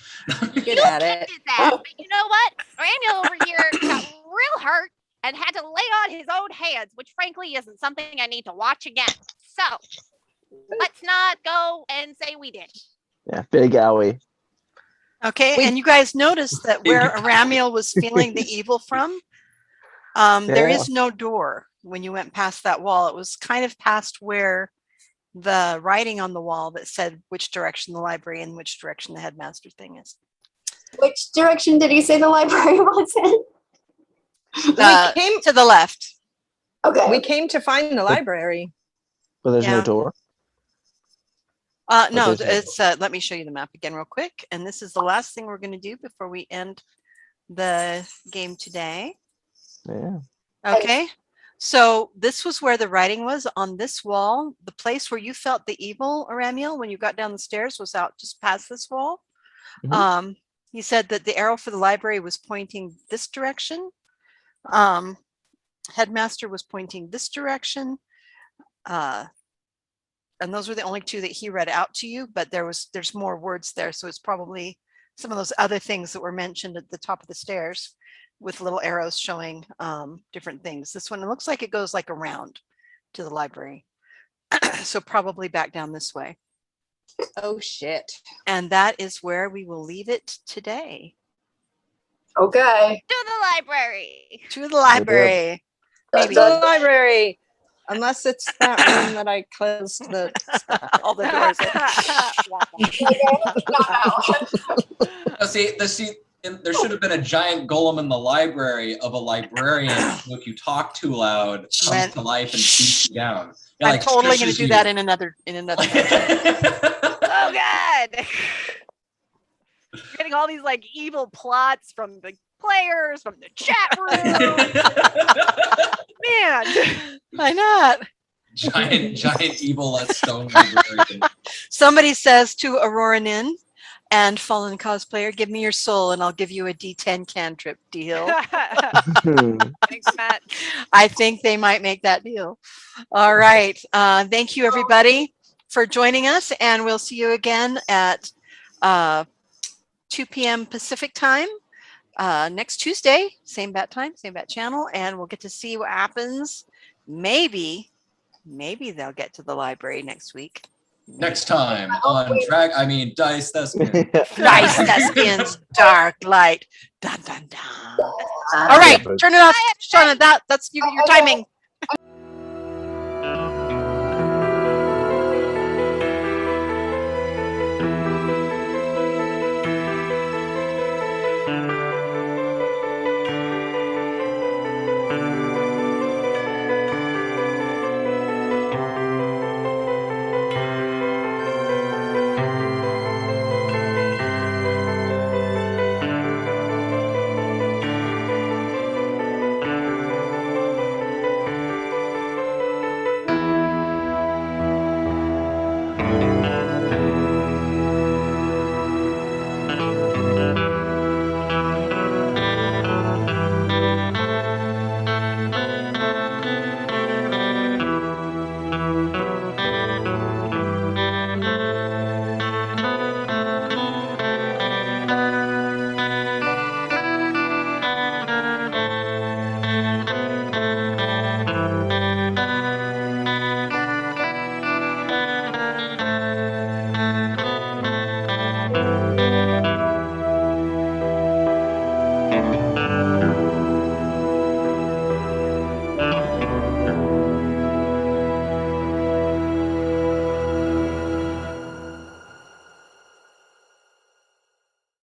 Good at it. His ass. But you know what? Randall over here got real hurt and had to lay on his own hands, which frankly isn't something I need to watch again. So let's not go and say we did. Yeah, big owie. Okay, and you guys noticed that where Aramiel was feeling the evil from, there Yeah. is no door when you went past that wall. It was kind of past where the writing on the wall that said which direction the library and which direction the headmaster thing is. Which direction did he say the library was in? We came to the left. Okay. we came to find the library. But there's Yeah. no door. No, there's no it's let me show you the map again real quick. And this is the last thing we're going to do before we end the game today. Yeah. Okay. So this was where the writing was on this wall. The place where you felt the evil, Aramiel, when you got down the stairs was out just past this wall. Mhm. He said that the arrow for the library was pointing this direction. Headmaster was pointing this direction. And those were the only two that he read out to you, but there's more words there. So it's probably some of those other things that were mentioned at the top of the stairs with little arrows showing different things. This one, it looks like it goes like around to the library. So probably back down this way. Oh shit. And that is where we will leave it today. Okay. To the library. To the library. To Maybe. the library. Unless it's that room that I closed All the doors. There should have been a giant golem in the library of a librarian who, if you talk too loud, comes Went- to life and beats you down. It, I'm like, totally going to shushes do you. that in another. Oh God. You're getting all these like evil plots from the players, from the chat room. Man. Why not? giant evil stone librarian. Somebody says to Aurora Nin and Fallen Cosplayer, give me your soul and I'll give you a D10 cantrip deal. Thanks, Matt. I think they might make that deal. All right. Thank you, everybody, for joining us. And we'll see you again at 2 p.m. Pacific time next Tuesday. Same bat time, same bat channel. And we'll get to see what happens. Maybe they'll get to the library next week. Next time on Diced Thespians. Diced Thespians, Dark Light. Dun, dun, dun. All right, turn it off. Shauna, that's your timing.